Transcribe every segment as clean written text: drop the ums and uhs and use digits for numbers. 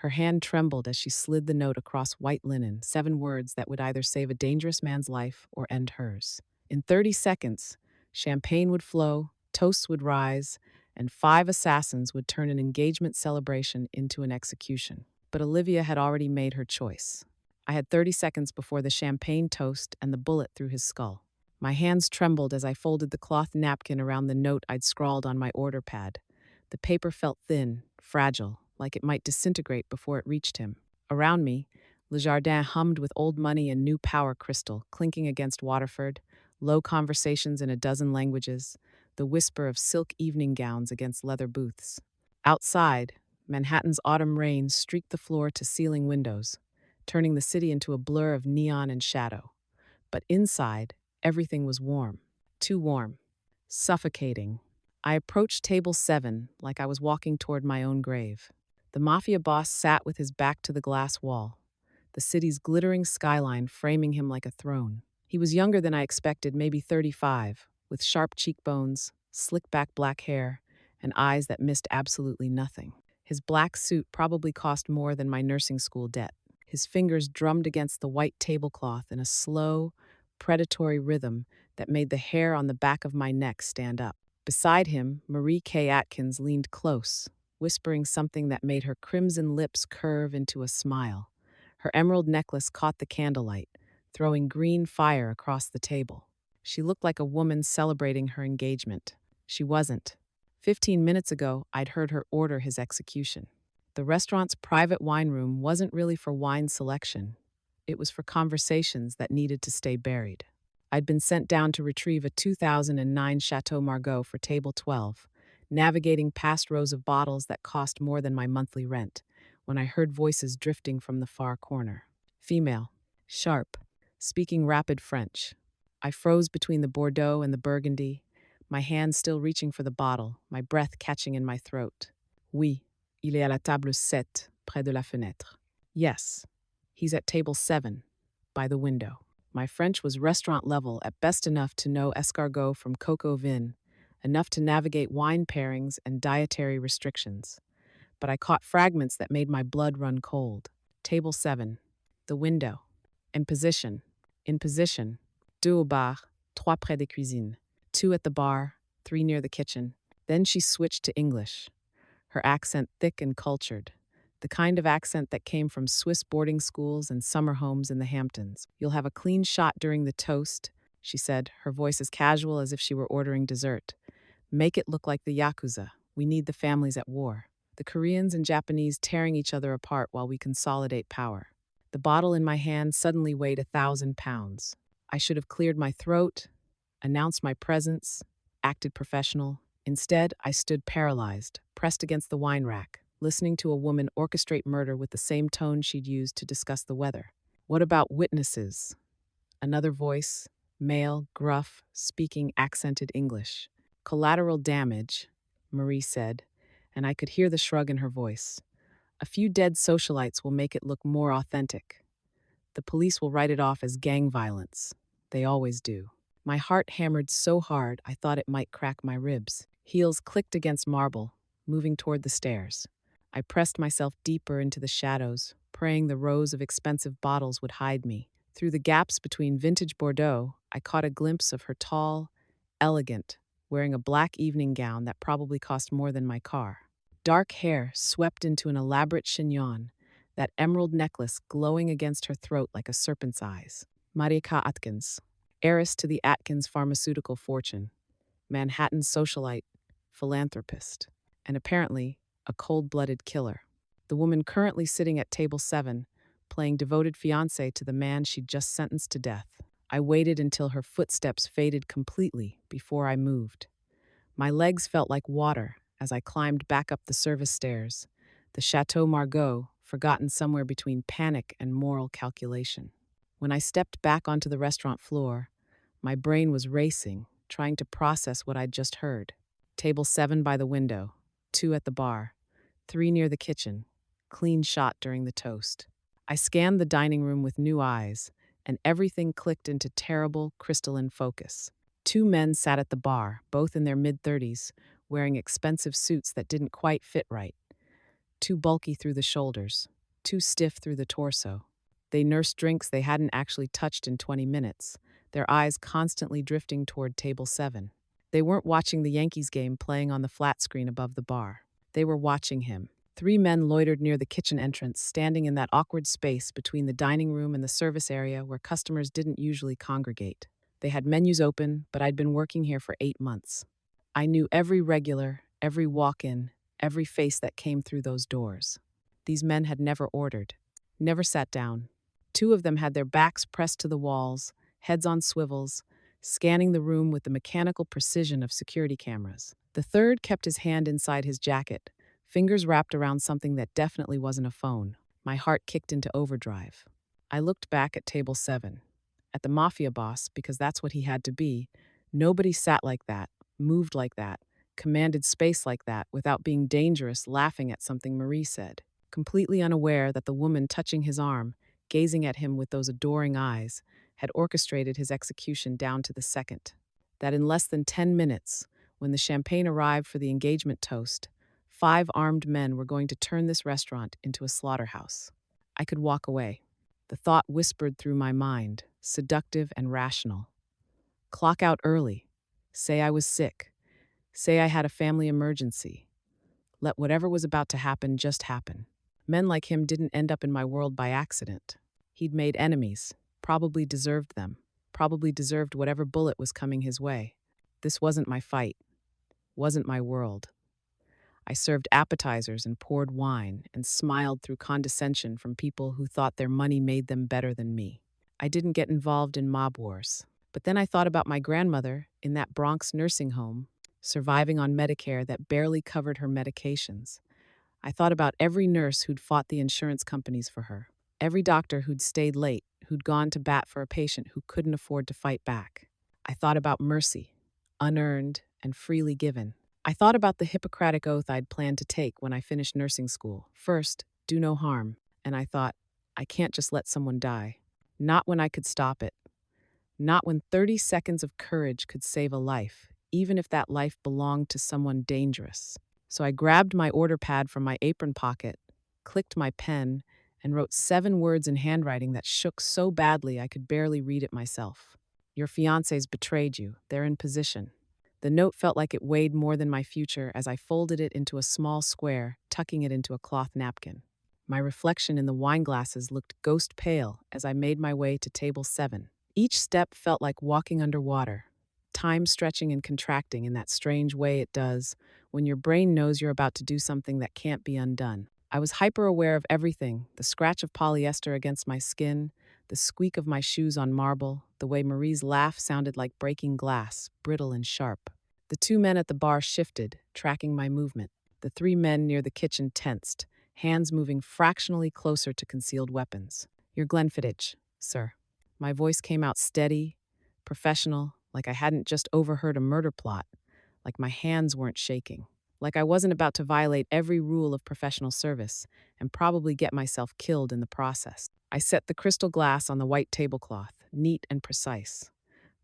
Her hand trembled as she slid the note across white linen, 7 words that would either save a dangerous man's life or end hers. In 30 seconds, champagne would flow, toasts would rise, and 5 assassins would turn an engagement celebration into an execution. But Olivia had already made her choice. I had 30 seconds before the champagne toast and the bullet through his skull. My hands trembled as I folded the cloth napkin around the note I'd scrawled on my order pad. The paper felt thin, fragile, like it might disintegrate before it reached him. Around me, Le Jardin hummed with old money and new power crystal, clinking against Waterford, low conversations in a dozen languages, the whisper of silk evening gowns against leather booths. Outside, Manhattan's autumn rain streaked the floor to ceiling windows, turning the city into a blur of neon and shadow. But inside, everything was warm. Too warm. Suffocating. I approached table 7 like I was walking toward my own grave. The Mafia boss sat with his back to the glass wall, the city's glittering skyline framing him like a throne. He was younger than I expected, maybe 35, with sharp cheekbones, slick-back black hair, and eyes that missed absolutely nothing. His black suit probably cost more than my nursing school debt. His fingers drummed against the white tablecloth in a slow, predatory rhythm that made the hair on the back of my neck stand up. Beside him, Marie K. Atkins leaned close, whispering something that made her crimson lips curve into a smile. Her emerald necklace caught the candlelight, throwing green fire across the table. She looked like a woman celebrating her engagement. She wasn't. 15 minutes ago, I'd heard her order his execution. The restaurant's private wine room wasn't really for wine selection. It was for conversations that needed to stay buried. I'd been sent down to retrieve a 2009 Chateau Margaux for table 12, navigating past rows of bottles that cost more than my monthly rent, when I heard voices drifting from the far corner. Female. Sharp. Speaking rapid French. I froze between the Bordeaux and the Burgundy, my hand still reaching for the bottle, my breath catching in my throat. Oui, il est à la table 7, près de la fenêtre. Yes, he's at table 7, by the window. My French was restaurant level, at best enough to know escargot from coq au vin, enough to navigate wine pairings and dietary restrictions. But I caught fragments that made my blood run cold. Table 7, the window. In position. In position. 2 au bar, 3 près des cuisines. 2 at the bar, 3 near the kitchen. Then she switched to English, her accent thick and cultured, the kind of accent that came from Swiss boarding schools and summer homes in the Hamptons. You'll have a clean shot during the toast, she said, her voice as casual as if she were ordering dessert. Make it look like the Yakuza. We need the families at war. The Koreans and Japanese tearing each other apart while we consolidate power. The bottle in my hand suddenly weighed 1,000 pounds. I should have cleared my throat, announced my presence, acted professional. Instead, I stood paralyzed, pressed against the wine rack, listening to a woman orchestrate murder with the same tone she'd used to discuss the weather. What about witnesses? Another voice, male, gruff, speaking accented English. Collateral damage, Marie said, and I could hear the shrug in her voice. A few dead socialites will make it look more authentic. The police will write it off as gang violence. They always do. My heart hammered so hard I thought it might crack my ribs. Heels clicked against marble, moving toward the stairs. I pressed myself deeper into the shadows, praying the rows of expensive bottles would hide me. Through the gaps between vintage Bordeaux, I caught a glimpse of her tall, elegant, wearing a black evening gown that probably cost more than my car. Dark hair swept into an elaborate chignon, that emerald necklace glowing against her throat like a serpent's eyes. Marika Atkins, heiress to the Atkins pharmaceutical fortune, Manhattan socialite, philanthropist, and apparently a cold-blooded killer. The woman currently sitting at table 7, playing devoted fiancé to the man she'd just sentenced to death. I waited until her footsteps faded completely before I moved. My legs felt like water as I climbed back up the service stairs, the Chateau Margaux forgotten somewhere between panic and moral calculation. When I stepped back onto the restaurant floor, my brain was racing, trying to process what I'd just heard. Table 7 by the window, 2 at the bar, 3 near the kitchen, clean shot during the toast. I scanned the dining room with new eyes, and everything clicked into terrible, crystalline focus. 2 men sat at the bar, both in their mid-30s, wearing expensive suits that didn't quite fit right. too bulky through the shoulders, too stiff through the torso. They nursed drinks they hadn't actually touched in 20 minutes, their eyes constantly drifting toward table 7. They weren't watching the Yankees game playing on the flat screen above the bar. They were watching him. 3 men loitered near the kitchen entrance, standing in that awkward space between the dining room and the service area where customers didn't usually congregate. They had menus open, but I'd been working here for 8 months. I knew every regular, every walk-in, every face that came through those doors. These men had never ordered, never sat down. 2 of them had their backs pressed to the walls, heads on swivels, scanning the room with the mechanical precision of security cameras. The third kept his hand inside his jacket, fingers wrapped around something that definitely wasn't a phone. My heart kicked into overdrive. I looked back at table 7, at the Mafia boss, because that's what he had to be. Nobody sat like that, moved like that, commanded space like that without being dangerous, laughing at something Marie said. Completely unaware that the woman touching his arm, gazing at him with those adoring eyes, had orchestrated his execution down to the second. That in less than 10 minutes, when the champagne arrived for the engagement toast, 5 armed men were going to turn this restaurant into a slaughterhouse. I could walk away. The thought whispered through my mind, seductive and rational. Clock out early. Say I was sick. Say I had a family emergency. Let whatever was about to happen just happen. Men like him didn't end up in my world by accident. He'd made enemies, probably deserved them, probably deserved whatever bullet was coming his way. This wasn't my fight, wasn't my world. I served appetizers and poured wine and smiled through condescension from people who thought their money made them better than me. I didn't get involved in mob wars. But then I thought about my grandmother in that Bronx nursing home, surviving on Medicare that barely covered her medications. I thought about every nurse who'd fought the insurance companies for her, every doctor who'd stayed late, who'd gone to bat for a patient who couldn't afford to fight back. I thought about mercy, unearned and freely given. I thought about the Hippocratic oath I'd planned to take when I finished nursing school. First, do no harm. And I thought, I can't just let someone die. Not when I could stop it. Not when 30 seconds of courage could save a life, even if that life belonged to someone dangerous. So I grabbed my order pad from my apron pocket, clicked my pen, and wrote 7 words in handwriting that shook so badly I could barely read it myself. Your fiancé's betrayed you. They're in position. The note felt like it weighed more than my future as I folded it into a small square, tucking it into a cloth napkin. My reflection in the wine glasses looked ghost pale as I made my way to table 7. Each step felt like walking underwater, time stretching and contracting in that strange way it does when your brain knows you're about to do something that can't be undone. I was hyper-aware of everything, the scratch of polyester against my skin, the squeak of my shoes on marble, the way Marie's laugh sounded like breaking glass, brittle and sharp. The 2 men at the bar shifted, tracking my movement. The 3 men near the kitchen tensed, hands moving fractionally closer to concealed weapons. You're Glenfiddich, sir. My voice came out steady, professional, like I hadn't just overheard a murder plot, like my hands weren't shaking, like I wasn't about to violate every rule of professional service and probably get myself killed in the process. I set the crystal glass on the white tablecloth, neat and precise.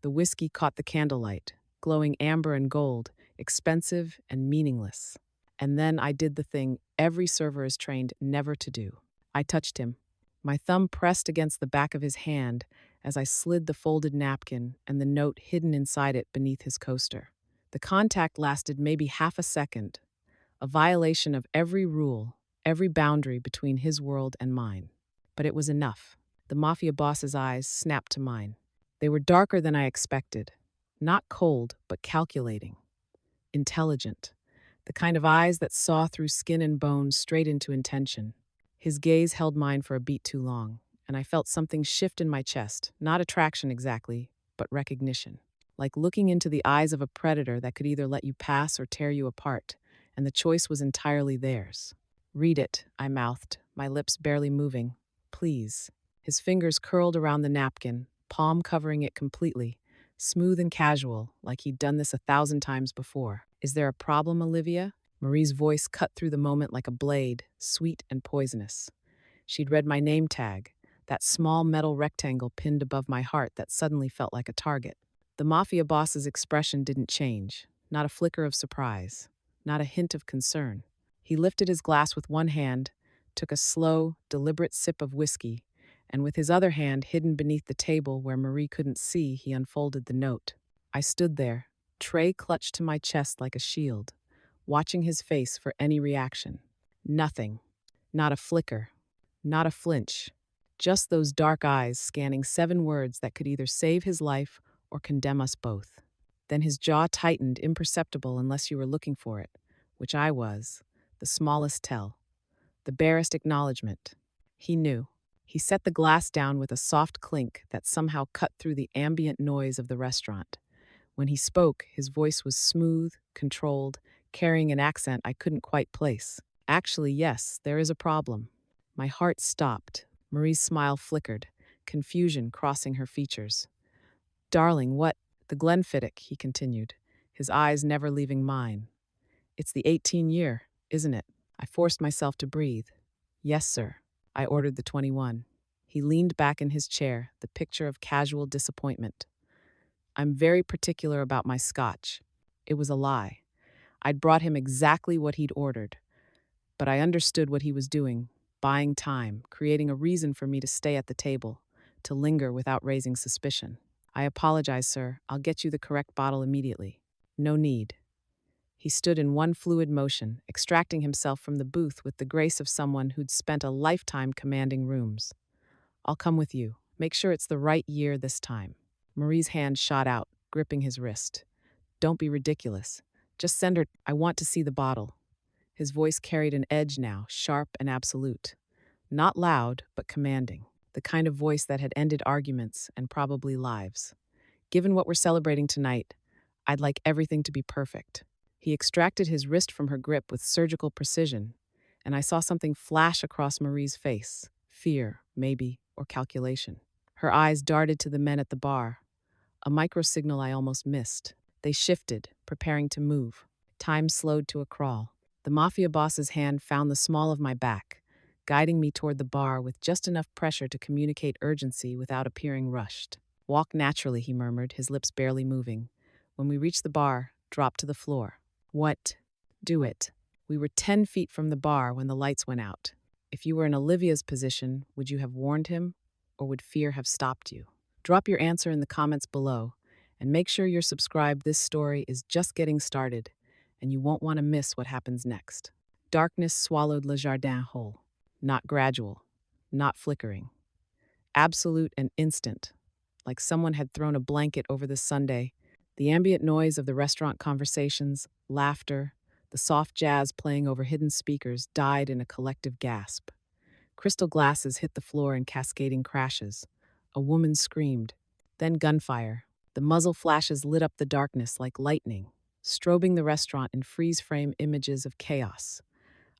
The whiskey caught the candlelight, glowing amber and gold, expensive and meaningless. And then I did the thing every server is trained never to do. I touched him. My thumb pressed against the back of his hand as I slid the folded napkin and the note hidden inside it beneath his coaster. The contact lasted maybe half a second, a violation of every rule, every boundary between his world and mine. But it was enough. The Mafia boss's eyes snapped to mine. They were darker than I expected. Not cold, but calculating. Intelligent. The kind of eyes that saw through skin and bone straight into intention. His gaze held mine for a beat too long, and I felt something shift in my chest, not attraction exactly, but recognition. Like looking into the eyes of a predator that could either let you pass or tear you apart, and the choice was entirely theirs. Read it, I mouthed, my lips barely moving. Please. His fingers curled around the napkin, palm covering it completely, smooth and casual, like he'd done this 1,000 times before. Is there a problem, Olivia? Marie's voice cut through the moment like a blade, sweet and poisonous. She'd read my name tag, that small metal rectangle pinned above my heart that suddenly felt like a target. The Mafia boss's expression didn't change, not a flicker of surprise, not a hint of concern. He lifted his glass with one hand, took a slow, deliberate sip of whiskey, and with his other hand hidden beneath the table where Marie couldn't see, he unfolded the note. I stood there, tray clutched to my chest like a shield, watching his face for any reaction. Nothing. Not a flicker. Not a flinch. Just those dark eyes scanning 7 words that could either save his life or condemn us both. Then his jaw tightened, imperceptible unless you were looking for it, which I was, the smallest tell, the barest acknowledgement. He knew. He set the glass down with a soft clink that somehow cut through the ambient noise of the restaurant. When he spoke, his voice was smooth, controlled, carrying an accent I couldn't quite place. Actually, yes, there is a problem. My heart stopped. Marie's smile flickered, confusion crossing her features. Darling, what? The Glenfiddich, he continued, his eyes never leaving mine. It's the 18 year, isn't it? I forced myself to breathe. Yes, sir. I ordered the 21. He leaned back in his chair, the picture of casual disappointment. I'm very particular about my scotch. It was a lie. I'd brought him exactly what he'd ordered. But I understood what he was doing, buying time, creating a reason for me to stay at the table, to linger without raising suspicion. I apologize, sir. I'll get you the correct bottle immediately. No need. He stood in one fluid motion, extracting himself from the booth with the grace of someone who'd spent a lifetime commanding rooms. I'll come with you. Make sure it's the right year this time. Marie's hand shot out, gripping his wrist. Don't be ridiculous. Just send her. I want to see the bottle. His voice carried an edge now, sharp and absolute. Not loud, but commanding. The kind of voice that had ended arguments and probably lives. Given what we're celebrating tonight, I'd like everything to be perfect. He extracted his wrist from her grip with surgical precision, and I saw something flash across Marie's face. Fear, maybe, or calculation. Her eyes darted to the men at the bar. A microsignal I almost missed. They shifted, preparing to move. Time slowed to a crawl. The Mafia boss's hand found the small of my back, guiding me toward the bar with just enough pressure to communicate urgency without appearing rushed. Walk naturally, he murmured, his lips barely moving. When we reached the bar, dropped to the floor. What? Do it. We were 10 feet from the bar when the lights went out. If you were in Olivia's position, would you have warned him, or would fear have stopped you? Drop your answer in the comments below, and make sure you're subscribed. This story is just getting started, and you won't want to miss what happens next. Darkness swallowed Le Jardin whole. Not gradual, not flickering. Absolute and instant, like someone had thrown a blanket over the Sunday. The ambient noise of the restaurant conversations, laughter, the soft jazz playing over hidden speakers died in a collective gasp. Crystal glasses hit the floor in cascading crashes. A woman screamed. Then gunfire. The muzzle flashes lit up the darkness like lightning, strobing the restaurant in freeze-frame images of chaos.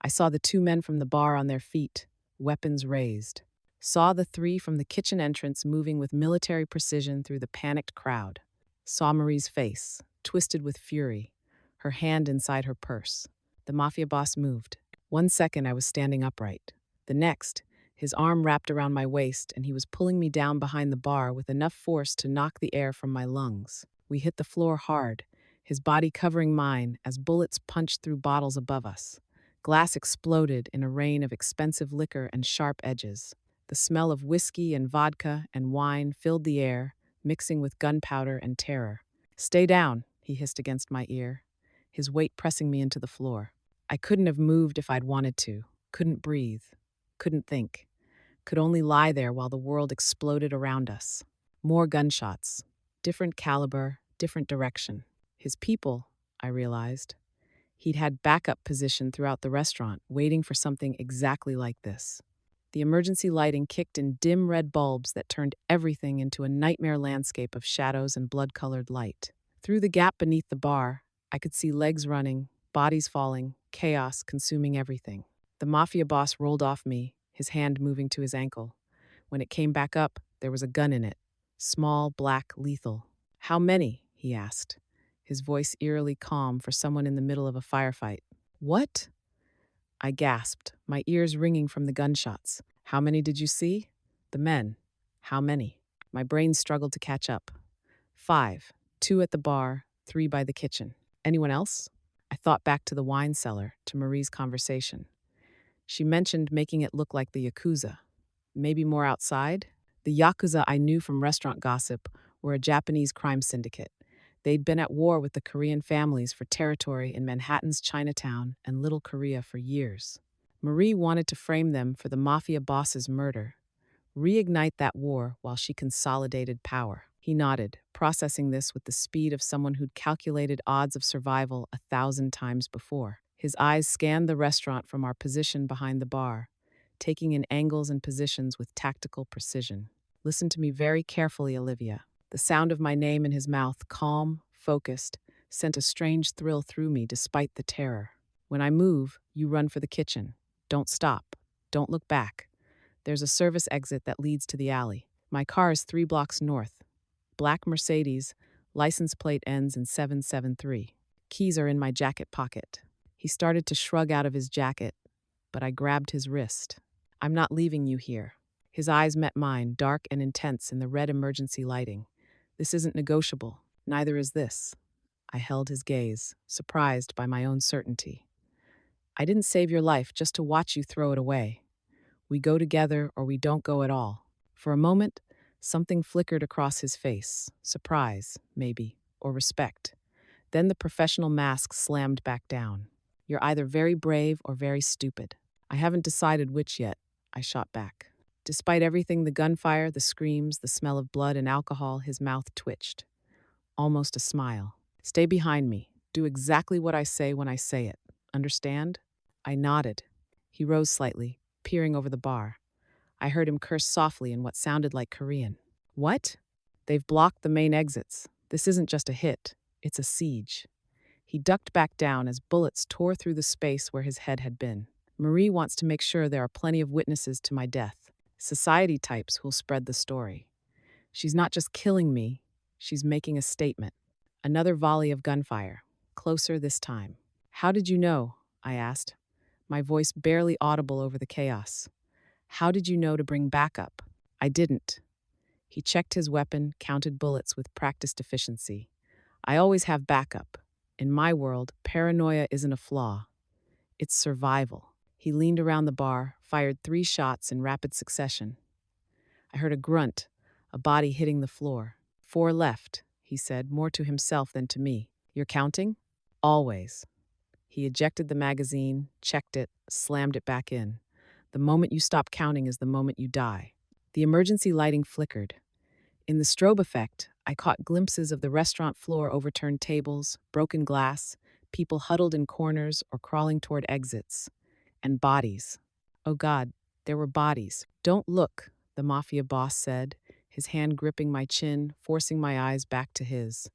I saw the 2 men from the bar on their feet, weapons raised. Saw the 3 from the kitchen entrance moving with military precision through the panicked crowd. Saw Marie's face, twisted with fury, her hand inside her purse. The Mafia boss moved. 1 second I was standing upright. The next, his arm wrapped around my waist and he was pulling me down behind the bar with enough force to knock the air from my lungs. We hit the floor hard, his body covering mine as bullets punched through bottles above us. Glass exploded in a rain of expensive liquor and sharp edges. The smell of whiskey and vodka and wine filled the air, mixing with gunpowder and terror. Stay down, he hissed against my ear, his weight pressing me into the floor. I couldn't have moved if I'd wanted to, couldn't breathe, couldn't think, could only lie there while the world exploded around us. More gunshots, different caliber, different direction. His people, I realized. He'd had backup position throughout the restaurant, waiting for something exactly like this. The emergency lighting kicked in dim red bulbs that turned everything into a nightmare landscape of shadows and blood-colored light. Through the gap beneath the bar, I could see legs running, bodies falling, chaos consuming everything. The Mafia boss rolled off me, his hand moving to his ankle. When it came back up, there was a gun in it. Small, black, lethal. How many? He asked, his voice eerily calm for someone in the middle of a firefight. What? I gasped, my ears ringing from the gunshots. How many did you see? The men. How many? My brain struggled to catch up. 5. 2 at the bar, 3 by the kitchen. Anyone else? I thought back to the wine cellar, to Marie's conversation. She mentioned making it look like the Yakuza. Maybe more outside? The Yakuza I knew from restaurant gossip were a Japanese crime syndicate. They'd been at war with the Korean families for territory in Manhattan's Chinatown and Little Korea for years. Marie wanted to frame them for the Mafia boss's murder, reignite that war while she consolidated power. He nodded, processing this with the speed of someone who'd calculated odds of survival 1,000 times before. His eyes scanned the restaurant from our position behind the bar, taking in angles and positions with tactical precision. Listen to me very carefully, Olivia. The sound of my name in his mouth, calm, focused, sent a strange thrill through me despite the terror. When I move, you run for the kitchen. Don't stop. Don't look back. There's a service exit that leads to the alley. My car is 3 blocks north. Black Mercedes, license plate ends in 773. Keys are in my jacket pocket. He started to shrug out of his jacket, but I grabbed his wrist. I'm not leaving you here. His eyes met mine, dark and intense in the red emergency lighting. This isn't negotiable. Neither is this. I held his gaze, surprised by my own certainty. I didn't save your life just to watch you throw it away. We go together or we don't go at all. For a moment, something flickered across his face. Surprise, maybe, or respect. Then the professional mask slammed back down. You're either very brave or very stupid. I haven't decided which yet, I shot back. Despite everything, the gunfire, the screams, the smell of blood and alcohol, his mouth twitched. Almost a smile. Stay behind me. Do exactly what I say when I say it. Understand? I nodded. He rose slightly, peering over the bar. I heard him curse softly in what sounded like Korean. What? They've blocked the main exits. This isn't just a hit, it's a siege. He ducked back down as bullets tore through the space where his head had been. Marie wants to make sure there are plenty of witnesses to my death. Society types who'll spread the story. She's not just killing me, she's making a statement. Another volley of gunfire, closer this time. How did you know? I asked, my voice barely audible over the chaos. How did you know to bring backup? I didn't. He checked his weapon, counted bullets with practiced efficiency. I always have backup. In my world, paranoia isn't a flaw. It's survival. He leaned around the bar, fired 3 shots in rapid succession. I heard a grunt, a body hitting the floor. 4 left, he said, more to himself than to me. You're counting? Always. He ejected the magazine, checked it, slammed it back in. The moment you stop counting is the moment you die. The emergency lighting flickered. In the strobe effect, I caught glimpses of the restaurant floor, overturned tables, broken glass, people huddled in corners or crawling toward exits. And bodies. Oh God, there were bodies. Don't look, the Mafia boss said, his hand gripping my chin, forcing my eyes back to his.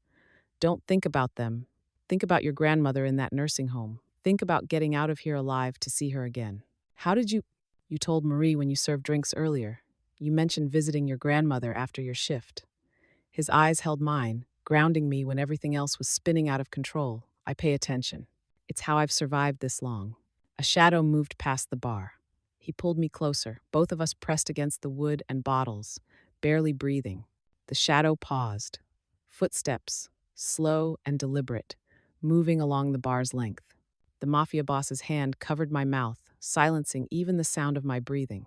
Don't think about them. Think about your grandmother in that nursing home. Think about getting out of here alive to see her again. How did you... You told Marie when you served drinks earlier. You mentioned visiting your grandmother after your shift. His eyes held mine, grounding me when everything else was spinning out of control. I pay attention. It's how I've survived this long. A shadow moved past the bar. He pulled me closer, both of us pressed against the wood and bottles, barely breathing. The shadow paused. Footsteps, slow and deliberate, moving along the bar's length. The Mafia boss's hand covered my mouth, silencing even the sound of my breathing.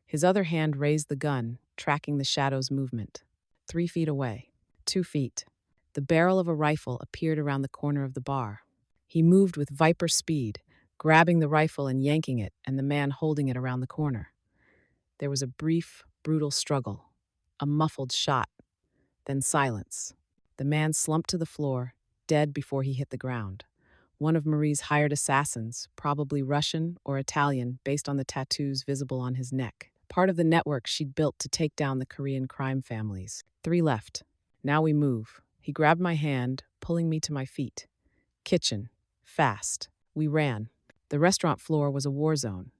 His other hand raised the gun, tracking the shadow's movement. 3 feet away. 2 feet. The barrel of a rifle appeared around the corner of the bar. He moved with viper speed, grabbing the rifle and yanking it, and the man holding it around the corner. There was a brief, brutal struggle. A muffled shot. Then silence. The man slumped to the floor, dead before he hit the ground. One of Marie's hired assassins, probably Russian or Italian based on the tattoos visible on his neck. Part of the network she'd built to take down the Korean crime families. 3 left. Now we move. He grabbed my hand, pulling me to my feet. Kitchen. Fast. We ran. The restaurant floor was a war zone.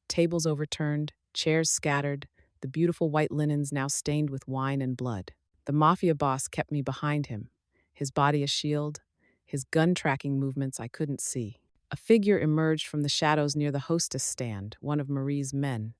Tables overturned, chairs scattered, the beautiful white linens now stained with wine and blood. The Mafia boss kept me behind him, his body a shield, his gun-tracking movements I couldn't see. A figure emerged from the shadows near the hostess stand, one of Marie's men,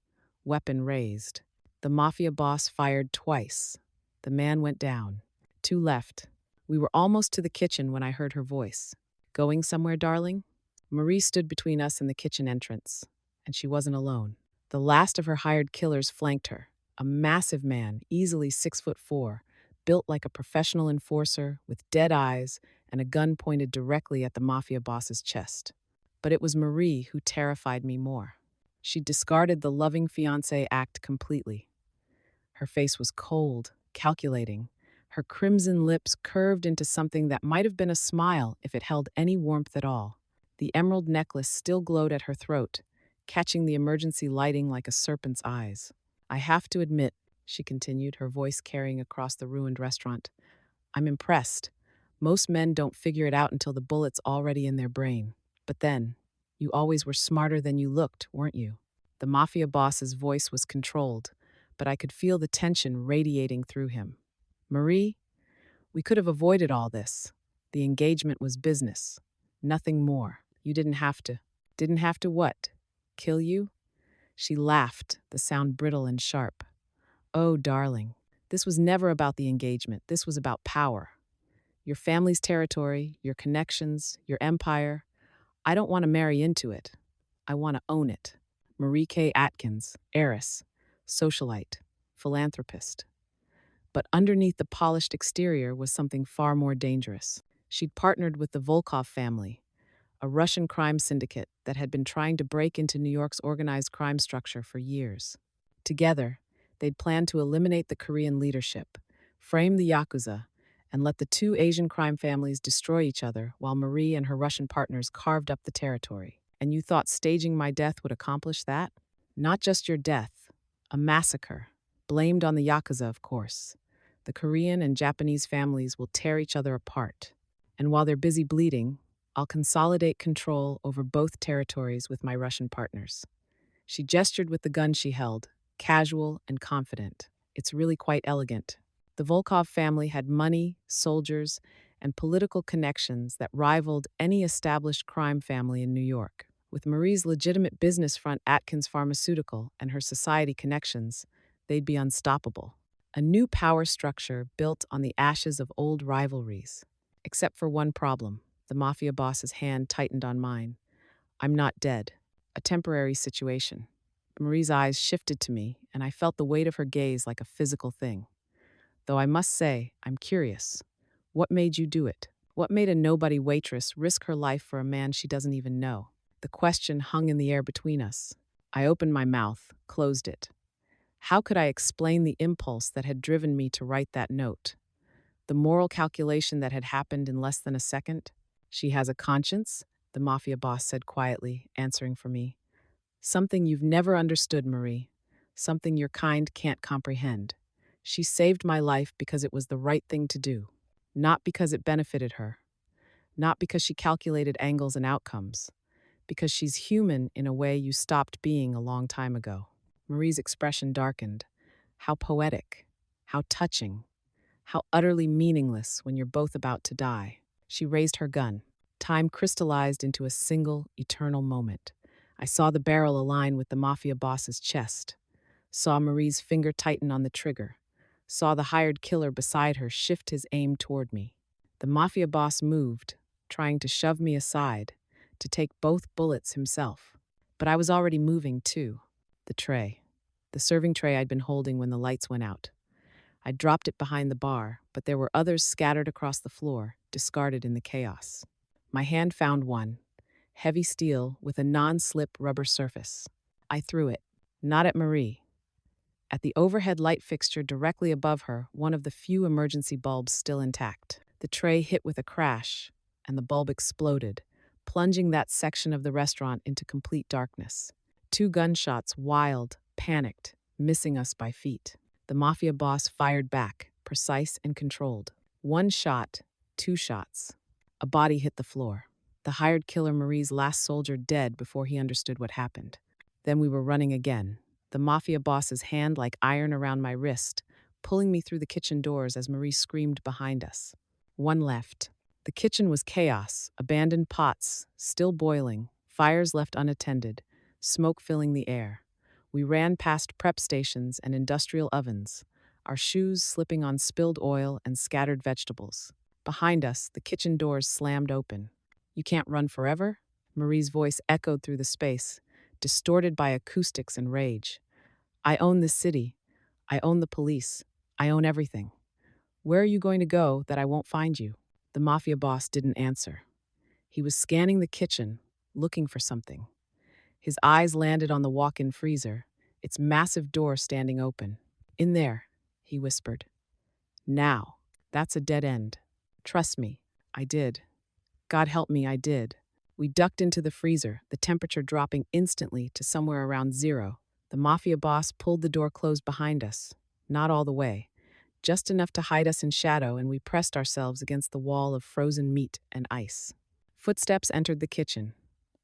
weapon raised. The Mafia boss fired twice. The man went down. 2 left. We were almost to the kitchen when I heard her voice. Going somewhere, darling? Marie stood between us and the kitchen entrance, and she wasn't alone. The last of her hired killers flanked her, a massive man, easily 6'4", built like a professional enforcer, with dead eyes and a gun pointed directly at the mafia boss's chest. But it was Marie who terrified me more. She discarded the loving fiancé act completely. Her face was cold, calculating. Her crimson lips curved into something that might have been a smile if it held any warmth at all. The emerald necklace still glowed at her throat, catching the emergency lighting like a serpent's eyes. I have to admit, she continued, her voice carrying across the ruined restaurant, I'm impressed. Most men don't figure it out until the bullet's already in their brain. But then, you always were smarter than you looked, weren't you? The mafia boss's voice was controlled, but I could feel the tension radiating through him. Marie, we could have avoided all this. The engagement was business. Nothing more. You didn't have to. Didn't have to what? Kill you? She laughed, the sound brittle and sharp. Oh, darling, this was never about the engagement. This was about power. Your family's territory, your connections, your empire. I don't want to marry into it. I want to own it. Marie K. Atkins, heiress, socialite, philanthropist. But underneath the polished exterior was something far more dangerous. She'd partnered with the Volkov family, a Russian crime syndicate that had been trying to break into New York's organized crime structure for years. Together, they'd planned to eliminate the Korean leadership, frame the Yakuza, and let the two Asian crime families destroy each other while Marie and her Russian partners carved up the territory. And you thought staging my death would accomplish that? Not just your death, a massacre, blamed on the Yakuza, of course. The Korean and Japanese families will tear each other apart. And while they're busy bleeding, I'll consolidate control over both territories with my Russian partners. She gestured with the gun she held, casual and confident. It's really quite elegant. The Volkov family had money, soldiers, and political connections that rivaled any established crime family in New York. With Marie's legitimate business front, Atkins Pharmaceutical, and her society connections, they'd be unstoppable. A new power structure built on the ashes of old rivalries. Except for one problem. The mafia boss's hand tightened on mine. I'm not dead. A temporary situation. Marie's eyes shifted to me, and I felt the weight of her gaze like a physical thing. Though I must say, I'm curious. What made you do it? What made a nobody waitress risk her life for a man she doesn't even know? The question hung in the air between us. I opened my mouth, closed it. How could I explain the impulse that had driven me to write that note? The moral calculation that had happened in less than a second? She has a conscience, the mafia boss said quietly, answering for me. Something you've never understood, Marie. Something your kind can't comprehend. She saved my life because it was the right thing to do. Not because it benefited her. Not because she calculated angles and outcomes. Because she's human in a way you stopped being a long time ago. Marie's expression darkened. How poetic. How touching. How utterly meaningless when you're both about to die. She raised her gun. Time crystallized into a single, eternal moment. I saw the barrel align with the mafia boss's chest. Saw Marie's finger tighten on the trigger. Saw the hired killer beside her shift his aim toward me. The mafia boss moved, trying to shove me aside, to take both bullets himself. But I was already moving, too. The tray. The serving tray I'd been holding when the lights went out. I dropped it behind the bar, but there were others scattered across the floor, discarded in the chaos. My hand found one, heavy steel with a non-slip rubber surface. I threw it, not at Marie. At the overhead light fixture directly above her, one of the few emergency bulbs still intact. The tray hit with a crash, and the bulb exploded, plunging that section of the restaurant into complete darkness. 2 gunshots, wild, panicked, missing us by feet. The mafia boss fired back, precise and controlled. 1 shot, 2 shots. A body hit the floor. The hired killer, Marie's last soldier, dead before he understood what happened. Then we were running again, the mafia boss's hand like iron around my wrist, pulling me through the kitchen doors as Marie screamed behind us. 1 left. The kitchen was chaos, abandoned pots, still boiling, fires left unattended, smoke filling the air. We ran past prep stations and industrial ovens, our shoes slipping on spilled oil and scattered vegetables. Behind us, the kitchen doors slammed open. You can't run forever? Marie's voice echoed through the space, distorted by acoustics and rage. I own this city. I own the police. I own everything. Where are you going to go that I won't find you? The mafia boss didn't answer. He was scanning the kitchen, looking for something. His eyes landed on the walk-in freezer, its massive door standing open. In there, he whispered. Now, that's a dead end. Trust me, I did. God help me, I did. We ducked into the freezer, the temperature dropping instantly to somewhere around 0. The mafia boss pulled the door closed behind us. Not all the way. Just enough to hide us in shadow, and we pressed ourselves against the wall of frozen meat and ice. Footsteps entered the kitchen.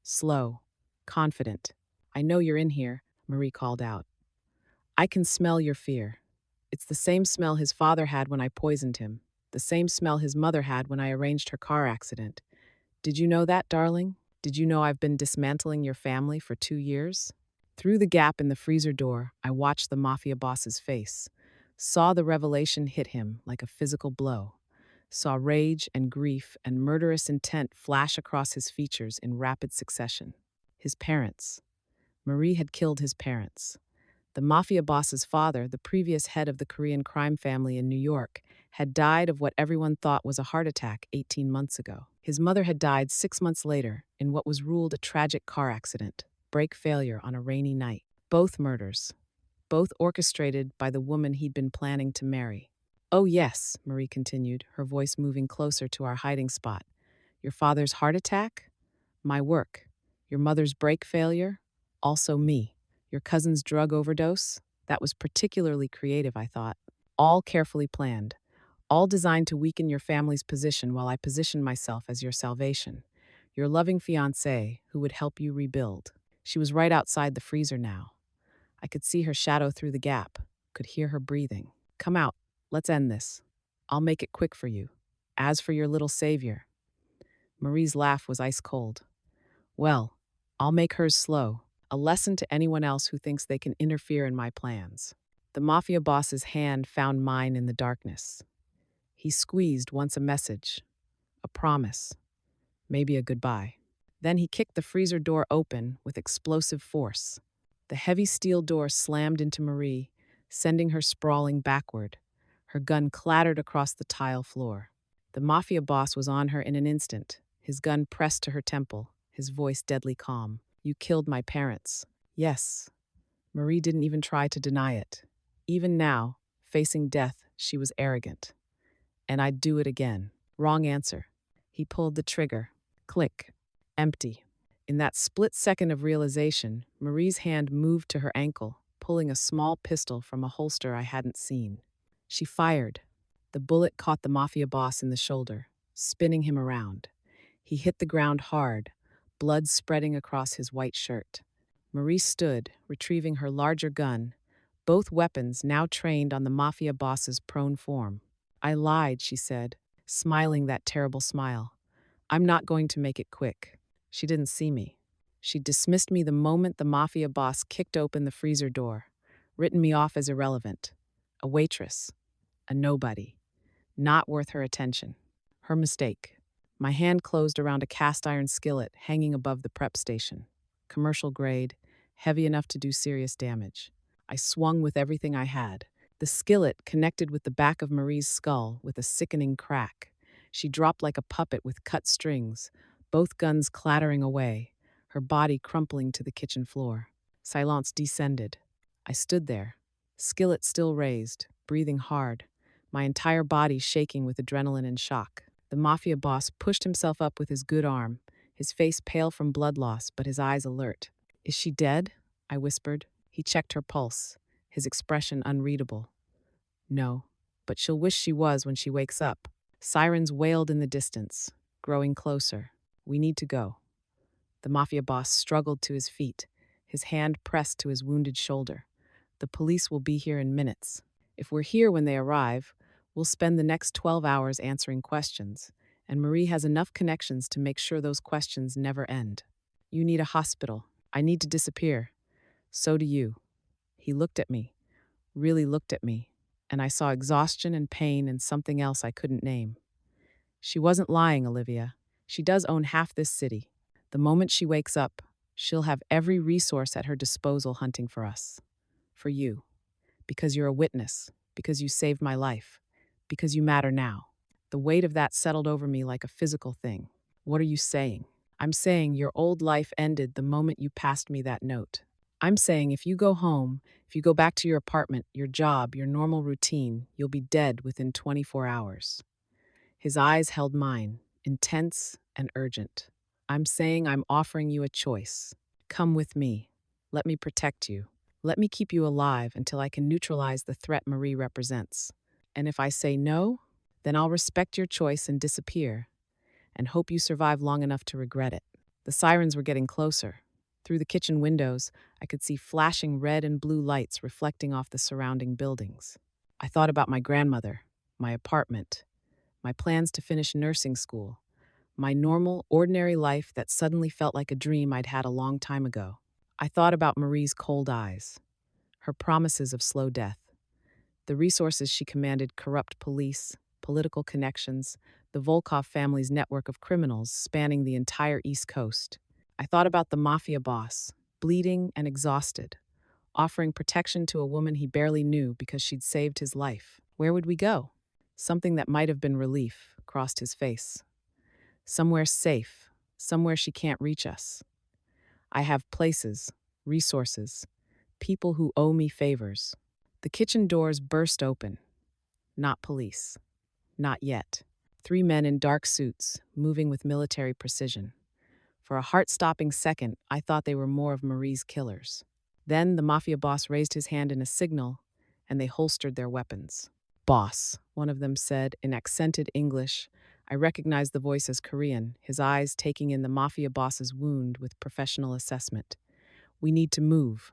Slow, confident. I know you're in here, Marie called out. I can smell your fear. It's the same smell his father had when I poisoned him, the same smell his mother had when I arranged her car accident. Did you know that, darling? Did you know I've been dismantling your family for 2 years? Through the gap in the freezer door, I watched the mafia boss's face, saw the revelation hit him like a physical blow, saw rage and grief and murderous intent flash across his features in rapid succession. His parents. Marie had killed his parents. The mafia boss's father, the previous head of the Korean crime family in New York, had died of what everyone thought was a heart attack 18 months ago. His mother had died 6 months later in what was ruled a tragic car accident, brake failure on a rainy night. Both murders, both orchestrated by the woman he'd been planning to marry. Oh yes, Marie continued, her voice moving closer to our hiding spot. Your father's heart attack? My work. Your mother's brake failure? Also me. Your cousin's drug overdose? That was particularly creative, I thought. All carefully planned. All designed to weaken your family's position while I positioned myself as your salvation. Your loving fiancée who would help you rebuild. She was right outside the freezer now. I could see her shadow through the gap, could hear her breathing. Come out, let's end this. I'll make it quick for you. As for your little savior. Marie's laugh was ice cold. Well, I'll make hers slow, a lesson to anyone else who thinks they can interfere in my plans. The mafia boss's hand found mine in the darkness. He squeezed once a message, a promise, maybe a goodbye. Then he kicked the freezer door open with explosive force. The heavy steel door slammed into Marie, sending her sprawling backward. Her gun clattered across the tile floor. The mafia boss was on her in an instant, his gun pressed to her temple, his voice deadly calm. You killed my parents. Yes. Marie didn't even try to deny it. Even now, facing death, she was arrogant. And I'd do it again. Wrong answer. He pulled the trigger. Click. Empty. In that split second of realization, Marie's hand moved to her ankle, pulling a small pistol from a holster I hadn't seen. She fired. The bullet caught the mafia boss in the shoulder, spinning him around. He hit the ground hard, blood spreading across his white shirt. Marie stood, retrieving her larger gun, both weapons now trained on the mafia boss's prone form. I lied, she said, smiling that terrible smile. I'm not going to make it quick. She didn't see me. She dismissed me the moment the mafia boss kicked open the freezer door, written me off as irrelevant. A waitress. A nobody. Not worth her attention. Her mistake. My hand closed around a cast iron skillet hanging above the prep station. Commercial grade, heavy enough to do serious damage. I swung with everything I had. The skillet connected with the back of Marie's skull with a sickening crack. She dropped like a puppet with cut strings, both guns clattering away, her body crumpling to the kitchen floor. Silence descended. I stood there, skillet still raised, breathing hard, my entire body shaking with adrenaline and shock. The mafia boss pushed himself up with his good arm, his face pale from blood loss, but his eyes alert. Is she dead? I whispered. He checked her pulse, his expression unreadable. No, but she'll wish she was when she wakes up. Sirens wailed in the distance, growing closer. We need to go. The mafia boss struggled to his feet, his hand pressed to his wounded shoulder. The police will be here in minutes. If we're here when they arrive, we'll spend the next 12 hours answering questions, and Marie has enough connections to make sure those questions never end. You need a hospital. I need to disappear. So do you. He looked at me, really looked at me, and I saw exhaustion and pain and something else I couldn't name. She wasn't lying, Olivia. She does own half this city. The moment she wakes up, she'll have every resource at her disposal hunting for us. For you. Because you're a witness. Because you saved my life. Because you matter now. The weight of that settled over me like a physical thing. What are you saying? I'm saying your old life ended the moment you passed me that note. I'm saying if you go home, if you go back to your apartment, your job, your normal routine, you'll be dead within 24 hours. His eyes held mine, intense and urgent. I'm saying I'm offering you a choice. Come with me. Let me protect you. Let me keep you alive until I can neutralize the threat Marie represents. And if I say no, then I'll respect your choice and disappear, and hope you survive long enough to regret it. The sirens were getting closer. Through the kitchen windows, I could see flashing red and blue lights reflecting off the surrounding buildings. I thought about my grandmother, my apartment, my plans to finish nursing school, my normal, ordinary life that suddenly felt like a dream I'd had a long time ago. I thought about Marie's cold eyes, her promises of slow death, the resources she commanded: corrupt police, political connections, the Volkov family's network of criminals spanning the entire East Coast. I thought about the Mafia boss, bleeding and exhausted, offering protection to a woman he barely knew because she'd saved his life. Where would we go? Something that might have been relief crossed his face. Somewhere safe, somewhere she can't reach us. I have places, resources, people who owe me favors. The kitchen doors burst open. Not police. Not yet. 3 men in dark suits, moving with military precision. For a heart-stopping second, I thought they were more of Marie's killers. Then the Mafia boss raised his hand in a signal, and they holstered their weapons. Boss, one of them said in accented English. I recognized the voice as Korean, his eyes taking in the Mafia boss's wound with professional assessment. We need to move.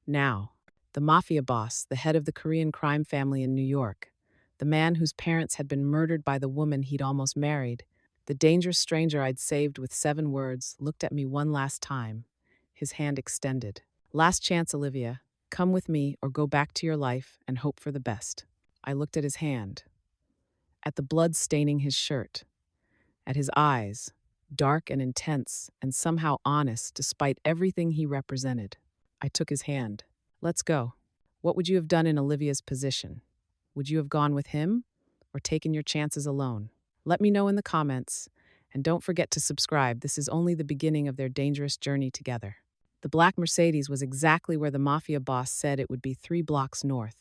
Now. The Mafia boss, the head of the Korean crime family in New York, the man whose parents had been murdered by the woman he'd almost married, the dangerous stranger I'd saved with 7 words, looked at me one last time, his hand extended. Last chance, Olivia. Come with me or go back to your life and hope for the best. I looked at his hand, at the blood staining his shirt, at his eyes, dark and intense and somehow honest despite everything he represented. I took his hand. Let's go. What would you have done in Olivia's position? Would you have gone with him or taken your chances alone? Let me know in the comments, and don't forget to subscribe. This is only the beginning of their dangerous journey together. The black Mercedes was exactly where the Mafia boss said it would be, 3 blocks north,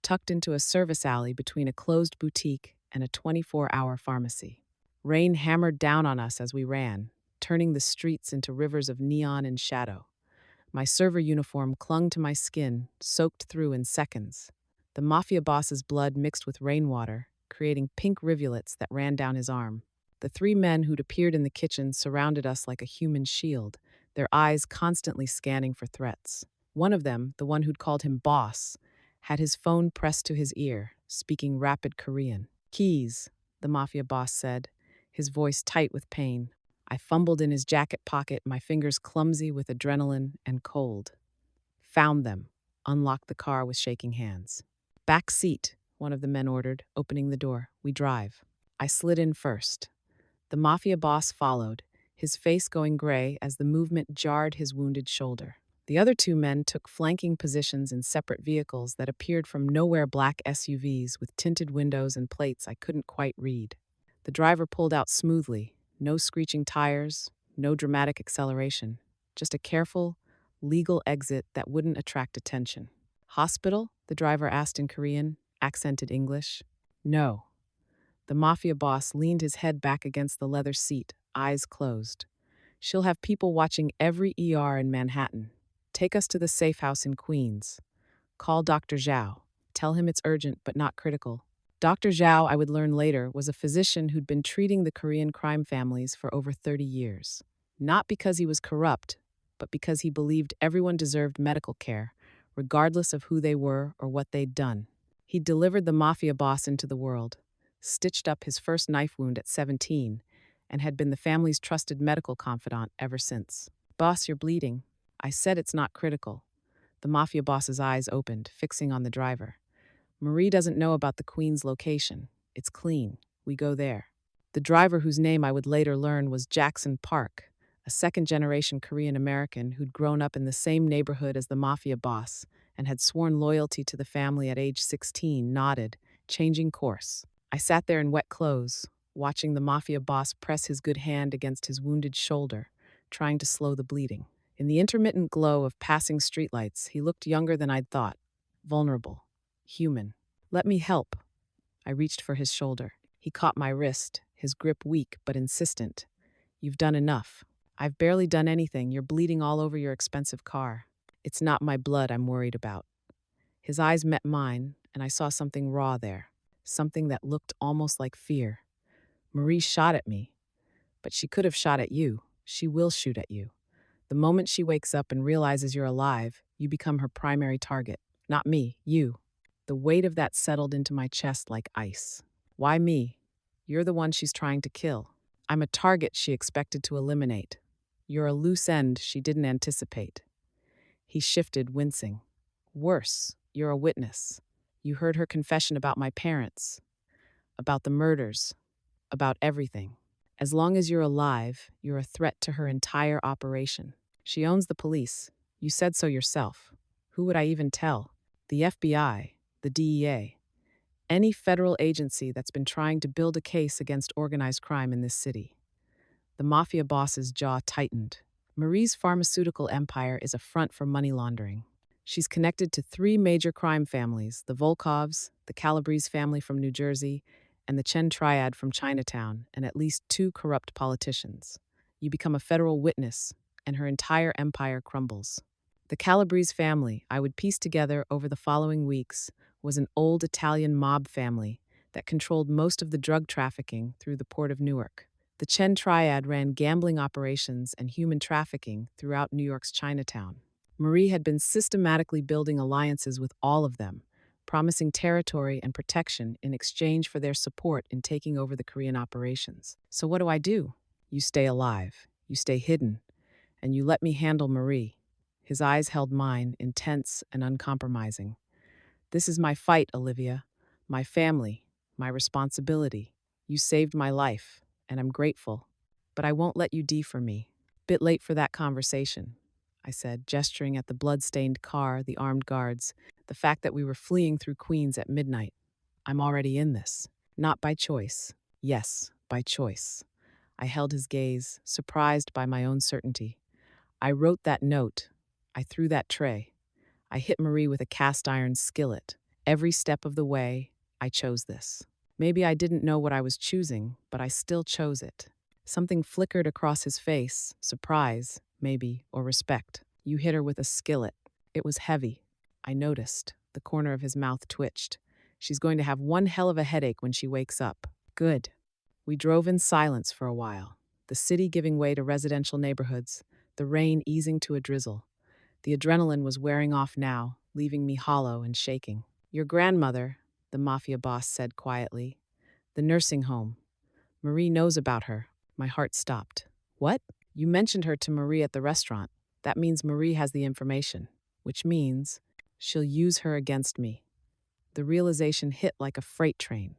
tucked into a service alley between a closed boutique and a 24-hour pharmacy. Rain hammered down on us as we ran, turning the streets into rivers of neon and shadow. My server uniform clung to my skin, soaked through in seconds. The Mafia boss's blood mixed with rainwater, creating pink rivulets that ran down his arm. The 3 men who'd appeared in the kitchen surrounded us like a human shield, their eyes constantly scanning for threats. One of them, the one who'd called him boss, had his phone pressed to his ear, speaking rapid Korean. Keys, the Mafia boss said, his voice tight with pain. I fumbled in his jacket pocket, my fingers clumsy with adrenaline and cold. Found them. Unlocked the car with shaking hands. Back seat, one of the men ordered, opening the door. We drive. I slid in first. The Mafia boss followed, his face going gray as the movement jarred his wounded shoulder. The other 2 men took flanking positions in separate vehicles that appeared from nowhere, black SUVs with tinted windows and plates I couldn't quite read. The driver pulled out smoothly. No screeching tires, no dramatic acceleration, just a careful, legal exit that wouldn't attract attention. Hospital? The driver asked in Korean, accented English. No. The Mafia boss leaned his head back against the leather seat, eyes closed. She'll have people watching every ER in Manhattan. Take us to the safe house in Queens. Call Dr. Zhao. Tell him it's urgent but not critical. Dr. Zhao, I would learn later, was a physician who'd been treating the Korean crime families for over 30 years. Not because he was corrupt, but because he believed everyone deserved medical care, regardless of who they were or what they'd done. He'd delivered the Mafia boss into the world, stitched up his first knife wound at 17, and had been the family's trusted medical confidant ever since. Boss, you're bleeding. I said it's not critical. The Mafia boss's eyes opened, fixing on the driver. Marie doesn't know about the Queen's location. It's clean. We go there. The driver, whose name I would later learn was Jackson Park, a second-generation Korean American who'd grown up in the same neighborhood as the Mafia boss and had sworn loyalty to the family at age 16, nodded, changing course. I sat there in wet clothes, watching the Mafia boss press his good hand against his wounded shoulder, trying to slow the bleeding. In the intermittent glow of passing streetlights, he looked younger than I'd thought, vulnerable, human. "Let me help." I reached for his shoulder. He caught my wrist, his grip weak but insistent. "You've done enough." "I've barely done anything. You're bleeding all over your expensive car." "It's not my blood I'm worried about." His eyes met mine, and I saw something raw there, something that looked almost like fear. "Marie shot at me, but she could have shot at you. She will shoot at you. The moment she wakes up and realizes you're alive, you become her primary target. Not me, you." The weight of that settled into my chest like ice. "Why me? You're the one she's trying to kill." "I'm a target she expected to eliminate. You're a loose end she didn't anticipate." He shifted, wincing. "Worse, you're a witness. You heard her confession about my parents, about the murders, about everything. As long as you're alive, you're a threat to her entire operation. She owns the police. You said so yourself. Who would I even tell? The FBI, the DEA, any federal agency that's been trying to build a case against organized crime in this city." The Mafia boss's jaw tightened. "Marie's pharmaceutical empire is a front for money laundering. She's connected to three major crime families: the Volkovs, the Calabrese family from New Jersey, and the Chen triad from Chinatown, and at least two corrupt politicians. You become a federal witness, and her entire empire crumbles." The Calabrese family, I would piece together over the following weeks, was an old Italian mob family that controlled most of the drug trafficking through the port of Newark. The Chen triad ran gambling operations and human trafficking throughout New York's Chinatown. Marie had been systematically building alliances with all of them, promising territory and protection in exchange for their support in taking over the Korean operations. "So what do I do?" "You stay alive, you stay hidden, and you let me handle Marie." His eyes held mine, intense and uncompromising. "This is my fight, Olivia. My family, my responsibility. You saved my life, and I'm grateful. But I won't let you for me." "Bit late for that conversation," I said, gesturing at the blood-stained car, the armed guards, the fact that we were fleeing through Queens at midnight. "I'm already in this." "Not by choice." "Yes, by choice." I held his gaze, surprised by my own certainty. "I wrote that note. I threw that tray. I hit Marie with a cast-iron skillet. Every step of the way, I chose this. Maybe I didn't know what I was choosing, but I still chose it." Something flickered across his face, surprise, maybe, or respect. "You hit her with a skillet." It was heavy. I noticed. The corner of his mouth twitched. "She's going to have one hell of a headache when she wakes up." "Good." We drove in silence for a while, the city giving way to residential neighborhoods, the rain easing to a drizzle. The adrenaline was wearing off now, leaving me hollow and shaking. "Your grandmother," the Mafia boss said quietly. "The nursing home. Marie knows about her." My heart stopped. "What?" "You mentioned her to Marie at the restaurant. That means Marie has the information, which means she'll use her against me." The realization hit like a freight train.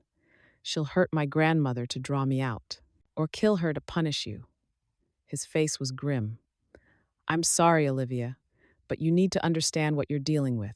"She'll hurt my grandmother to draw me out, or kill her to punish you." His face was grim. "I'm sorry, Olivia, but you need to understand what you're dealing with.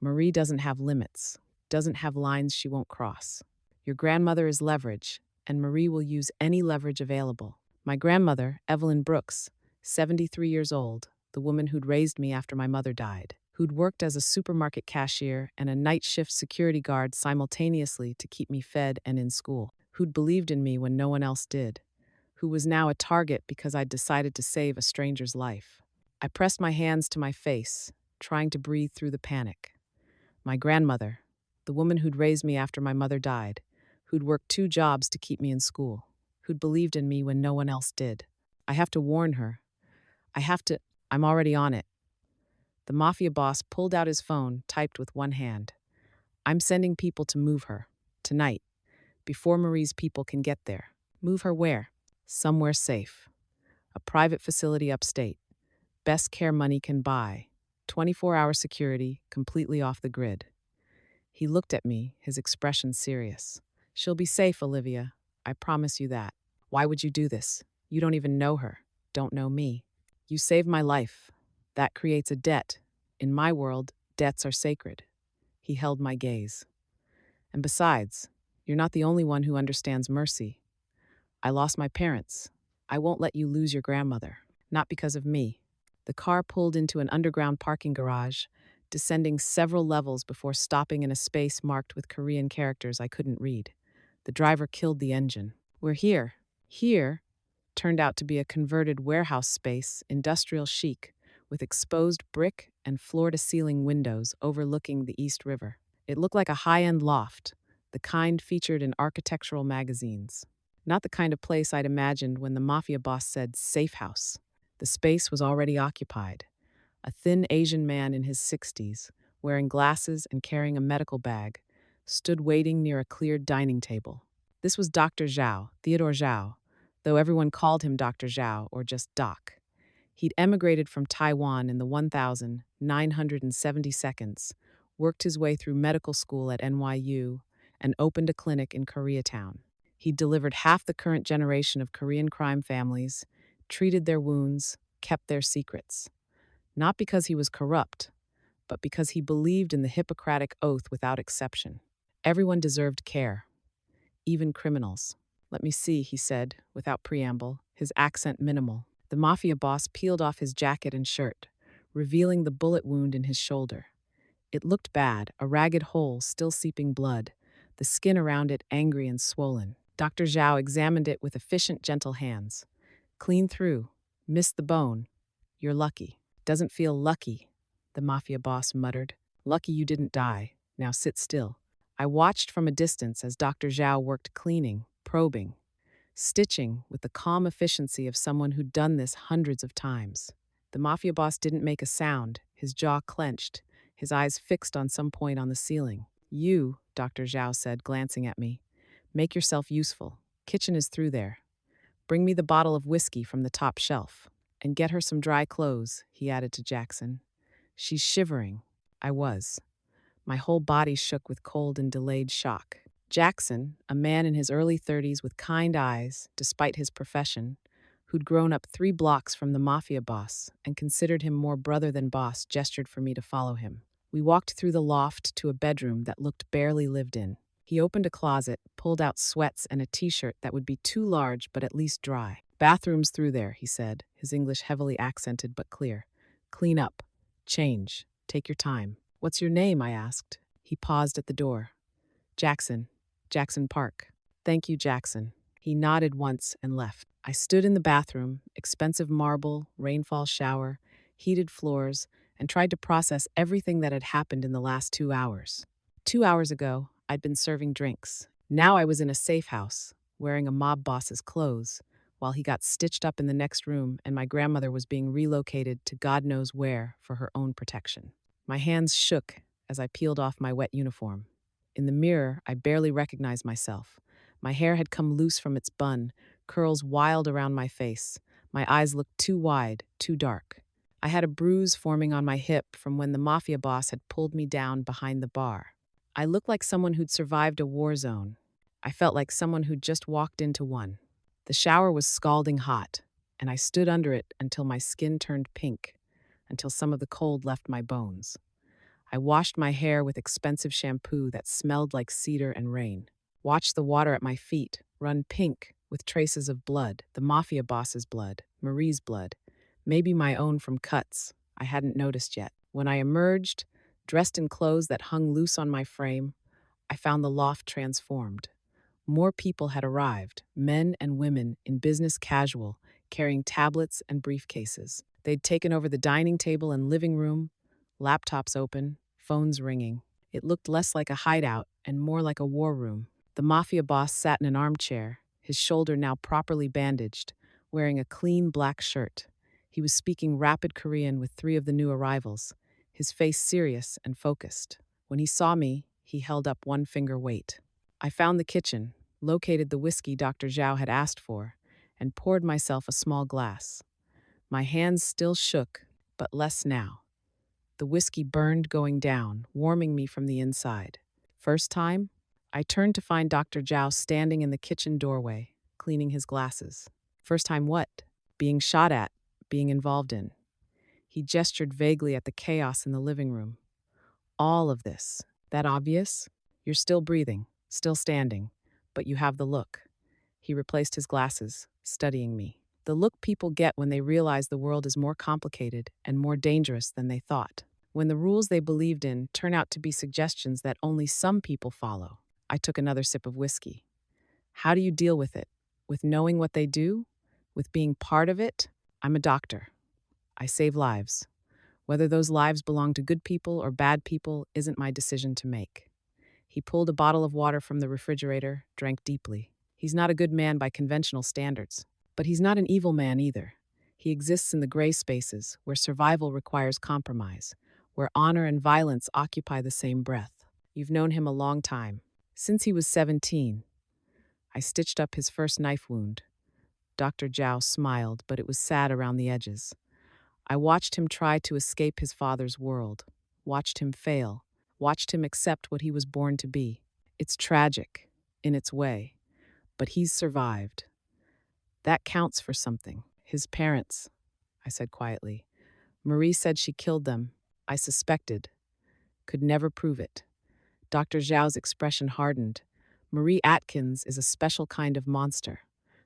Marie doesn't have limits, doesn't have lines she won't cross. Your grandmother is leverage, and Marie will use any leverage available. My grandmother, Evelyn Brooks, 73 years old, the woman who'd raised me after my mother died, who'd worked as a supermarket cashier and a night shift security guard simultaneously to keep me fed and in school, who'd believed in me when no one else did, who was now a target because I'd decided to save a stranger's life." I pressed my hands to my face, trying to breathe through the panic. My grandmother, the woman who'd raised me after my mother died, who'd worked 2 jobs to keep me in school, who'd believed in me when no one else did. I have to warn her. I'm already on it. The Mafia boss pulled out his phone, typed with one hand. "I'm sending people to move her. Tonight. Before Marie's people can get there." "Move her where?" "Somewhere safe. A private facility upstate. Best care money can buy. 24-hour security, completely off the grid." He looked at me, his expression serious. "She'll be safe, Olivia. I promise you that. Why would you do this? You don't even know her. Don't know me. You saved my life. That creates a debt. In my world, debts are sacred. He held my gaze. And besides, you're not the only one who understands mercy. I lost my parents. I won't let you lose your grandmother. Not because of me. The car pulled into an underground parking garage, descending several levels before stopping in a space marked with Korean characters I couldn't read. The driver killed the engine. We're here. Here turned out to be a converted warehouse space, industrial chic, with exposed brick and floor-to-ceiling windows overlooking the East River. It looked like a high-end loft, the kind featured in architectural magazines. Not the kind of place I'd imagined when the Mafia boss said safe house. The space was already occupied. A thin Asian man in his 60s, wearing glasses and carrying a medical bag, stood waiting near a cleared dining table. This was Dr. Zhao, Theodore Zhao, though everyone called him Dr. Zhao or just Doc. He'd emigrated from Taiwan in the 1972, worked his way through medical school at NYU, and opened a clinic in Koreatown. He'd delivered half the current generation of Korean crime families, treated their wounds, kept their secrets. Not because he was corrupt, but because he believed in the Hippocratic oath without exception. Everyone deserved care, even criminals. Let me see, he said, without preamble, his accent minimal. The Mafia boss peeled off his jacket and shirt, revealing the bullet wound in his shoulder. It looked bad, a ragged hole still seeping blood, the skin around it angry and swollen. Dr. Zhao examined it with efficient, gentle hands. Clean through. Missed the bone. You're lucky. Doesn't feel lucky, the Mafia boss muttered. Lucky you didn't die. Now sit still. I watched from a distance as Dr. Zhao worked cleaning, probing, stitching with the calm efficiency of someone who'd done this hundreds of times. The Mafia boss didn't make a sound, his jaw clenched, his eyes fixed on some point on the ceiling. You, Dr. Zhao said, glancing at me, make yourself useful. Kitchen is through there. Bring me the bottle of whiskey from the top shelf. And get her some dry clothes, he added to Jackson. She's shivering. I was. My whole body shook with cold and delayed shock. Jackson, a man in his early 30s with kind eyes, despite his profession, who'd grown up 3 blocks from the Mafia boss and considered him more brother than boss, gestured for me to follow him. We walked through the loft to a bedroom that looked barely lived in. He opened a closet, pulled out sweats and a t-shirt that would be too large but at least dry. Bathroom's through there, he said, his English heavily accented but clear. Clean up. Change. Take your time. What's your name? I asked. He paused at the door. Jackson. Jackson Park. Thank you, Jackson. He nodded once and left. I stood in the bathroom, expensive marble, rainfall shower, heated floors, and tried to process everything that had happened in the last 2 hours. 2 hours ago, I'd been serving drinks. Now I was in a safe house, wearing a mob boss's clothes, while he got stitched up in the next room and my grandmother was being relocated to God knows where for her own protection. My hands shook as I peeled off my wet uniform. In the mirror, I barely recognized myself. My hair had come loose from its bun, curls wild around my face. My eyes looked too wide, too dark. I had a bruise forming on my hip from when the Mafia boss had pulled me down behind the bar. I looked like someone who'd survived a war zone. I felt like someone who'd just walked into one. The shower was scalding hot, and I stood under it until my skin turned pink, until some of the cold left my bones. I washed my hair with expensive shampoo that smelled like cedar and rain. Watched the water at my feet run pink with traces of blood, the Mafia boss's blood, Marie's blood, maybe my own from cuts I hadn't noticed yet. When I emerged, dressed in clothes that hung loose on my frame, I found the loft transformed. More people had arrived, men and women in business casual, carrying tablets and briefcases. They'd taken over the dining table and living room, laptops open, phones ringing. It looked less like a hideout and more like a war room. The Mafia boss sat in an armchair, his shoulder now properly bandaged, wearing a clean black shirt. He was speaking rapid Korean with 3 of the new arrivals, his face serious and focused. When he saw me, he held up one finger wait. I found the kitchen, located the whiskey Dr. Zhao had asked for, and poured myself a small glass. My hands still shook, but less now. The whiskey burned going down, warming me from the inside. First time? I turned to find Dr. Zhao standing in the kitchen doorway, cleaning his glasses. First time what? Being shot at, being involved in. He gestured vaguely at the chaos in the living room. All of this. That obvious? You're still breathing, still standing, but you have the look. He replaced his glasses, studying me. The look people get when they realize the world is more complicated and more dangerous than they thought. When the rules they believed in turn out to be suggestions that only some people follow. I took another sip of whiskey. How do you deal with it? With knowing what they do? With being part of it? I'm a doctor. I save lives. Whether those lives belong to good people or bad people isn't my decision to make. He pulled a bottle of water from the refrigerator, drank deeply. He's not a good man by conventional standards, but he's not an evil man either. He exists in the gray spaces where survival requires compromise, where honor and violence occupy the same breath. You've known him a long time. Since he was 17. I stitched up his first knife wound. Dr. Zhao smiled, but it was sad around the edges. I watched him try to escape his father's world, watched him fail, watched him accept what he was born to be. It's tragic, in its way, but he's survived. That counts for something. His parents, I said quietly. Marie said she killed them. I suspected. Could never prove it. Dr. Zhao's expression hardened. Marie Atkins is a special kind of monster,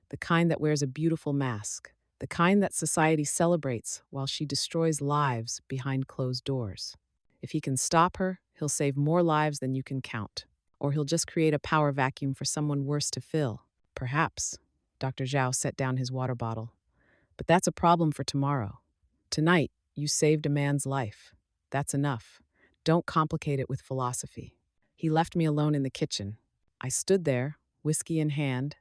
the kind that wears a beautiful mask, the kind that society celebrates while she destroys lives behind closed doors. If he can stop her, he'll save more lives than you can count. Or he'll just create a power vacuum for someone worse to fill. Perhaps. Dr. Zhao set down his water bottle. But that's a problem for tomorrow. Tonight, you saved a man's life. That's enough. Don't complicate it with philosophy. He left me alone in the kitchen. I stood there, whiskey in hand,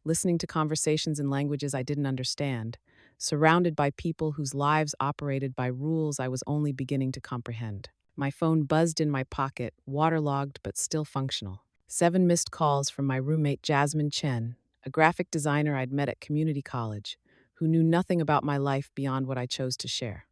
listening to conversations in languages I didn't understand, surrounded by people whose lives operated by rules I was only beginning to comprehend. My phone buzzed in my pocket, waterlogged but still functional. 7 missed calls from my roommate Jasmine Chen, a graphic designer I'd met at community college, who knew nothing about my life beyond what I chose to share.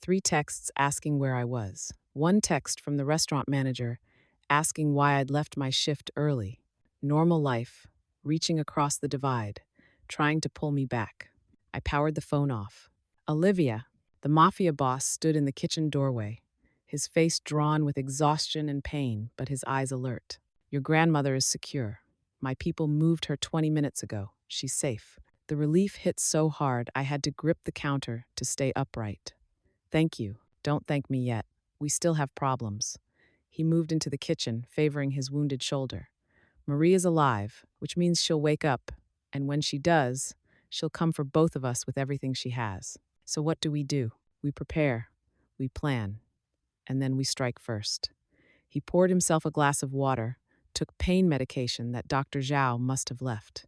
3 texts asking where I was. 1 text from the restaurant manager asking why I'd left my shift early. Normal life, reaching across the divide, trying to pull me back. I powered the phone off. Olivia, the Mafia boss, stood in the kitchen doorway, his face drawn with exhaustion and pain, but his eyes alert. Your grandmother is secure. My people moved her 20 minutes ago. She's safe. The relief hit so hard I had to grip the counter to stay upright. Thank you. Don't thank me yet. We still have problems. He moved into the kitchen, favoring his wounded shoulder. Marie is alive, which means she'll wake up, and when she does, she'll come for both of us with everything she has. So what do? We prepare, we plan, and then we strike first. He poured himself a glass of water, took pain medication that Dr. Zhao must have left.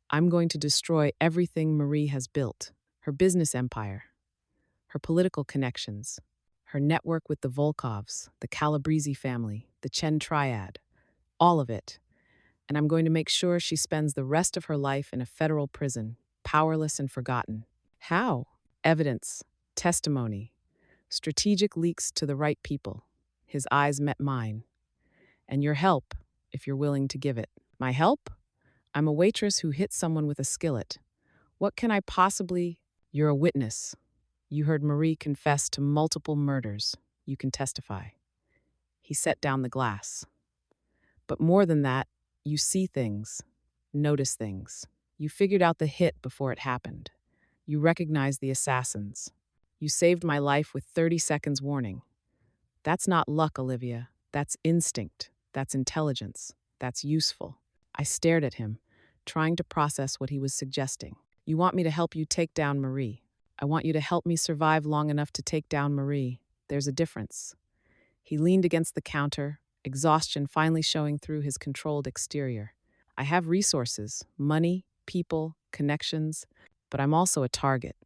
I'm going to destroy everything Marie has built, her business empire, her political connections, her network with the Volkovs, the Calabrese family, the Chen triad, all of it. And I'm going to make sure she spends the rest of her life in a federal prison, powerless and forgotten. How? Evidence, testimony, strategic leaks to the right people. His eyes met mine. And your help, if you're willing to give it. My help? I'm a waitress who hit someone with a skillet. What can I possibly... You're a witness. You heard Marie confess to multiple murders. You can testify. He set down the glass. But more than that, you see things, notice things. You figured out the hit before it happened. You recognized the assassins. You saved my life with 30 seconds warning. That's not luck, Olivia. That's instinct. That's intelligence. That's useful. I stared at him, trying to process what he was suggesting. You want me to help you take down Marie. I want you to help me survive long enough to take down Marie. There's a difference. He leaned against the counter, exhaustion finally showing through his controlled exterior. I have resources, money, people, connections, but I'm also a target.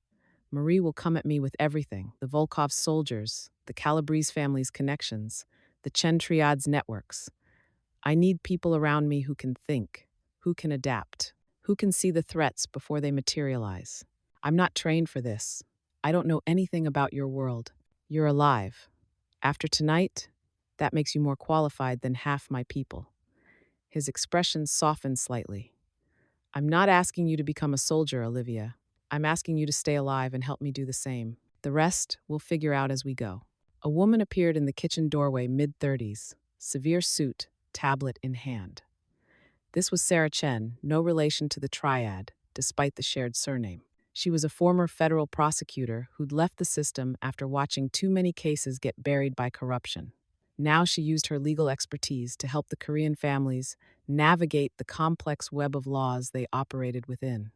Marie will come at me with everything: the Volkov soldiers, the Calabrese family's connections, the Chen triad's networks. I need people around me who can think, who can adapt, who can see the threats before they materialize. I'm not trained for this. I don't know anything about your world. You're alive. After tonight, that makes you more qualified than half my people. His expression softened slightly. I'm not asking you to become a soldier, Olivia. I'm asking you to stay alive and help me do the same. The rest we'll figure out as we go. A woman appeared in the kitchen doorway, mid-30s, severe suit, tablet in hand. This was Sarah Chen, no relation to the triad, despite the shared surname. She was a former federal prosecutor who'd left the system after watching too many cases get buried by corruption. Now she used her legal expertise to help the Korean families navigate the complex web of laws they operated within.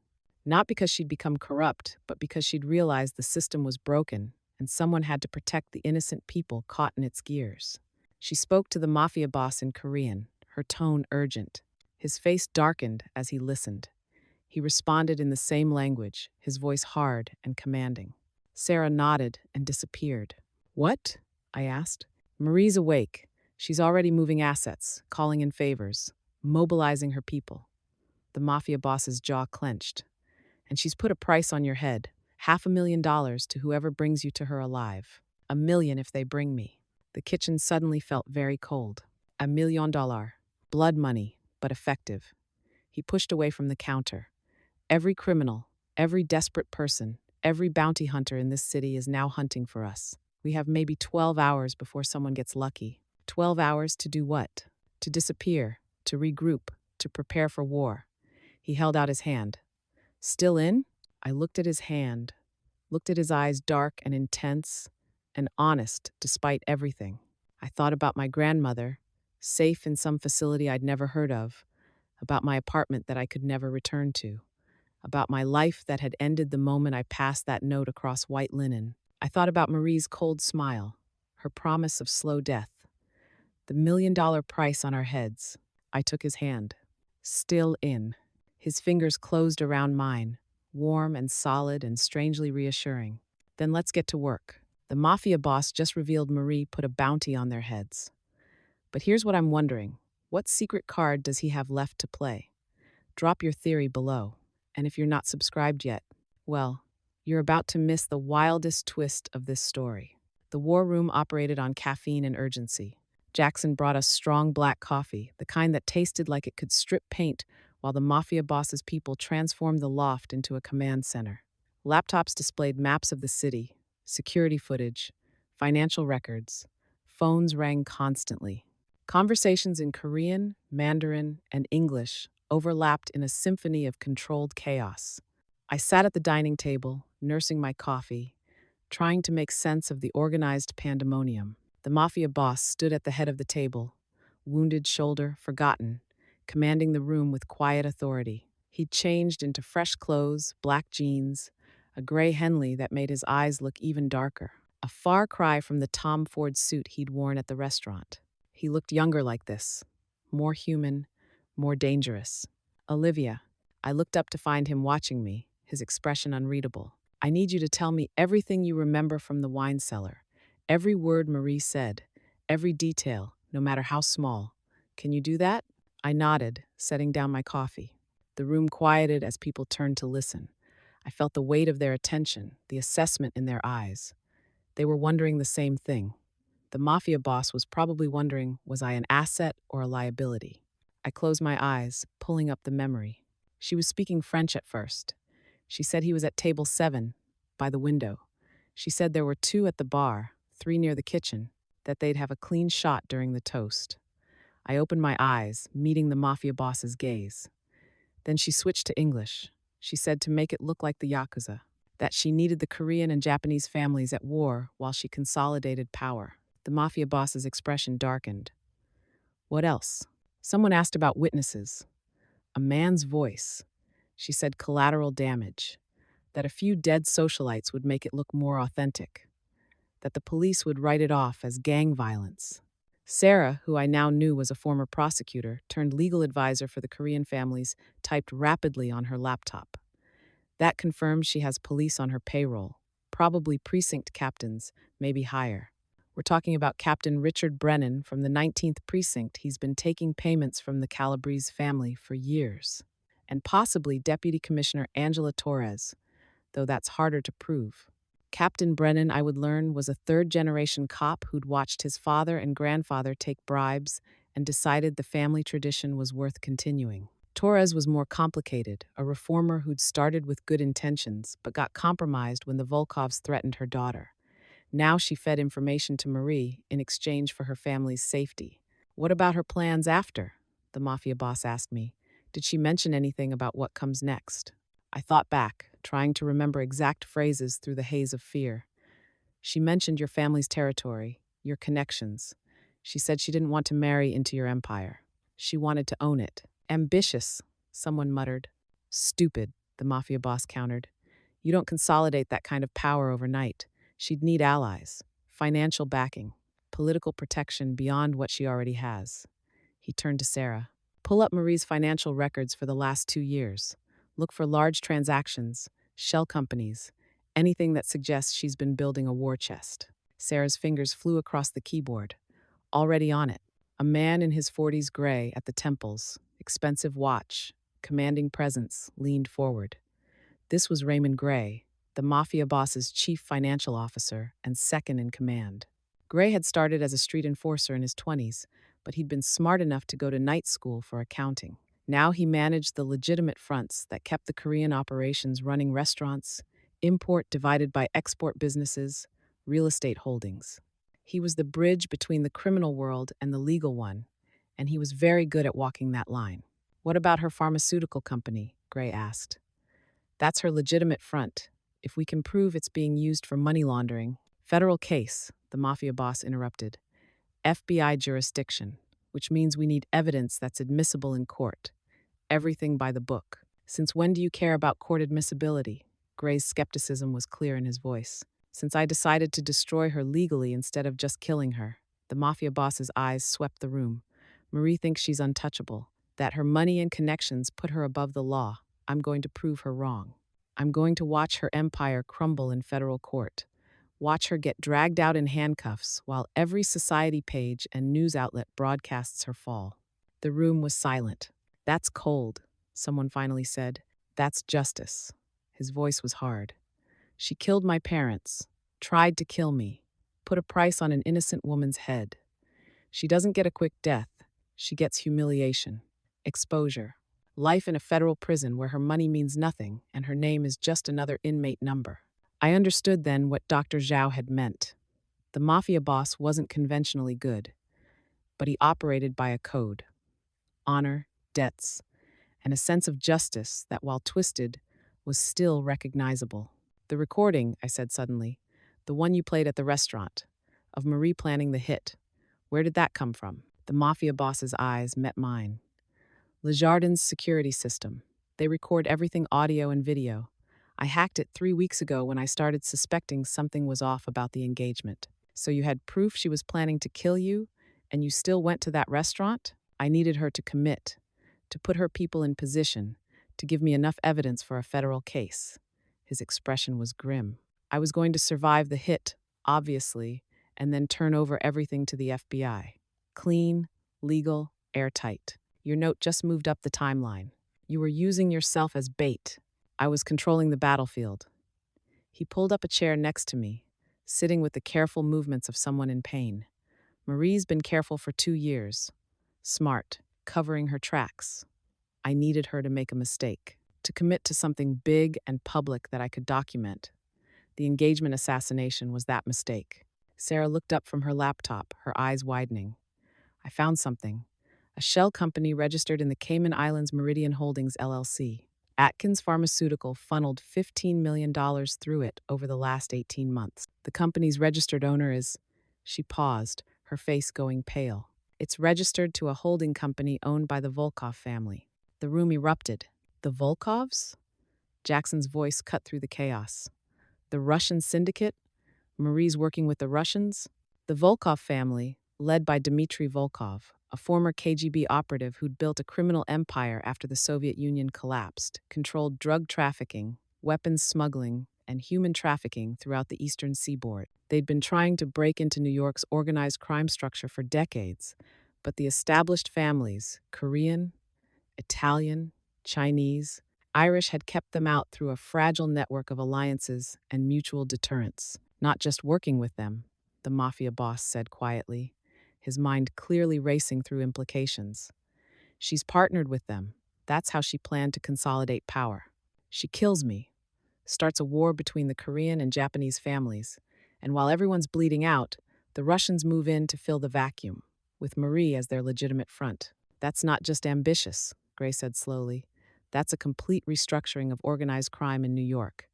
Not because she'd become corrupt, but because she'd realized the system was broken and someone had to protect the innocent people caught in its gears. She spoke to the Mafia boss in Korean, her tone urgent. His face darkened as he listened. He responded in the same language, his voice hard and commanding. Sarah nodded and disappeared. What? I asked. Marie's awake. She's already moving assets, calling in favors, mobilizing her people. The Mafia boss's jaw clenched. And she's put a price on your head, $500,000 to whoever brings you to her alive. $1 million if they bring me. The kitchen suddenly felt very cold. $1 million. Blood money, but effective. He pushed away from the counter. Every criminal, every desperate person, every bounty hunter in this city is now hunting for us. We have maybe 12 hours before someone gets lucky. 12 hours to do what? To disappear, to regroup, to prepare for war. He held out his hand. Still in? I looked at his hand, looked at his eyes dark and intense and honest despite everything. I thought about my grandmother, safe in some facility I'd never heard of, about my apartment that I could never return to, about my life that had ended the moment I passed that note across white linen. I thought about Marie's cold smile, her promise of slow death, the $1 million price on our heads. I took his hand. Still in. His fingers closed around mine, warm and solid and strangely reassuring. Then let's get to work. The Mafia boss just revealed Marie put a bounty on their heads. But here's what I'm wondering. What secret card does he have left to play? Drop your theory below. And if you're not subscribed yet, well, you're about to miss the wildest twist of this story. The war room operated on caffeine and urgency. Jackson brought us strong black coffee, the kind that tasted like it could strip paint, while the Mafia boss's people transformed the loft into a command center. Laptops displayed maps of the city, security footage, financial records. Phones rang constantly. Conversations in Korean, Mandarin, and English overlapped in a symphony of controlled chaos. I sat at the dining table, nursing my coffee, trying to make sense of the organized pandemonium. The Mafia boss stood at the head of the table, wounded shoulder forgotten, commanding the room with quiet authority. He'd changed into fresh clothes, black jeans, a gray Henley that made his eyes look even darker. A far cry from the Tom Ford suit he'd worn at the restaurant. He looked younger like this, more human, more dangerous. Olivia. I looked up to find him watching me, his expression unreadable. I need you to tell me everything you remember from the wine cellar. Every word Marie said, every detail, no matter how small. Can you do that? I nodded, setting down my coffee. The room quieted as people turned to listen. I felt the weight of their attention, the assessment in their eyes. They were wondering the same thing. The Mafia boss was probably wondering, was I an asset or a liability? I closed my eyes, pulling up the memory. She was speaking French at first. She said he was at table 7, by the window. She said there were 2 at the bar, 3 near the kitchen, that they'd have a clean shot during the toast. I opened my eyes, meeting the Mafia boss's gaze. Then she switched to English. She said to make it look like the Yakuza, that she needed the Korean and Japanese families at war while she consolidated power. The Mafia boss's expression darkened. What else? Someone asked about witnesses. A man's voice. She said collateral damage, that a few dead socialites would make it look more authentic, that the police would write it off as gang violence. Sarah, who I now knew was a former prosecutor, turned legal advisor for the Korean families, typed rapidly on her laptop. That confirms she has police on her payroll, probably precinct captains, maybe higher. We're talking about Captain Richard Brennan from the 19th Precinct. He's been taking payments from the Calabrese family for years. And possibly Deputy Commissioner Angela Torres, though that's harder to prove. Captain Brennan, I would learn, was a third-generation cop who'd watched his father and grandfather take bribes and decided the family tradition was worth continuing. Torres was more complicated, a reformer who'd started with good intentions but got compromised when the Volkovs threatened her daughter. Now she fed information to Marie in exchange for her family's safety. What about her plans after? The mafia boss asked me. Did she mention anything about what comes next? I thought back, trying to remember exact phrases through the haze of fear. She mentioned your family's territory, your connections. She said she didn't want to marry into your empire. She wanted to own it. Ambitious, someone muttered. Stupid, the mafia boss countered. You don't consolidate that kind of power overnight. She'd need allies, financial backing, political protection beyond what she already has. He turned to Sarah. Pull up Marie's financial records for the last 2 years. Look for large transactions, shell companies, anything that suggests she's been building a war chest. Sarah's fingers flew across the keyboard. Already on it. A man in his 40s, gray at the temples, expensive watch, commanding presence, leaned forward. This was Raymond Gray, the mafia boss's chief financial officer and second in command. Gray had started as a street enforcer in his 20s, but he'd been smart enough to go to night school for accounting. Now he managed the legitimate fronts that kept the Korean operations running: restaurants, import divided by export businesses, real estate holdings. He was the bridge between the criminal world and the legal one, and he was very good at walking that line. What about her pharmaceutical company? Gray asked. That's her legitimate front. If we can prove it's being used for money laundering. Federal case, the mafia boss interrupted. FBI jurisdiction, which means we need evidence that's admissible in court. Everything by the book. Since when do you care about court admissibility? Gray's skepticism was clear in his voice. Since I decided to destroy her legally instead of just killing her. The mafia boss's eyes swept the room. Marie thinks she's untouchable, that her money and connections put her above the law. I'm going to prove her wrong. I'm going to watch her empire crumble in federal court. Watch her get dragged out in handcuffs while every society page and news outlet broadcasts her fall. The room was silent. That's cold, someone finally said. That's justice. His voice was hard. She killed my parents, tried to kill me, put a price on an innocent woman's head. She doesn't get a quick death. She gets humiliation, exposure, life in a federal prison where her money means nothing and her name is just another inmate number. I understood then what Dr. Zhao had meant. The mafia boss wasn't conventionally good, but he operated by a code: honor, debts, and a sense of justice that, while twisted, was still recognizable. The recording, I said suddenly, the one you played at the restaurant, of Marie planning the hit. Where did that come from? The mafia boss's eyes met mine. Lejardin's security system. They record everything audio and video. I hacked it 3 weeks ago when I started suspecting something was off about the engagement. So you had proof she was planning to kill you, and you still went to that restaurant? I needed her to commit, to put her people in position, to give me enough evidence for a federal case. His expression was grim. I was going to survive the hit, obviously, and then turn over everything to the FBI. Clean, legal, airtight. Your note just moved up the timeline. You were using yourself as bait. I was controlling the battlefield. He pulled up a chair next to me, sitting with the careful movements of someone in pain. Marie's been careful for 2 years. Smart, covering her tracks. I needed her to make a mistake, to commit to something big and public that I could document. The engagement assassination was that mistake. Sarah looked up from her laptop, her eyes widening. I found something. A shell company registered in the Cayman Islands, Meridian Holdings, LLC. Atkins Pharmaceutical funneled $15 million through it over the last 18 months. The company's registered owner is... She paused, her face going pale. It's registered to a holding company owned by the Volkov family. The room erupted. The Volkovs? Jackson's voice cut through the chaos. The Russian syndicate? Marie's working with the Russians? The Volkov family, led by Dmitry Volkov, a former KGB operative who'd built a criminal empire after the Soviet Union collapsed, controlled drug trafficking, weapons smuggling, and human trafficking throughout the eastern seaboard. They'd been trying to break into New York's organized crime structure for decades, but the established families, Korean, Italian, Chinese, Irish, had kept them out through a fragile network of alliances and mutual deterrence. Not just working with them, the mafia boss said quietly, his mind clearly racing through implications. She's partnered with them. That's how she planned to consolidate power. She kills me, starts a war between the Korean and Japanese families, and while everyone's bleeding out, the Russians move in to fill the vacuum, with Marie as their legitimate front. That's not just ambitious, Gray said slowly. That's a complete restructuring of organized crime in New York.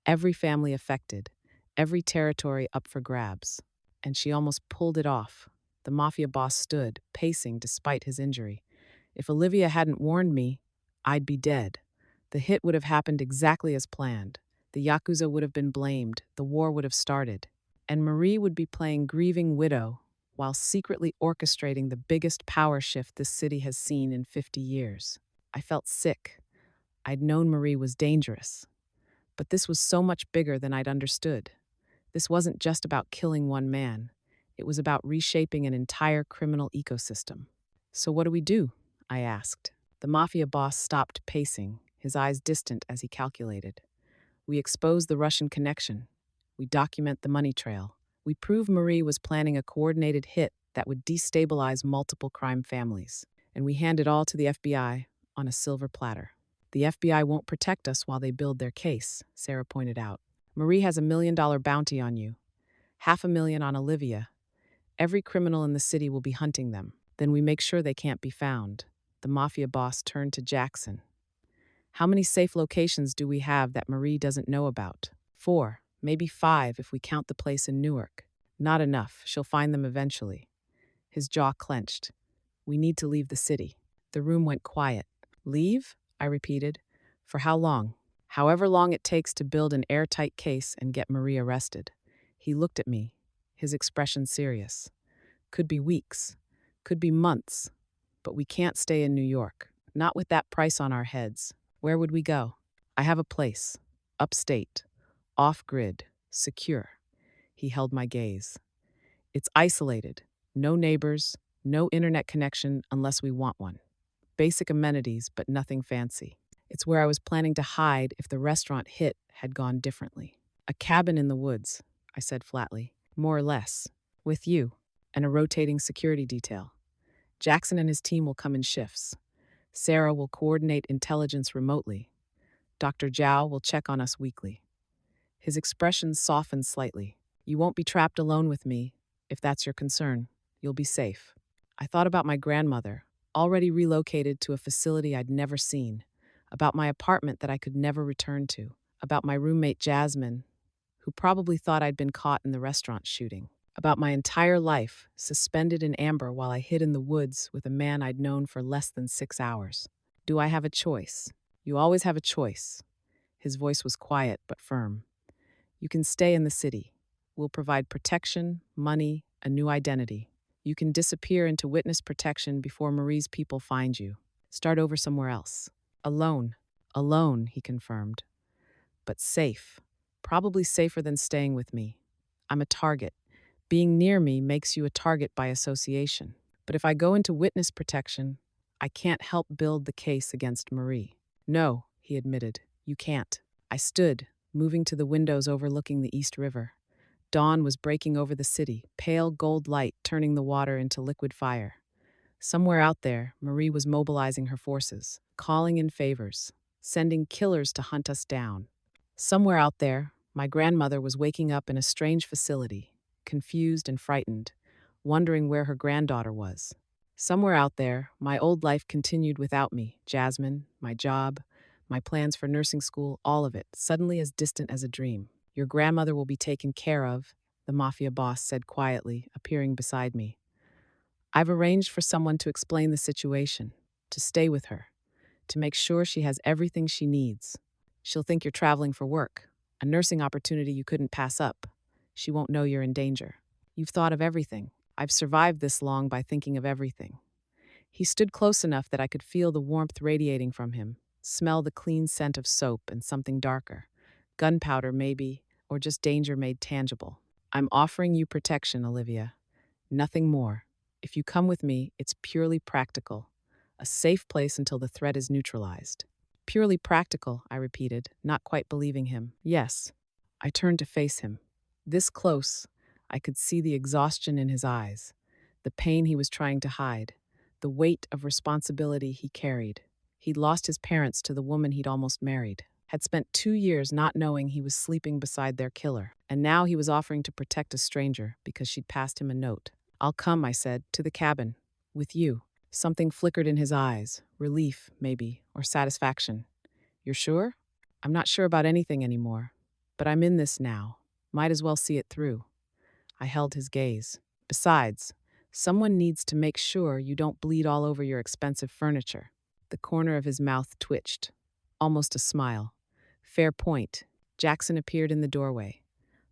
Every family affected, every territory up for grabs. And she almost pulled it off. The Mafia boss stood, pacing despite his injury. If Olivia hadn't warned me, I'd be dead. The hit would have happened exactly as planned. The Yakuza would have been blamed, the war would have started, and Marie would be playing grieving widow while secretly orchestrating the biggest power shift this city has seen in 50 years. I felt sick. I'd known Marie was dangerous, but this was so much bigger than I'd understood. This wasn't just about killing one man. It was about reshaping an entire criminal ecosystem. So what do we do? I asked. The Mafia boss stopped pacing, his eyes distant as he calculated. We expose the Russian connection. We document the money trail. We prove Marie was planning a coordinated hit that would destabilize multiple crime families. And we hand it all to the FBI on a silver platter. The FBI won't protect us while they build their case, Sarah pointed out. Marie has $1 million bounty on you, $500,000 on Olivia. Every criminal in the city will be hunting them. Then we make sure they can't be found. The Mafia boss turned to Jackson. How many safe locations do we have that Marie doesn't know about? 4, maybe 5 if we count the place in Newark. Not enough. She'll find them eventually. His jaw clenched. We need to leave the city. The room went quiet. Leave? I repeated. For how long? However long it takes to build an airtight case and get Marie arrested. He looked at me, his expression serious. Could be weeks. Could be months. But we can't stay in New York. Not with that price on our heads. Where would we go? I have a place. Upstate. Off-grid. Secure. He held my gaze. It's isolated. No neighbors. No internet connection unless we want one. Basic amenities, but nothing fancy. It's where I was planning to hide if the restaurant hit had gone differently. A cabin in the woods, I said flatly. More or less. With you. And a rotating security detail. Jackson and his team will come in shifts. Sarah will coordinate intelligence remotely. Dr. Zhao will check on us weekly. His expression softened slightly. You won't be trapped alone with me, if that's your concern. You'll be safe. I thought about my grandmother, already relocated to a facility I'd never seen, about my apartment that I could never return to, about my roommate Jasmine, who probably thought I'd been caught in the restaurant shooting, about my entire life suspended in amber while I hid in the woods with a man I'd known for less than 6 hours. Do I have a choice? You always have a choice. His voice was quiet but firm. You can stay in the city. We'll provide protection, money, a new identity. You can disappear into witness protection before Marie's people find you. Start over somewhere else. Alone. Alone, he confirmed. But safe. Probably safer than staying with me. I'm a target. Being near me makes you a target by association. But if I go into witness protection, I can't help build the case against Marie. No, he admitted. You can't. I stood, moving to the windows overlooking the East River. Dawn was breaking over the city, pale gold light turning the water into liquid fire. Somewhere out there, Marie was mobilizing her forces, calling in favors, sending killers to hunt us down. Somewhere out there, my grandmother was waking up in a strange facility, confused and frightened, wondering where her granddaughter was. Somewhere out there, my old life continued without me, Jasmine, my job, my plans for nursing school, all of it, suddenly as distant as a dream. Your grandmother will be taken care of, the Mafia boss said quietly, appearing beside me. I've arranged for someone to explain the situation, to stay with her, to make sure she has everything she needs. She'll think you're traveling for work, a nursing opportunity you couldn't pass up. She won't know you're in danger. You've thought of everything. I've survived this long by thinking of everything. He stood close enough that I could feel the warmth radiating from him, smell the clean scent of soap and something darker. Gunpowder, maybe, or just danger made tangible. I'm offering you protection, Olivia. Nothing more. If you come with me, it's purely practical. A safe place until the threat is neutralized. Purely practical, I repeated, not quite believing him. Yes. I turned to face him. This close, I could see the exhaustion in his eyes, the pain he was trying to hide, the weight of responsibility he carried. He'd lost his parents to the woman he'd almost married, had spent 2 years not knowing he was sleeping beside their killer, and now he was offering to protect a stranger because she'd passed him a note. "I'll come," I said, "to the cabin. With you." Something flickered in his eyes, relief, maybe, or satisfaction. "You're sure?" "I'm not sure about anything anymore, but I'm in this now. Might as well see it through." I held his gaze. "Besides, someone needs to make sure you don't bleed all over your expensive furniture." The corner of his mouth twitched. Almost a smile. "Fair point." Jackson appeared in the doorway.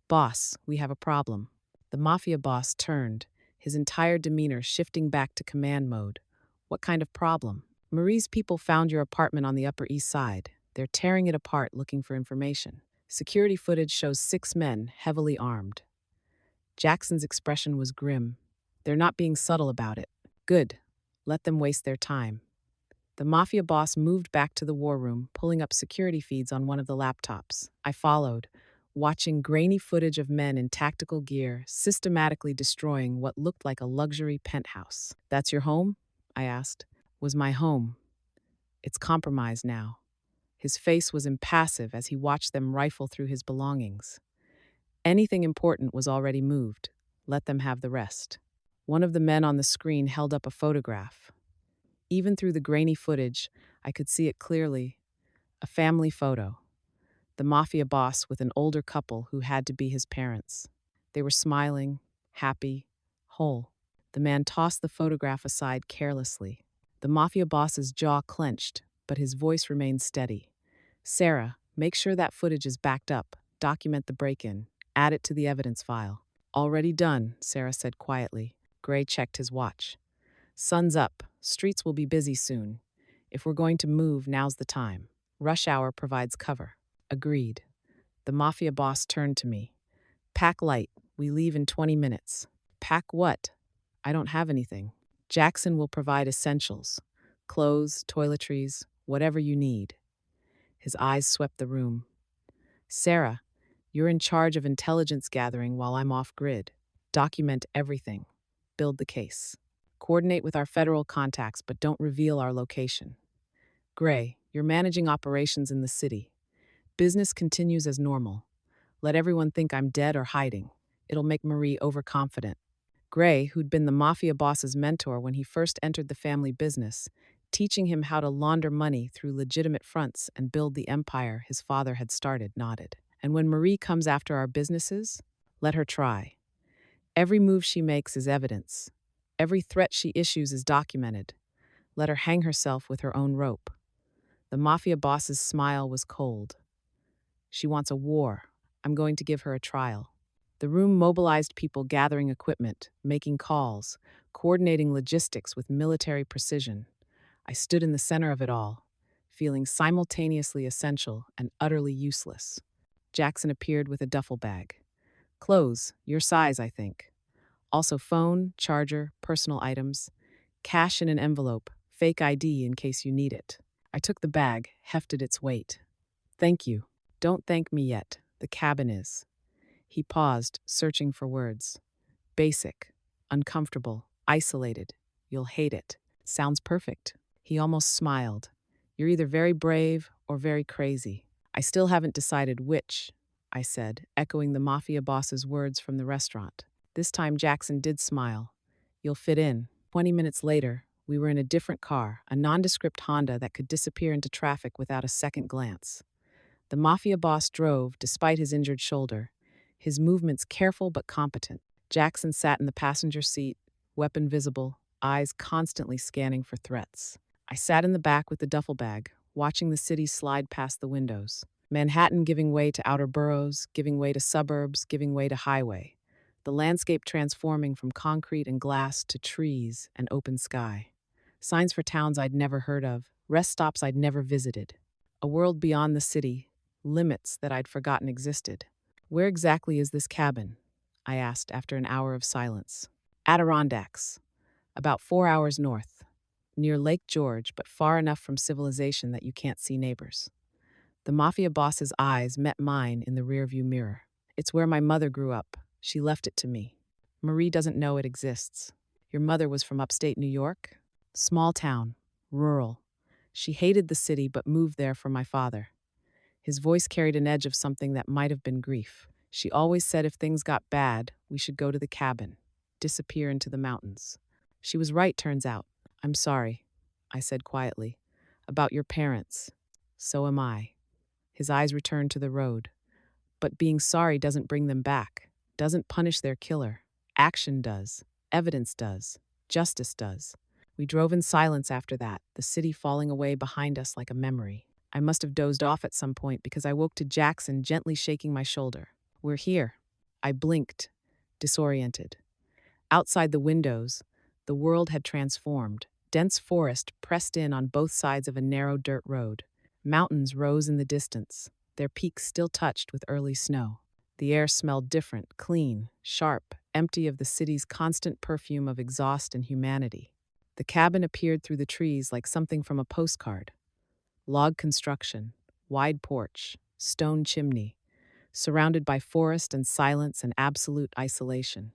"Boss, we have a problem." The Mafia boss turned, his entire demeanor shifting back to command mode. "What kind of problem?" "Marie's people found your apartment on the Upper East Side. They're tearing it apart looking for information. Security footage shows 6 men, heavily armed." Jackson's expression was grim. "They're not being subtle about it." "Good. Let them waste their time." The Mafia boss moved back to the war room, pulling up security feeds on one of the laptops. I followed, watching grainy footage of men in tactical gear systematically destroying what looked like a luxury penthouse. "That's your home?" I asked. "Was my home. It's compromised now." His face was impassive as he watched them rifle through his belongings. Anything important was already moved. Let them have the rest. One of the men on the screen held up a photograph. Even through the grainy footage, I could see it clearly. A family photo. The Mafia boss with an older couple who had to be his parents. They were smiling, happy, whole. The man tossed the photograph aside carelessly. The Mafia boss's jaw clenched, but his voice remained steady. "Sarah, make sure that footage is backed up. Document the break-in. Add it to the evidence file." "Already done," Sarah said quietly. Gray checked his watch. "Sun's up. Streets will be busy soon. If we're going to move, now's the time. Rush hour provides cover." "Agreed." The Mafia boss turned to me. "Pack light. We leave in 20 minutes." "Pack what?" "I don't have anything. Jackson will provide essentials. Clothes, toiletries, whatever you need." His eyes swept the room. "Sarah, you're in charge of intelligence gathering while I'm off-grid. Document everything. Build the case. Coordinate with our federal contacts, but don't reveal our location. Gray, you're managing operations in the city. Business continues as normal. Let everyone think I'm dead or hiding. It'll make Marie overconfident." Gray, who'd been the Mafia boss's mentor when he first entered the family business, teaching him how to launder money through legitimate fronts and build the empire his father had started, nodded. "And when Marie comes after our businesses, let her try. Every move she makes is evidence. Every threat she issues is documented. Let her hang herself with her own rope." The Mafia boss's smile was cold. "She wants a war. I'm going to give her a trial." The room mobilized people gathering equipment, making calls, coordinating logistics with military precision. I stood in the center of it all, feeling simultaneously essential and utterly useless. Jackson appeared with a duffel bag. "Clothes, your size, I think. Also phone, charger, personal items. Cash in an envelope, fake ID in case you need it." I took the bag, hefted its weight. "Thank you." "Don't thank me yet. The cabin is." He paused, searching for words. "Basic, uncomfortable, isolated. You'll hate it." "Sounds perfect." He almost smiled. "You're either very brave or very crazy." "I still haven't decided which," I said, echoing the Mafia boss's words from the restaurant. This time Jackson did smile. "You'll fit in." 20 minutes later, we were in a different car, a nondescript Honda that could disappear into traffic without a second glance. The Mafia boss drove, despite his injured shoulder, his movements careful but competent. Jackson sat in the passenger seat, weapon visible, eyes constantly scanning for threats. I sat in the back with the duffel bag, watching the city slide past the windows. Manhattan giving way to outer boroughs, giving way to suburbs, giving way to highway. The landscape transforming from concrete and glass to trees and open sky. Signs for towns I'd never heard of, rest stops I'd never visited. A world beyond the city, limits that I'd forgotten existed. "Where exactly is this cabin?" I asked after an hour of silence. "Adirondacks. About 4 hours north. Near Lake George, but far enough from civilization that you can't see neighbors." The Mafia boss's eyes met mine in the rearview mirror. "It's where my mother grew up. She left it to me. Marie doesn't know it exists." Your mother was from upstate New York? Small town, rural. She hated the city but moved there for my father. His voice carried an edge of something that might have been grief. She always said if things got bad, we should go to the cabin, disappear into the mountains. She was right, turns out. I'm sorry, I said quietly. About your parents. So am I. His eyes returned to the road. But being sorry doesn't bring them back, doesn't punish their killer. Action does. Evidence does. Justice does. We drove in silence after that, the city falling away behind us like a memory. I must have dozed off at some point because I woke to Jackson gently shaking my shoulder. We're here. I blinked, disoriented. Outside the windows, the world had transformed. Dense forest pressed in on both sides of a narrow dirt road. Mountains rose in the distance, their peaks still touched with early snow. The air smelled different, clean, sharp, empty of the city's constant perfume of exhaust and humanity. The cabin appeared through the trees like something from a postcard. Log construction, wide porch, stone chimney, surrounded by forest and silence and absolute isolation.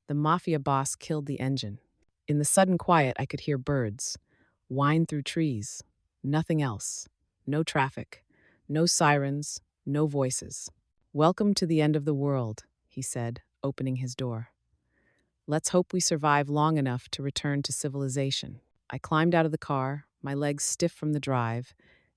The Mafia boss killed the engine. In the sudden quiet, I could hear birds whine through trees. Nothing else. No traffic. No sirens. No voices. Welcome to the end of the world, he said, opening his door. Let's hope we survive long enough to return to civilization. I climbed out of the car, my legs stiff from the drive,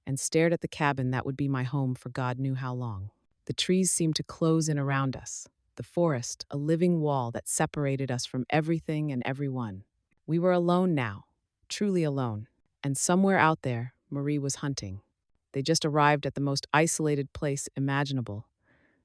and stared at the cabin that would be my home for God knew how long. The trees seemed to close in around us, the forest a living wall that separated us from everything and everyone. We were alone now, truly alone. And somewhere out there, Marie was hunting. They just arrived at the most isolated place imaginable.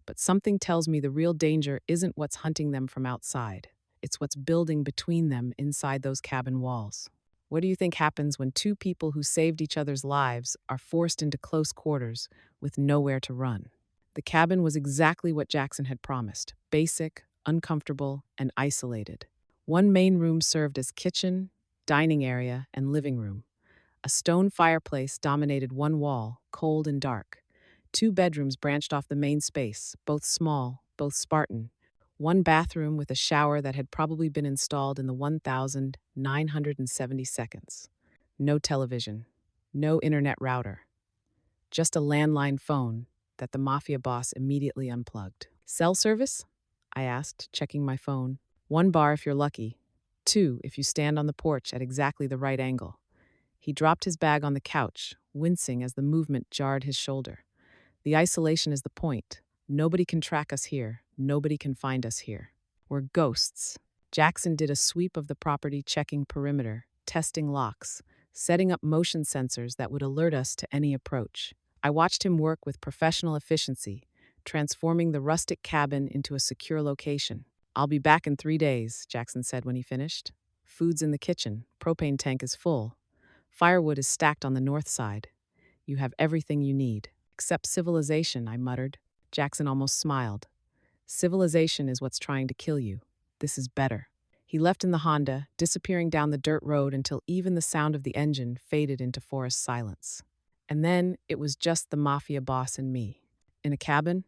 But something tells me the real danger isn't what's hunting them from outside. It's what's building between them inside those cabin walls. What do you think happens when two people who saved each other's lives are forced into close quarters with nowhere to run? The cabin was exactly what Jackson had promised: basic, uncomfortable, and isolated. One main room served as kitchen, dining area, and living room. A stone fireplace dominated one wall, cold and dark. Two bedrooms branched off the main space, both small, both Spartan. One bathroom with a shower that had probably been installed in the 1970 seconds. No television, no internet router. Just a landline phone that the Mafia boss immediately unplugged. Cell service? I asked, checking my phone. 1 bar if you're lucky. 2 if you stand on the porch at exactly the right angle. He dropped his bag on the couch, wincing as the movement jarred his shoulder. The isolation is the point. Nobody can track us here. Nobody can find us here. We're ghosts. Jackson did a sweep of the property, checking perimeter, testing locks, setting up motion sensors that would alert us to any approach. I watched him work with professional efficiency, transforming the rustic cabin into a secure location. I'll be back in 3 days, Jackson said when he finished. Food's in the kitchen. Propane tank is full. Firewood is stacked on the north side. You have everything you need. Except civilization, I muttered. Jackson almost smiled. Civilization is what's trying to kill you. This is better. He left in the Honda, disappearing down the dirt road until even the sound of the engine faded into forest silence. And then it was just the Mafia boss and me. In a cabin?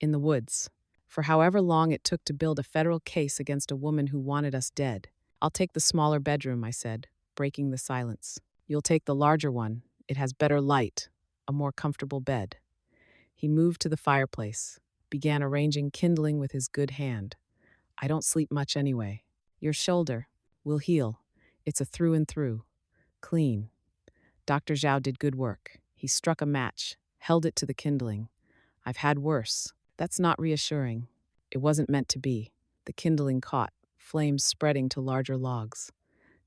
In the woods. For however long it took to build a federal case against a woman who wanted us dead. I'll take the smaller bedroom, I said, breaking the silence. You'll take the larger one. It has better light, a more comfortable bed. He moved to the fireplace, began arranging kindling with his good hand. I don't sleep much anyway. Your shoulder will heal. It's a through and through. Clean. Dr. Zhao did good work. He struck a match, held it to the kindling. I've had worse. That's not reassuring. It wasn't meant to be. The kindling caught, flames spreading to larger logs.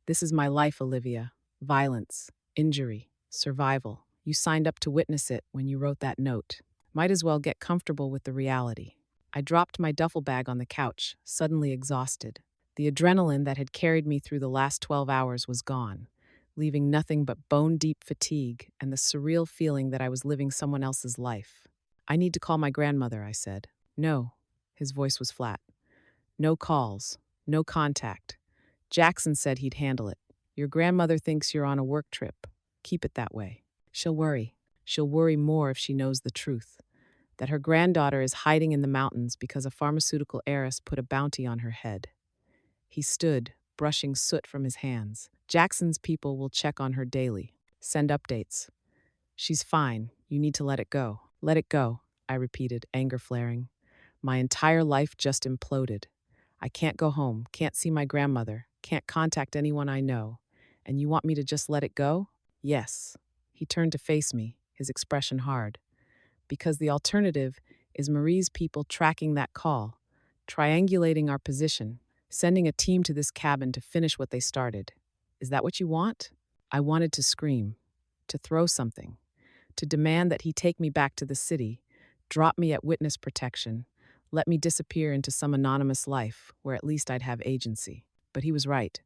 This is my life, Olivia. Violence, injury, survival. You signed up to witness it when you wrote that note. Might as well get comfortable with the reality. I dropped my duffel bag on the couch, suddenly exhausted. The adrenaline that had carried me through the last 12 hours was gone, leaving nothing but bone-deep fatigue and the surreal feeling that I was living someone else's life. I need to call my grandmother, I said. No. His voice was flat. No calls. No contact. Jackson said he'd handle it. Your grandmother thinks you're on a work trip. Keep it that way. She'll worry. She'll worry more if she knows the truth. That her granddaughter is hiding in the mountains because a pharmaceutical heiress put a bounty on her head. He stood, brushing soot from his hands. Jackson's people will check on her daily, send updates. She's fine. You need to let it go. Let it go, I repeated, anger flaring. My entire life just imploded. I can't go home, can't see my grandmother, can't contact anyone I know. And you want me to just let it go? Yes. He turned to face me, his expression hard. Because the alternative is Marie's people tracking that call, triangulating our position, sending a team to this cabin to finish what they started. Is that what you want? I wanted to scream, to throw something, to demand that he take me back to the city, drop me at witness protection, let me disappear into some anonymous life where at least I'd have agency. But he was right.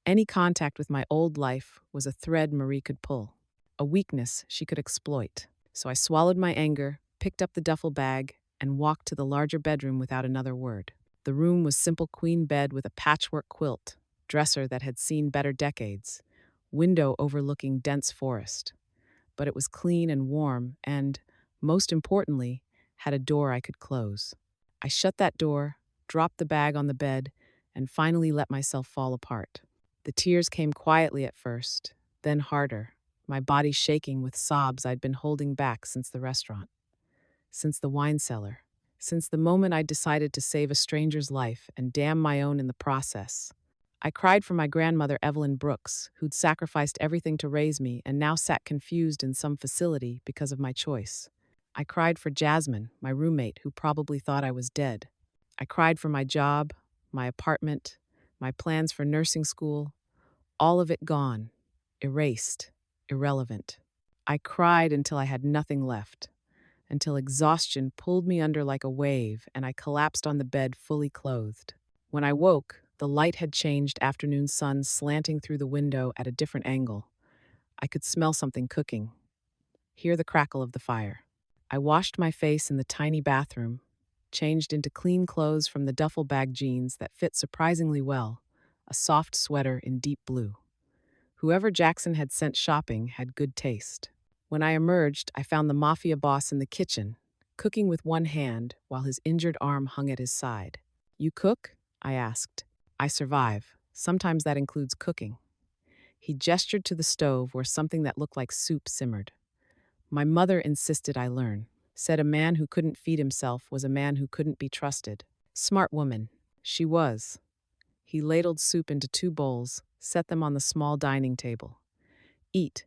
Any contact with my old life was a thread Marie could pull, a weakness she could exploit. So I swallowed my anger, picked up the duffel bag, and walked to the larger bedroom without another word. The room was simple queen bed with a patchwork quilt, dresser that had seen better decades, window overlooking dense forest. But it was clean and warm and, most importantly, had a door I could close. I shut that door, dropped the bag on the bed, and finally let myself fall apart. The tears came quietly at first, then harder, my body shaking with sobs I'd been holding back since the restaurant, since the wine cellar, since the moment I'd decided to save a stranger's life and damn my own in the process. I cried for my grandmother Evelyn Brooks, who'd sacrificed everything to raise me and now sat confused in some facility because of my choice. I cried for Jasmine, my roommate, who probably thought I was dead. I cried for my job, my apartment, my plans for nursing school, all of it gone, erased, irrelevant. I cried until I had nothing left, until exhaustion pulled me under like a wave and I collapsed on the bed fully clothed. When I woke, the light had changed, afternoon sun slanting through the window at a different angle. I could smell something cooking, hear the crackle of the fire. I washed my face in the tiny bathroom, changed into clean clothes from the duffel bag jeans that fit surprisingly well, a soft sweater in deep blue. Whoever Jackson had sent shopping had good taste. When I emerged, I found the Mafia boss in the kitchen, cooking with one hand while his injured arm hung at his side. You cook? I asked. I survive. Sometimes that includes cooking. He gestured to the stove where something that looked like soup simmered. My mother insisted I learn, said a man who couldn't feed himself was a man who couldn't be trusted. Smart woman. She was. He ladled soup into 2 bowls, set them on the small dining table. Eat.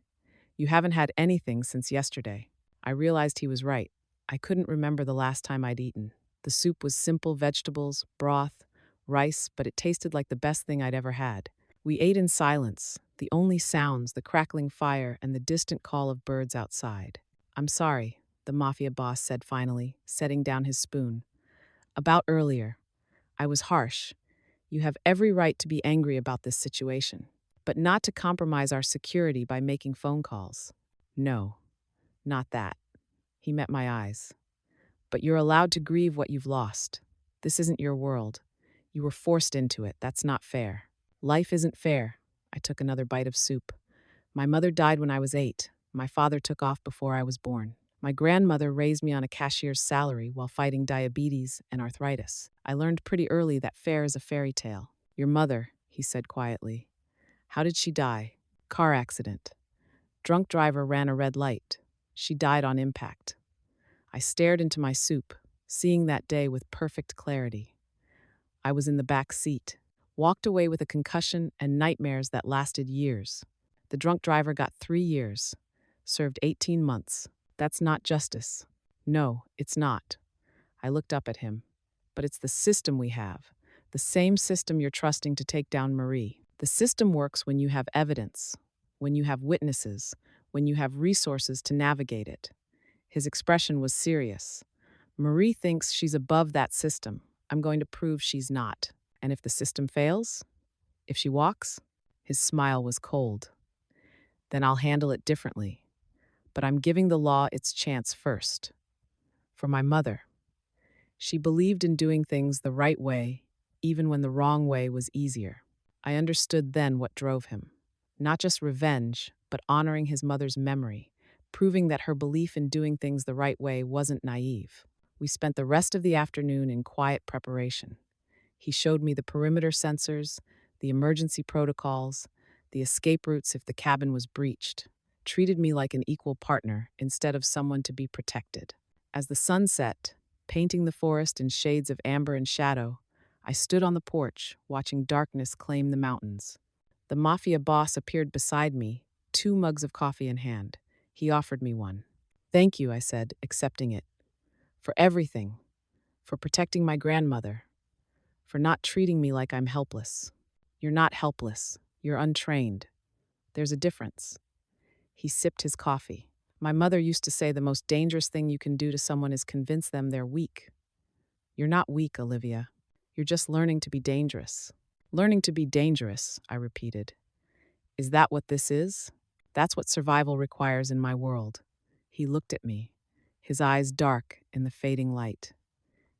You haven't had anything since yesterday. I realized he was right. I couldn't remember the last time I'd eaten. The soup was simple vegetables, broth, rice, but it tasted like the best thing I'd ever had. We ate in silence, the only sounds, the crackling fire and the distant call of birds outside. I'm sorry, the Mafia boss said finally, setting down his spoon. About earlier. I was harsh. You have every right to be angry about this situation, but not to compromise our security by making phone calls. No, not that. He met my eyes. But you're allowed to grieve what you've lost. This isn't your world. You were forced into it. That's not fair. Life isn't fair. I took another bite of soup. My mother died when I was 8. My father took off before I was born. My grandmother raised me on a cashier's salary while fighting diabetes and arthritis. I learned pretty early that fair is a fairy tale. Your mother, he said quietly. How did she die? Car accident. Drunk driver ran a red light. She died on impact. I stared into my soup, seeing that day with perfect clarity. I was in the back seat, walked away with a concussion and nightmares that lasted years. The drunk driver got 3 years, served 18 months. That's not justice. No, it's not. I looked up at him. But it's the system we have, the same system you're trusting to take down Marie. The system works when you have evidence, when you have witnesses, when you have resources to navigate it. His expression was serious. Marie thinks she's above that system. I'm going to prove she's not. And if the system fails, if she walks, his smile was cold. Then I'll handle it differently. But I'm giving the law its chance first. For my mother. She believed in doing things the right way, even when the wrong way was easier. I understood then what drove him. Not just revenge, but honoring his mother's memory, proving that her belief in doing things the right way wasn't naive. We spent the rest of the afternoon in quiet preparation. He showed me the perimeter sensors, the emergency protocols, the escape routes if the cabin was breached, treated me like an equal partner instead of someone to be protected. As the sun set, painting the forest in shades of amber and shadow, I stood on the porch, watching darkness claim the mountains. The Mafia boss appeared beside me, 2 mugs of coffee in hand. He offered me one. "Thank you," I said, accepting it. "For everything. For protecting my grandmother. For not treating me like I'm helpless." "You're not helpless. You're untrained. There's a difference." He sipped his coffee. "My mother used to say the most dangerous thing you can do to someone is convince them they're weak." "You're not weak, Olivia. You're just learning to be dangerous." "Learning to be dangerous," I repeated. "Is that what this is?" "That's what survival requires in my world." He looked at me, his eyes dark in the fading light.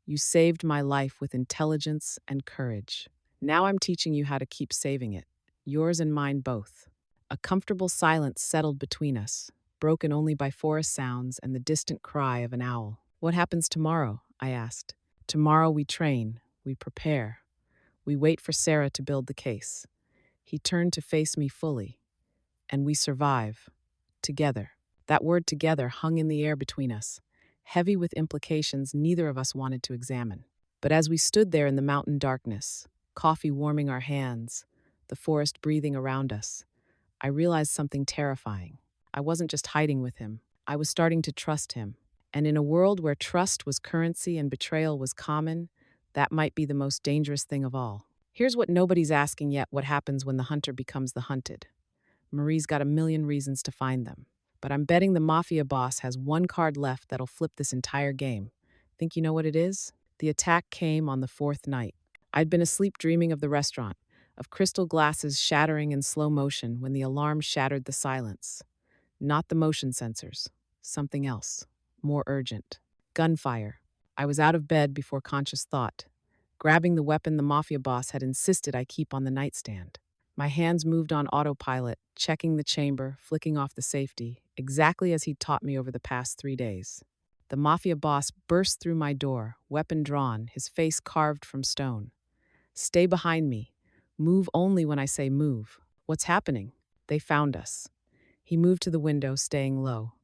"You saved my life with intelligence and courage. Now I'm teaching you how to keep saving it, yours and mine both." A comfortable silence settled between us, broken only by forest sounds and the distant cry of an owl. "What happens tomorrow?" I asked. "Tomorrow we train, we prepare. We wait for Sarah to build the case." He turned to face me fully. "And we survive. Together." That word "together" hung in the air between us, heavy with implications neither of us wanted to examine. But as we stood there in the mountain darkness, coffee warming our hands, the forest breathing around us, I realized something terrifying. I wasn't just hiding with him. I was starting to trust him. And in a world where trust was currency and betrayal was common, that might be the most dangerous thing of all. Here's what nobody's asking yet: what happens when the hunter becomes the hunted? Marie's got a million reasons to find them. But I'm betting the Mafia boss has one card left that'll flip this entire game. Think you know what it is? The attack came on the 4th night. I'd been asleep dreaming of the restaurant, of crystal glasses shattering in slow motion when the alarm shattered the silence. Not the motion sensors. Something else. More urgent. Gunfire. I was out of bed before conscious thought, grabbing the weapon the Mafia boss had insisted I keep on the nightstand. My hands moved on autopilot, checking the chamber, flicking off the safety, exactly as he'd taught me over the past 3 days. The Mafia boss burst through my door, weapon drawn, his face carved from stone. "Stay behind me. Move only when I say move." "What's happening?" "They found us." He moved to the window, staying low.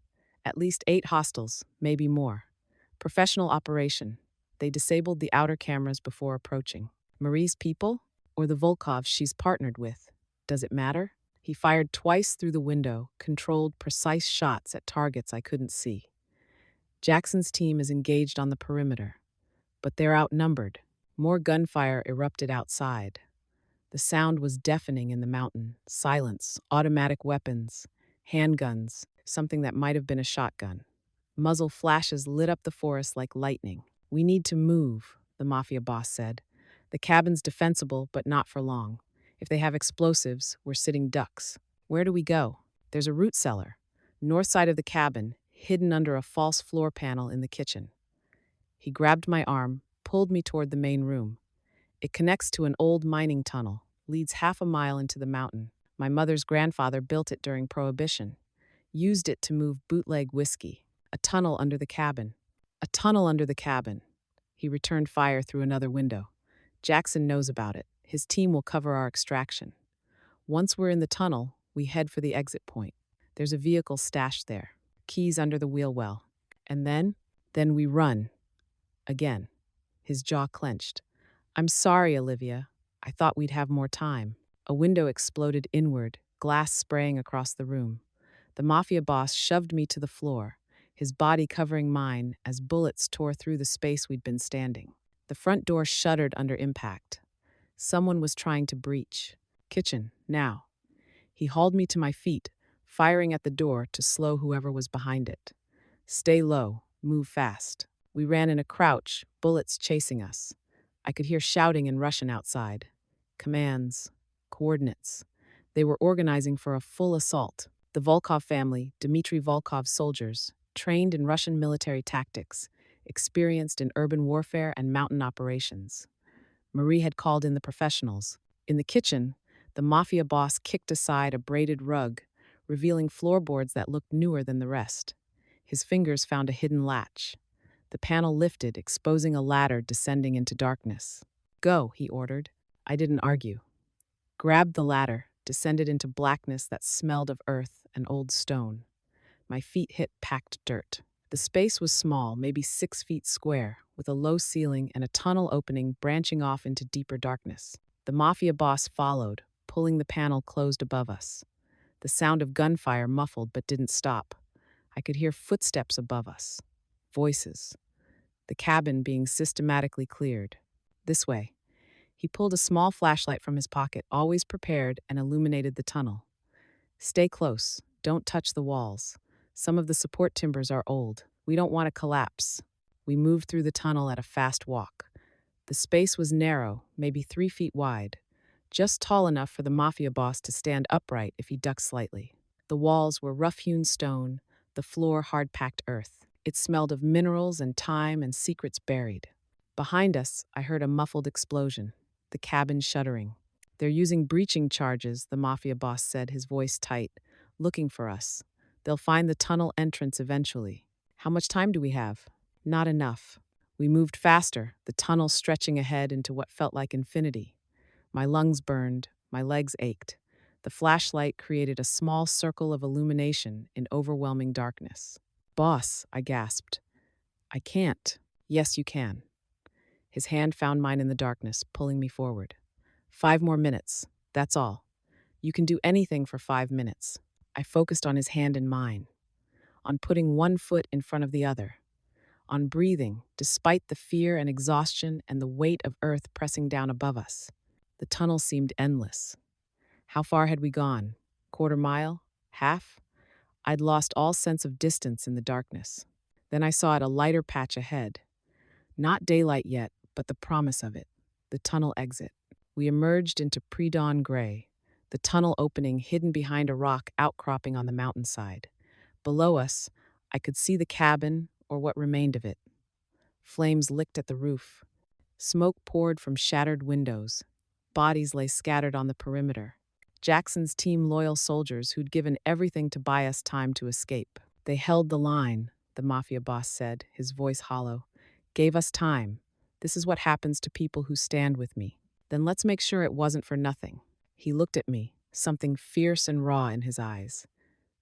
"At least 8 hostiles, maybe more. Professional operation. They disabled the outer cameras before approaching." "Marie's people? Or the Volkovs she's partnered with? Does it matter?" He fired twice through the window, controlled precise shots at targets I couldn't see. "Jackson's team is engaged on the perimeter, but they're outnumbered." More gunfire erupted outside. The sound was deafening in the mountain. Silence, automatic weapons, handguns, something that might have been a shotgun. Muzzle flashes lit up the forest like lightning. "We need to move," the Mafia boss said. "The cabin's defensible, but not for long. If they have explosives, we're sitting ducks." "Where do we go?" "There's a root cellar, north side of the cabin, hidden under a false floor panel in the kitchen." He grabbed my arm, pulled me toward the main room. "It connects to an old mining tunnel, leads half a mile into the mountain. My mother's grandfather built it during Prohibition. Used it to move bootleg whiskey. A tunnel under the cabin." "A tunnel under the cabin." He returned fire through another window. "Jackson knows about it. His team will cover our extraction. Once we're in the tunnel, we head for the exit point. There's a vehicle stashed there. Keys under the wheel well. And then we run. Again." His jaw clenched. "I'm sorry, Olivia. I thought we'd have more time." A window exploded inward, glass spraying across the room. The Mafia boss shoved me to the floor, his body covering mine as bullets tore through the space we'd been standing. The front door shuddered under impact. Someone was trying to breach. "Kitchen, now." He hauled me to my feet, firing at the door to slow whoever was behind it. "Stay low, move fast." We ran in a crouch, bullets chasing us. I could hear shouting in Russian outside. Commands, coordinates. They were organizing for a full assault. The Volkov family, Dmitry Volkov's soldiers, trained in Russian military tactics, experienced in urban warfare and mountain operations. Marie had called in the professionals. In the kitchen, the Mafia boss kicked aside a braided rug, revealing floorboards that looked newer than the rest. His fingers found a hidden latch. The panel lifted, exposing a ladder descending into darkness. "Go," he ordered. I didn't argue. grabbed the ladder, descended into blackness that smelled of earth and old stone. My feet hit packed dirt. The space was small, maybe 6 feet square, with a low ceiling and a tunnel opening branching off into deeper darkness. The Mafia boss followed, pulling the panel closed above us. The sound of gunfire muffled but didn't stop. I could hear footsteps above us. Voices. The cabin being systematically cleared. This way. He pulled a small flashlight from his pocket, always prepared, and illuminated the tunnel. Stay close. Don't touch the walls. Some of the support timbers are old. We don't want to collapse. We moved through the tunnel at a fast walk. The space was narrow, maybe 3 feet wide, just tall enough for the Mafia boss to stand upright if he ducked slightly. The walls were rough-hewn stone, the floor hard-packed earth. It smelled of minerals and time and secrets buried. Behind us, I heard a muffled explosion, the cabin shuddering. They're using breaching charges, the Mafia boss said, his voice tight, looking for us. They'll find the tunnel entrance eventually. How much time do we have? Not enough. We moved faster, the tunnel stretching ahead into what felt like infinity. My lungs burned, my legs ached. The flashlight created a small circle of illumination in overwhelming darkness. Boss, I gasped. I can't. Yes, you can. His hand found mine in the darkness, pulling me forward. 5 more minutes. That's all. You can do anything for 5 minutes. I focused on his hand in mine, on putting one foot in front of the other, on breathing despite the fear and exhaustion and the weight of earth pressing down above us. The tunnel seemed endless. How far had we gone? Quarter mile? Half? I'd lost all sense of distance in the darkness. Then I saw it a lighter patch ahead. Not daylight yet, but the promise of it. The tunnel exit. We emerged into pre-dawn gray, the tunnel opening hidden behind a rock outcropping on the mountainside. Below us, I could see the cabin, or what remained of it. Flames licked at the roof. Smoke poured from shattered windows. Bodies lay scattered on the perimeter. Jackson's team loyal soldiers who'd given everything to buy us time to escape. They held the line, the Mafia boss said, his voice hollow. Gave us time. This is what happens to people who stand with me. Then let's make sure it wasn't for nothing. He looked at me, something fierce and raw in his eyes.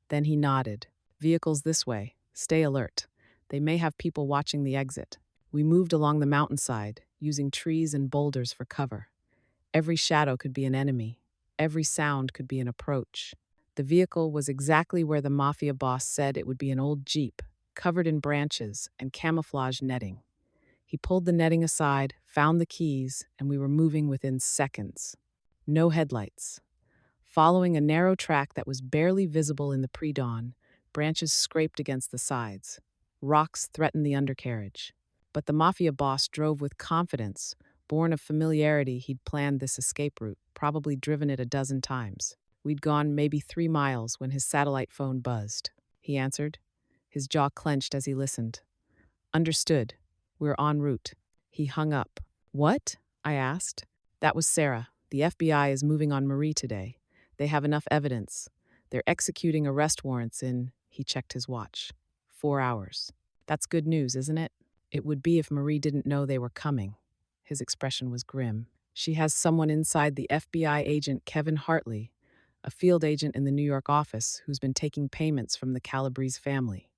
Then he nodded. Vehicles this way. Stay alert. They may have people watching the exit. We moved along the mountainside, using trees and boulders for cover. Every shadow could be an enemy. Every sound could be an approach. The vehicle was exactly where the Mafia boss said it would be, an old Jeep, covered in branches and camouflage netting. He pulled the netting aside, found the keys, and we were moving within seconds. No headlights. Following a narrow track that was barely visible in the pre-dawn, branches scraped against the sides. Rocks threatened the undercarriage. But the Mafia boss drove with confidence. Born of familiarity, he'd planned this escape route, probably driven it a dozen times. We'd gone maybe 3 miles when his satellite phone buzzed. He answered, his jaw clenched as he listened. Understood. We're en route. He hung up. What? I asked. That was Sarah. The FBI is moving on Marie today. They have enough evidence. They're executing arrest warrants in, he checked his watch, 4 hours. That's good news, isn't it? It would be if Marie didn't know they were coming. His expression was grim. She has someone inside, the FBI agent Kevin Hartley, a field agent in the New York office who's been taking payments from the Calabrese family.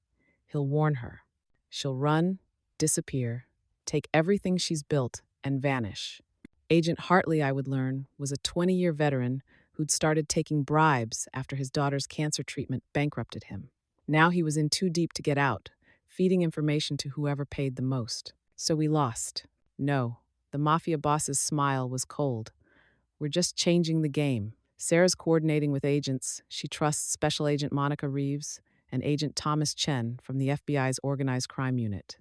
He'll warn her. She'll run, disappear, take everything she's built, and vanish. Agent Hartley, I would learn, was a 20-year veteran who'd started taking bribes after his daughter's cancer treatment bankrupted him. Now he was in too deep to get out, feeding information to whoever paid the most. So we lost. No, the Mafia boss's smile was cold. We're just changing the game. Sarah's coordinating with agents. She trusts Special Agent Monica Reeves and Agent Thomas Chen from the FBI's Organized Crime Unit.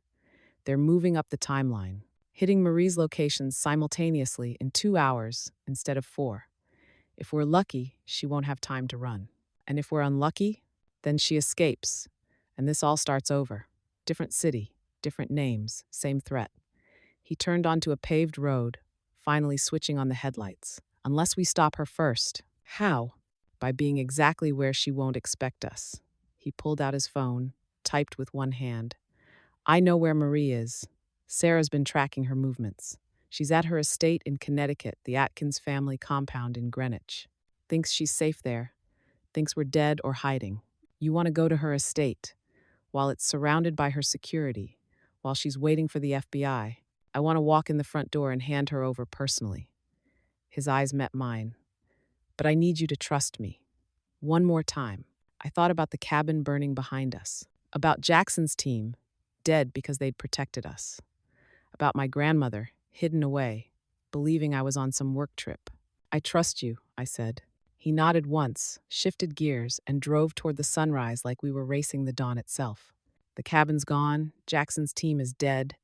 They're moving up the timeline, hitting Marie's locations simultaneously in 2 hours instead of 4. If we're lucky, she won't have time to run. And if we're unlucky, then she escapes. And this all starts over. Different city, different names, same threat. He turned onto a paved road, finally switching on the headlights. Unless we stop her first. How? By being exactly where she won't expect us. He pulled out his phone, typed with one hand. I know where Marie is. Sarah's been tracking her movements. She's at her estate in Connecticut, the Atkins family compound in Greenwich. Thinks she's safe there, thinks we're dead or hiding. You want to go to her estate, while it's surrounded by her security, while she's waiting for the FBI. I want to walk in the front door and hand her over personally. His eyes met mine. But I need you to trust me. One more time. I thought about the cabin burning behind us, about Jackson's team, dead because they'd protected us, about my grandmother, hidden away, believing I was on some work trip. I trust you, I said. He nodded once, shifted gears, and drove toward the sunrise like we were racing the dawn itself. The cabin's gone, Jackson's team is dead,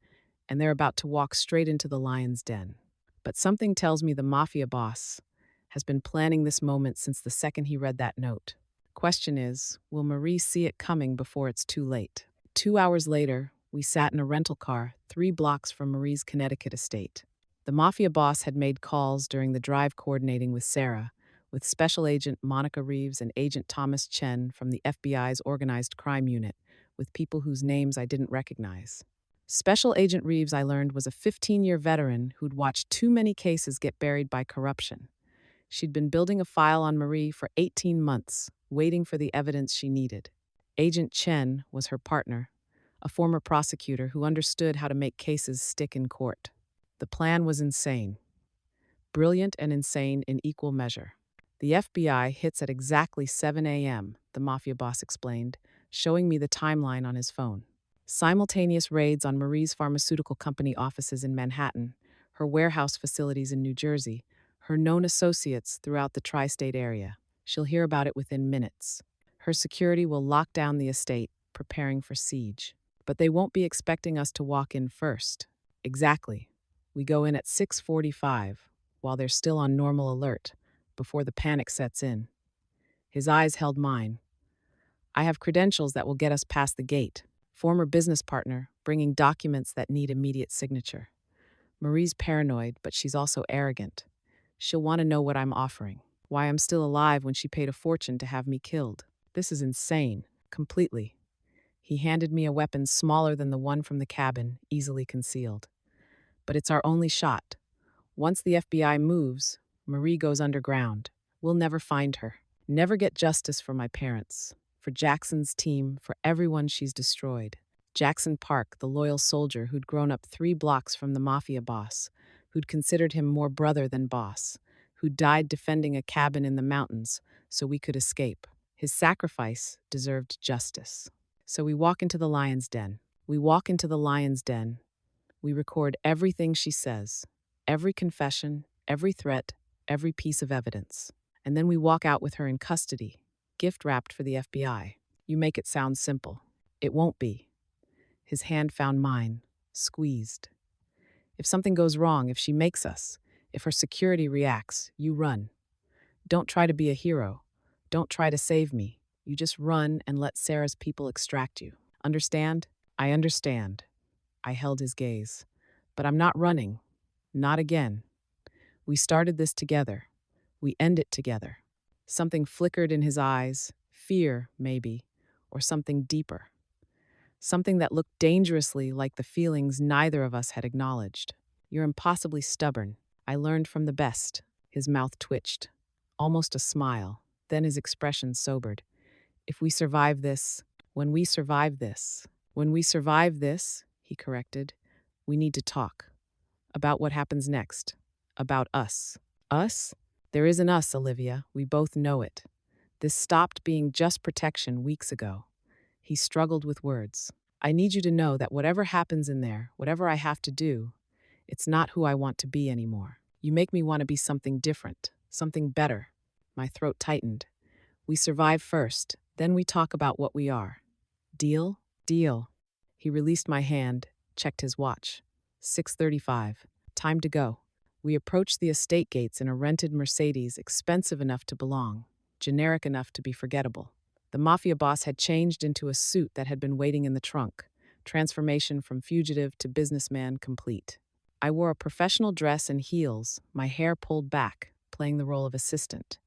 and they're about to walk straight into the lion's den. But something tells me the Mafia boss has been planning this moment since the second he read that note. Question is, will Marie see it coming before it's too late? 2 hours later, we sat in a rental car 3 blocks from Marie's Connecticut estate. The Mafia boss had made calls during the drive coordinating with Sarah, with Special Agent Monica Reeves and Agent Thomas Chen from the FBI's Organized Crime Unit, with people whose names I didn't recognize. Special Agent Reeves, I learned, was a 15-year veteran who'd watched too many cases get buried by corruption. She'd been building a file on Marie for 18 months, waiting for the evidence she needed. Agent Chen was her partner, a former prosecutor who understood how to make cases stick in court. The plan was insane. Brilliant and insane in equal measure. The FBI hits at exactly 7 a.m., the Mafia boss explained, showing me the timeline on his phone. Simultaneous raids on Marie's pharmaceutical company offices in Manhattan, her warehouse facilities in New Jersey, her known associates throughout the tri-state area. She'll hear about it within minutes. Her security will lock down the estate, preparing for siege. But they won't be expecting us to walk in first. Exactly. We go in at 6:45, while they're still on normal alert, before the panic sets in. His eyes held mine. I have credentials that will get us past the gate. Former business partner, bringing documents that need immediate signature. Marie's paranoid, but she's also arrogant. She'll want to know what I'm offering, why I'm still alive when she paid a fortune to have me killed. This is insane, completely. He handed me a weapon smaller than the one from the cabin, easily concealed. But it's our only shot. Once the FBI moves, Marie goes underground. We'll never find her. Never get justice for my parents, for Jackson's team, for everyone she's destroyed. Jackson Park, the loyal soldier who'd grown up 3 blocks from the Mafia boss, who'd considered him more brother than boss, who died defending a cabin in the mountains so we could escape. His sacrifice deserved justice. So we walk into the lion's den. We walk into the lion's den. We record everything she says, every confession, every threat, every piece of evidence. And then we walk out with her in custody, gift wrapped for the FBI. You make it sound simple. It won't be. His hand found mine, squeezed. If something goes wrong, if she makes us, if her security reacts, you run. Don't try to be a hero. Don't try to save me. You just run and let Sarah's people extract you. Understand? I understand. I held his gaze. But I'm not running. Not again. We started this together. We end it together. Something flickered in his eyes, fear, maybe, or something deeper. Something that looked dangerously like the feelings neither of us had acknowledged. You're impossibly stubborn. I learned from the best. His mouth twitched. Almost a smile. Then his expression sobered. If we survive this, when we survive this, he corrected, we need to talk. About what happens next. About us. Us? There isn't us, Olivia. We both know it. This stopped being just protection weeks ago. He struggled with words. I need you to know that whatever happens in there, whatever I have to do, it's not who I want to be anymore. You make me want to be something different, something better. My throat tightened. We survive first, then we talk about what we are. Deal? Deal. He released my hand, checked his watch. 6:35. Time to go. We approached the estate gates in a rented Mercedes, expensive enough to belong, generic enough to be forgettable. The Mafia boss had changed into a suit that had been waiting in the trunk, transformation from fugitive to businessman complete. I wore a professional dress and heels, my hair pulled back, playing the role of assistant.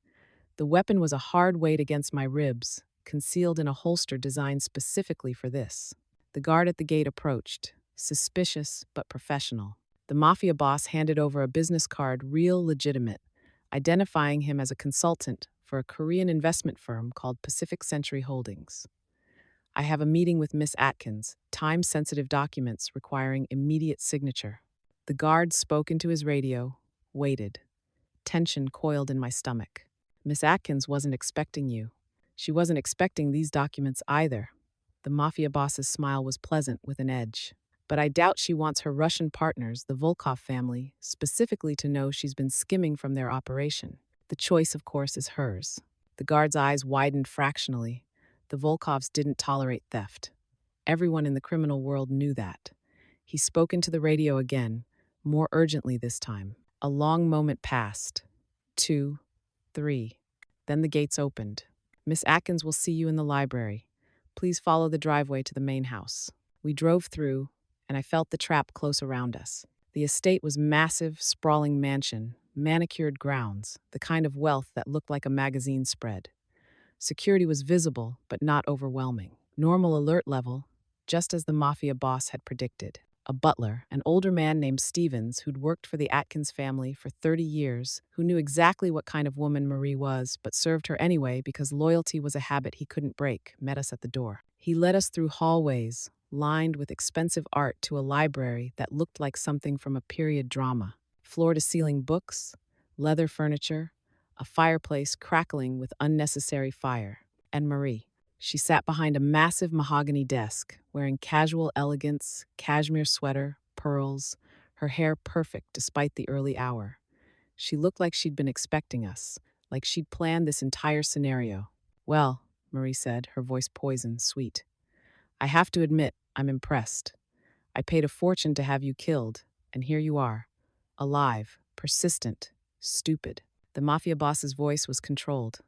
The weapon was a hard weight against my ribs, concealed in a holster designed specifically for this. The guard at the gate approached, suspicious but professional. The mafia boss handed over a business card real legitimate, identifying him as a consultant for a Korean investment firm called Pacific Century Holdings. I have a meeting with Miss Atkins, time-sensitive documents requiring immediate signature. The guard spoke into his radio, waited. Tension coiled in my stomach. Miss Atkins wasn't expecting you. She wasn't expecting these documents either. The mafia boss's smile was pleasant with an edge. But I doubt she wants her Russian partners, the Volkov family, specifically to know she's been skimming from their operation. The choice, of course, is hers. The guard's eyes widened fractionally. The Volkovs didn't tolerate theft. Everyone in the criminal world knew that. He spoke into the radio again, more urgently this time. A long moment passed. 2, 3. Then the gates opened. Miss Atkins will see you in the library. Please follow the driveway to the main house. We drove through, and I felt the trap close around us. The estate was massive, sprawling mansion, manicured grounds, the kind of wealth that looked like a magazine spread. Security was visible, but not overwhelming. Normal alert level, just as the mafia boss had predicted. A butler, an older man named Stevens, who'd worked for the Atkins family for 30 years, who knew exactly what kind of woman Marie was, but served her anyway because loyalty was a habit he couldn't break, met us at the door. He led us through hallways, lined with expensive art, to a library that looked like something from a period drama. Floor-to-ceiling books, leather furniture, a fireplace crackling with unnecessary fire. And Marie. She sat behind a massive mahogany desk, wearing casual elegance, cashmere sweater, pearls, her hair perfect despite the early hour. She looked like she'd been expecting us, like she'd planned this entire scenario. Well, Marie said, her voice poisoned, sweet. I have to admit, I'm impressed. I paid a fortune to have you killed, and here you are. Alive, persistent, stupid. The mafia boss's voice was controlled.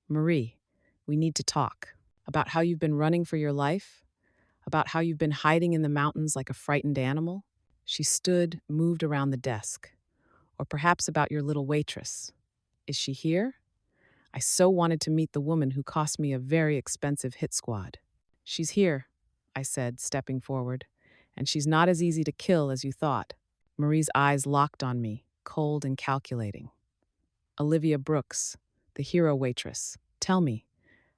Marie, we need to talk. About how you've been running for your life? About how you've been hiding in the mountains like a frightened animal? She stood, moved around the desk. Or perhaps about your little waitress. Is she here? I so wanted to meet the woman who cost me a very expensive hit squad. She's here, I said, stepping forward. And she's not as easy to kill as you thought. Marie's eyes locked on me, cold and calculating. Olivia Brooks, the hero waitress. Tell me,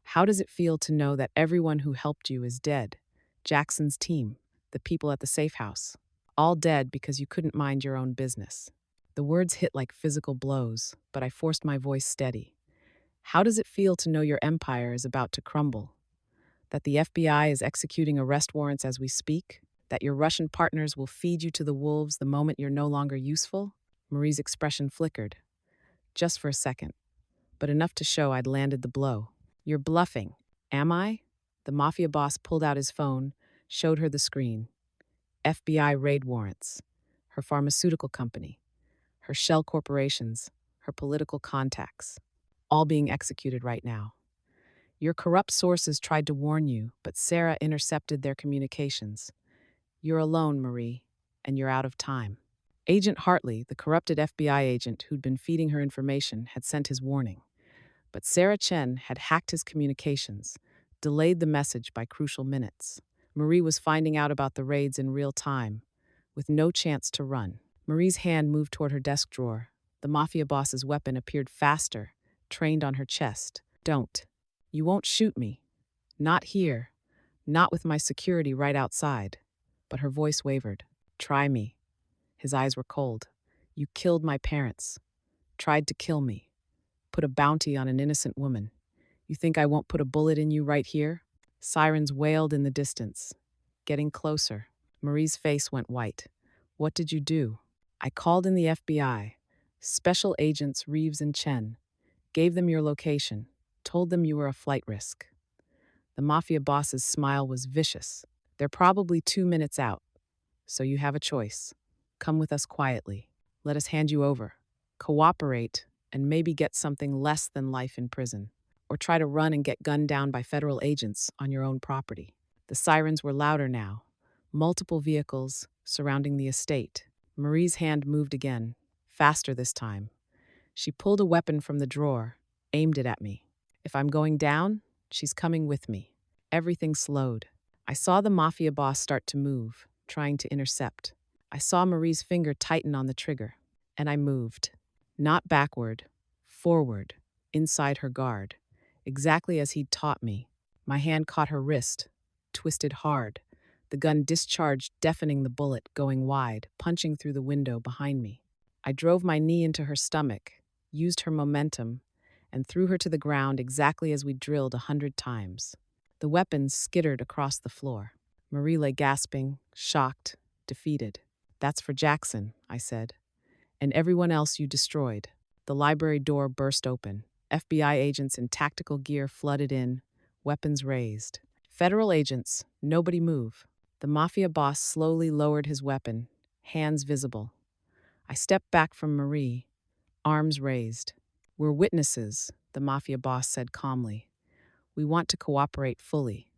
how does it feel to know that everyone who helped you is dead? Jackson's team, the people at the safe house, all dead because you couldn't mind your own business. The words hit like physical blows, but I forced my voice steady. How does it feel to know your empire is about to crumble? That the FBI is executing arrest warrants as we speak? That your Russian partners will feed you to the wolves the moment you're no longer useful? Marie's expression flickered, just for a second, but enough to show I'd landed the blow. You're bluffing. Am I? The mafia boss pulled out his phone, showed her the screen. FBI raid warrants. Her pharmaceutical company. Her shell corporations. Her political contacts. All being executed right now. Your corrupt sources tried to warn you, but Sarah intercepted their communications. You're alone, Marie, and you're out of time. Agent Hartley, the corrupted FBI agent who'd been feeding her information, had sent his warning. But Sarah Chen had hacked his communications, delayed the message by crucial minutes. Marie was finding out about the raids in real time, with no chance to run. Marie's hand moved toward her desk drawer. The mafia boss's weapon appeared faster, trained on her chest. Don't. You won't shoot me. Not here. Not with my security right outside. But her voice wavered. Try me. His eyes were cold. You killed my parents. Tried to kill me. Put a bounty on an innocent woman. You think I won't put a bullet in you right here? Sirens wailed in the distance. Getting closer. Marie's face went white. What did you do? I called in the FBI. Special agents Reeves and Chen. Gave them your location. Told them you were a flight risk. The mafia boss's smile was vicious. They're probably 2 minutes out. So you have a choice. Come with us quietly. Let us hand you over. Cooperate, and maybe get something less than life in prison. Or try to run and get gunned down by federal agents on your own property. The sirens were louder now. Multiple vehicles surrounding the estate. Marie's hand moved again, faster this time. She pulled a weapon from the drawer, aimed it at me. If I'm going down, she's coming with me. Everything slowed. I saw the mafia boss start to move, trying to intercept. I saw Marie's finger tighten on the trigger, and I moved. Not backward, forward, inside her guard, exactly as he'd taught me. My hand caught her wrist, twisted hard. The gun discharged, deafening the bullet, going wide, punching through the window behind me. I drove my knee into her stomach, used her momentum, and threw her to the ground exactly as we drilled 100 times. The weapons skittered across the floor. Marie lay gasping, shocked, defeated. "That's for Jackson," I said. "And everyone else you destroyed." The library door burst open. FBI agents in tactical gear flooded in, weapons raised. "Federal agents, nobody move." The Mafia boss slowly lowered his weapon, hands visible. I stepped back from Marie, arms raised. "We're witnesses," the Mafia boss said calmly. "We want to cooperate fully.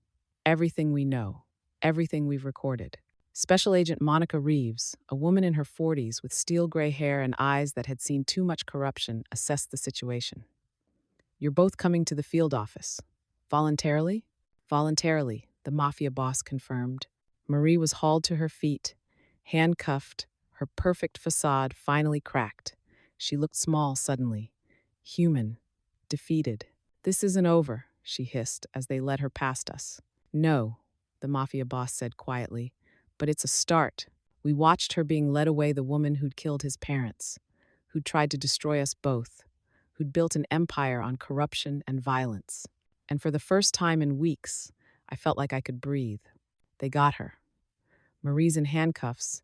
Everything we know, everything we've recorded." Special Agent Monica Reeves, a woman in her 40s with steel gray hair and eyes that had seen too much corruption, assessed the situation. "You're both coming to the field office. Voluntarily?" "Voluntarily," the Mafia boss confirmed. Marie was hauled to her feet, handcuffed, her perfect facade finally cracked. She looked small suddenly, human, defeated. "This isn't over," she hissed as they led her past us. "No," the Mafia boss said quietly, "but it's a start." We watched her being led away, the woman who'd killed his parents, who'd tried to destroy us both, who'd built an empire on corruption and violence. And for the first time in weeks, I felt like I could breathe. They got her. Marie's in handcuffs,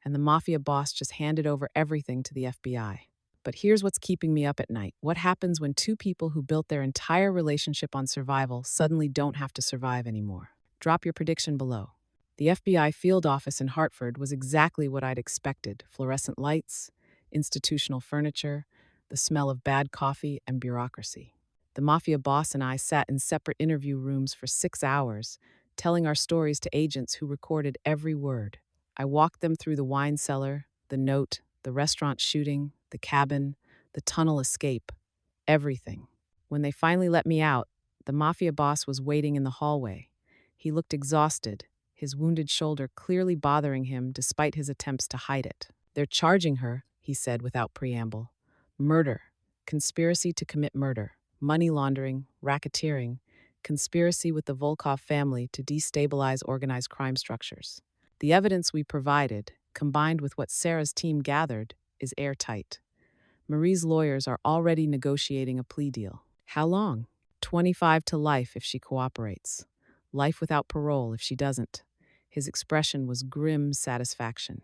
and the Mafia boss just handed over everything to the FBI. But here's what's keeping me up at night. What happens when two people who built their entire relationship on survival suddenly don't have to survive anymore? Drop your prediction below. The FBI field office in Hartford was exactly what I'd expected: fluorescent lights, institutional furniture, the smell of bad coffee, and bureaucracy. The Mafia boss and I sat in separate interview rooms for 6 hours, telling our stories to agents who recorded every word. I walked them through the wine cellar, the note, the restaurant shooting, the cabin, the tunnel escape, everything. When they finally let me out, the Mafia boss was waiting in the hallway. He looked exhausted, his wounded shoulder clearly bothering him despite his attempts to hide it. "They're charging her," he said without preamble. "Murder, conspiracy to commit murder, money laundering, racketeering, conspiracy with the Volkov family to destabilize organized crime structures. The evidence we provided, combined with what Sarah's team gathered, is airtight. Marie's lawyers are already negotiating a plea deal. How long? 25 to life if she cooperates. Life without parole if she doesn't." His expression was grim satisfaction.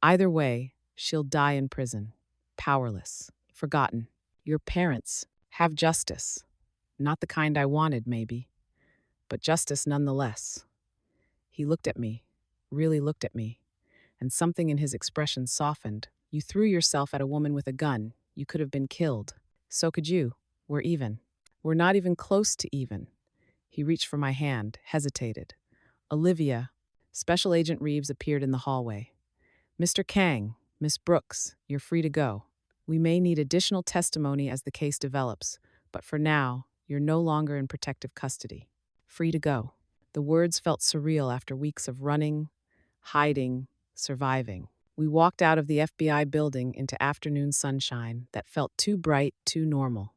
"Either way, she'll die in prison. Powerless. Forgotten. Your parents have justice. Not the kind I wanted, maybe, but justice nonetheless." He looked at me, really looked at me, and something in his expression softened. "You threw yourself at a woman with a gun. You could have been killed. So could you. We're even." "We're not even close to even." He reached for my hand, hesitated. "Olivia." Special Agent Reeves appeared in the hallway. "Mr. Kang, Miss Brooks, you're free to go. We may need additional testimony as the case develops, but for now, you're no longer in protective custody. Free to go." The words felt surreal after weeks of running, hiding, surviving. We walked out of the FBI building into afternoon sunshine that felt too bright, too normal.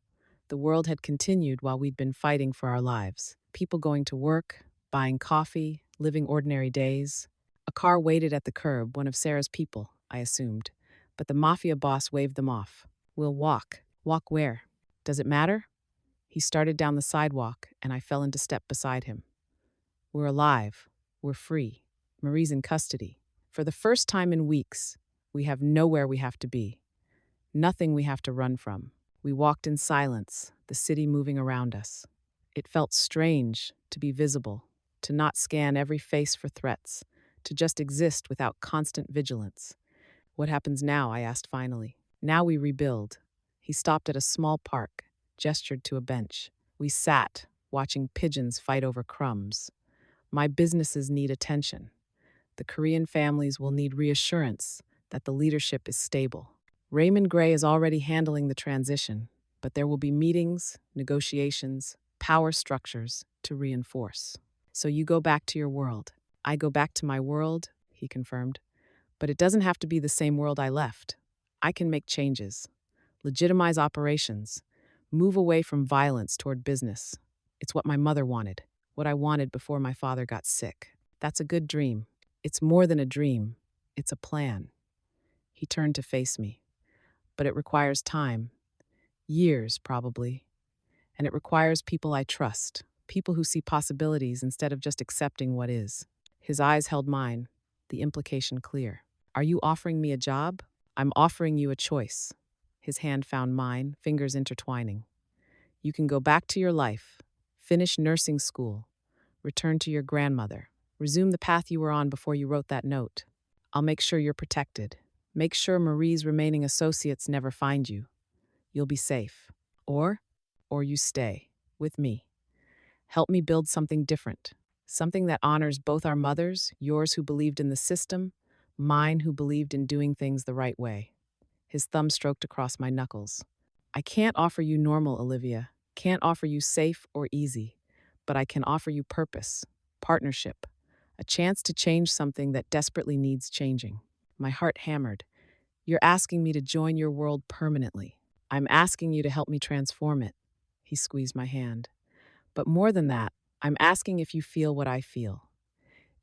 The world had continued while we'd been fighting for our lives. People going to work, buying coffee, living ordinary days. A car waited at the curb, one of Sarah's people, I assumed, but the Mafia boss waved them off. "We'll walk." "Walk where? Does it matter?" He started down the sidewalk, and I fell into step beside him. "We're alive. We're free. Marie's in custody. For the first time in weeks, we have nowhere we have to be. Nothing we have to run from." We walked in silence, the city moving around us. It felt strange to be visible, to not scan every face for threats, to just exist without constant vigilance. "What happens now?" I asked finally. "Now we rebuild." He stopped at a small park, gestured to a bench. We sat, watching pigeons fight over crumbs. "My businesses need attention. The Korean families will need reassurance that the leadership is stable. Raymond Gray is already handling the transition, but there will be meetings, negotiations, power structures to reinforce. So you go back to your world. I go back to my world," he confirmed. But it doesn't have to be the same world I left. I can make changes, legitimize operations, move away from violence toward business. It's what my mother wanted, what I wanted before my father got sick. That's a good dream. It's more than a dream, it's a plan. He turned to face me. But it requires time, years probably. And it requires people I trust, people who see possibilities instead of just accepting what is. His eyes held mine, the implication clear. Are you offering me a job? I'm offering you a choice. His hand found mine, fingers intertwining. You can go back to your life, finish nursing school, return to your grandmother, resume the path you were on before you wrote that note. I'll make sure you're protected. Make sure Marie's remaining associates never find you. You'll be safe. Or, or you stay with me. Help me build something different, something that honors both our mothers, yours who believed in the system, mine who believed in doing things the right way. His thumb stroked across my knuckles. I can't offer you normal, Olivia. Can't offer you safe or easy. But I can offer you purpose, partnership, a chance to change something that desperately needs changing. My heart hammered. You're asking me to join your world permanently. I'm asking you to help me transform it. He squeezed my hand. But more than that, I'm asking if you feel what I feel.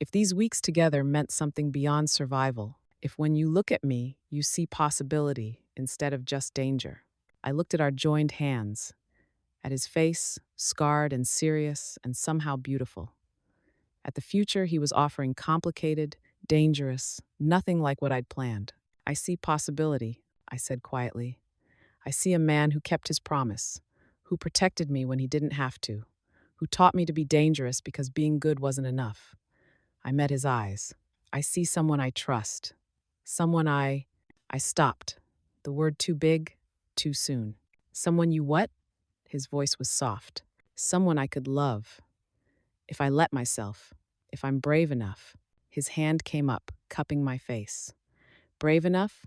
If these weeks together meant something beyond survival, if when you look at me, you see possibility instead of just danger. I looked at our joined hands, at his face, scarred and serious and somehow beautiful. At the future he was offering complicated, dangerous, nothing like what I'd planned. I see possibility, I said quietly. I see a man who kept his promise, who protected me when he didn't have to, who taught me to be dangerous because being good wasn't enough. I met his eyes. I see someone I trust. Someone I stopped. The word too big, too soon. Someone you what? His voice was soft. Someone I could love. If I let myself. If I'm brave enough. His hand came up, cupping my face. Brave enough?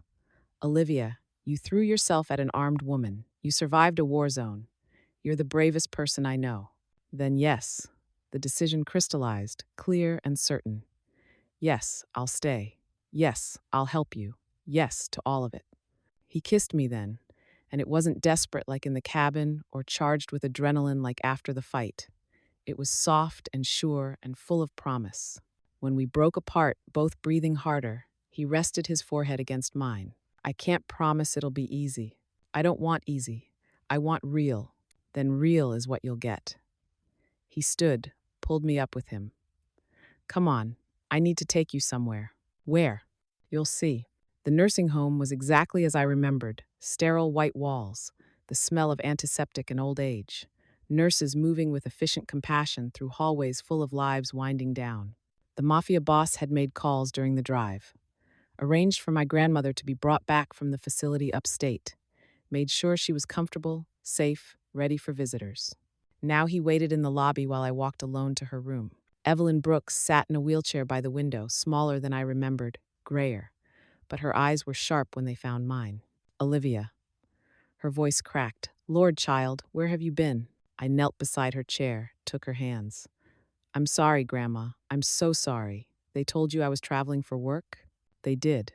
Olivia, you threw yourself at an armed woman. You survived a war zone. You're the bravest person I know. Then yes, the decision crystallized, clear and certain. Yes, I'll stay. Yes, I'll help you. Yes to all of it. He kissed me then, and it wasn't desperate like in the cabin or charged with adrenaline like after the fight. It was soft and sure and full of promise. When we broke apart, both breathing harder, he rested his forehead against mine. I can't promise it'll be easy. I don't want easy. I want real. Then real is what you'll get. He stood, pulled me up with him. Come on, I need to take you somewhere. Where? You'll see. The nursing home was exactly as I remembered. Sterile white walls, the smell of antiseptic and old age. Nurses moving with efficient compassion through hallways full of lives winding down. The Mafia boss had made calls during the drive. Arranged for my grandmother to be brought back from the facility upstate. Made sure she was comfortable, safe, ready for visitors. Now he waited in the lobby while I walked alone to her room. Evelyn Brooks sat in a wheelchair by the window, smaller than I remembered, grayer. But her eyes were sharp when they found mine. Olivia. Her voice cracked. Lord, child, where have you been? I knelt beside her chair, took her hands. I'm sorry, Grandma. I'm so sorry. They told you I was traveling for work? They did.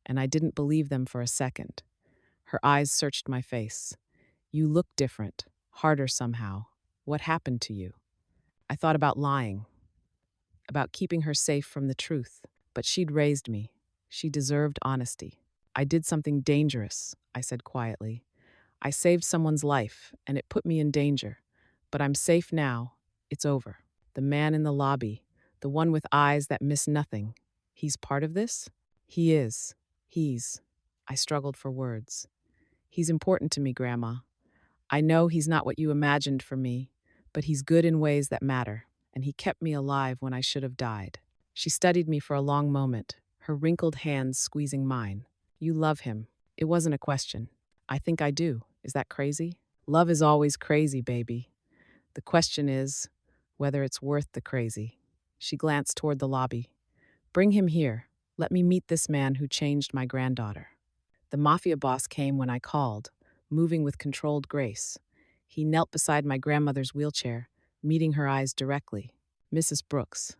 And I didn't believe them for a second. Her eyes searched my face. You look different, harder somehow. What happened to you? I thought about lying, about keeping her safe from the truth. But she'd raised me. She deserved honesty. I did something dangerous, I said quietly. I saved someone's life, and it put me in danger. But I'm safe now. It's over. The man in the lobby, the one with eyes that miss nothing, he's part of this? He is. I struggled for words. He's important to me, Grandma. I know he's not what you imagined for me, but he's good in ways that matter, and he kept me alive when I should have died. She studied me for a long moment, her wrinkled hands squeezing mine. You love him. It wasn't a question. I think I do. Is that crazy? Love is always crazy, baby. The question is whether it's worth the crazy. She glanced toward the lobby. Bring him here. Let me meet this man who changed my granddaughter. The Mafia boss came when I called, moving with controlled grace. He knelt beside my grandmother's wheelchair, meeting her eyes directly. Mrs. Brooks,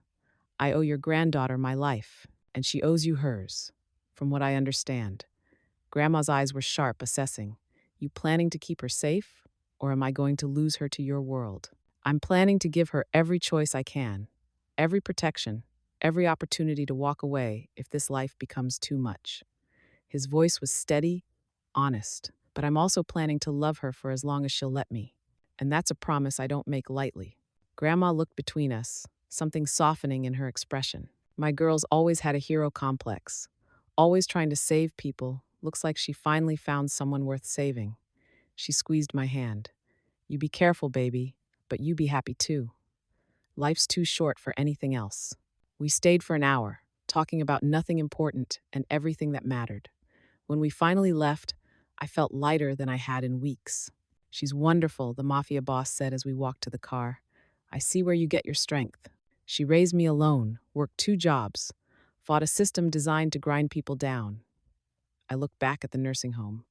I owe your granddaughter my life, and she owes you hers. from what I understand. Grandma's eyes were sharp, assessing. You planning to keep her safe, or am I going to lose her to your world? I'm planning to give her every choice I can, every protection, every opportunity to walk away if this life becomes too much. His voice was steady, honest, but I'm also planning to love her for as long as she'll let me. And that's a promise I don't make lightly. Grandma looked between us, something softening in her expression. My girl's always had a hero complex, always trying to save people. Looks like she finally found someone worth saving. She squeezed my hand. You be careful, baby, but you be happy too. Life's too short for anything else. We stayed for an hour, talking about nothing important and everything that mattered. When we finally left, I felt lighter than I had in weeks. She's wonderful, the Mafia boss said as we walked to the car. I see where you get your strength. She raised me alone, worked 2 jobs, fought a system designed to grind people down. I looked back at the nursing home.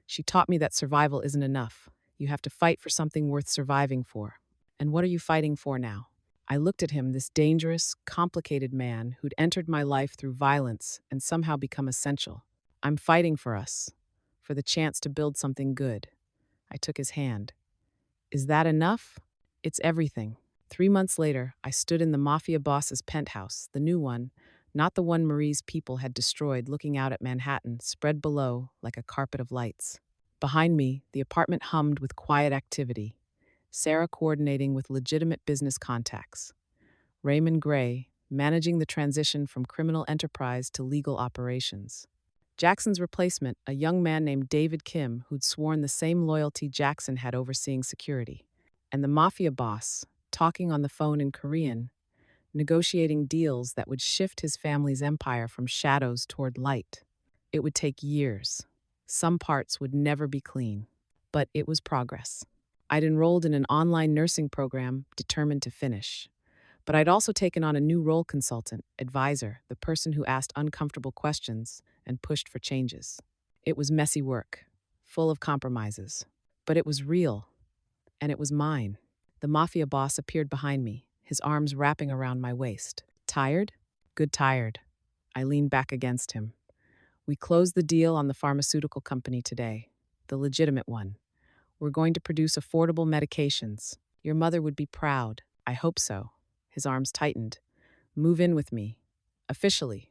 She taught me that survival isn't enough. You have to fight for something worth surviving for. And what are you fighting for now? I looked at him, this dangerous, complicated man who'd entered my life through violence and somehow become essential. I'm fighting for us, for the chance to build something good. I took his hand. Is that enough? It's everything. 3 months later, I stood in the Mafia boss's penthouse, the new one, not the one Marie's people had destroyed, looking out at Manhattan, spread below like a carpet of lights. Behind me, the apartment hummed with quiet activity. Sarah coordinating with legitimate business contacts. Raymond Gray managing the transition from criminal enterprise to legal operations. Jackson's replacement, a young man named David Kim, who'd sworn the same loyalty Jackson had overseeing security. And the Mafia boss, talking on the phone in Korean, negotiating deals that would shift his family's empire from shadows toward light. It would take years. Some parts would never be clean. But it was progress. I'd enrolled in an online nursing program, determined to finish. But I'd also taken on a new role: consultant, advisor, the person who asked uncomfortable questions and pushed for changes. It was messy work, full of compromises. But it was real, and it was mine. The Mafia boss appeared behind me, his arms wrapping around my waist. Tired? Good tired. I leaned back against him. We closed the deal on the pharmaceutical company today, the legitimate one. We're going to produce affordable medications. Your mother would be proud. I hope so. His arms tightened. Move in with me. Officially.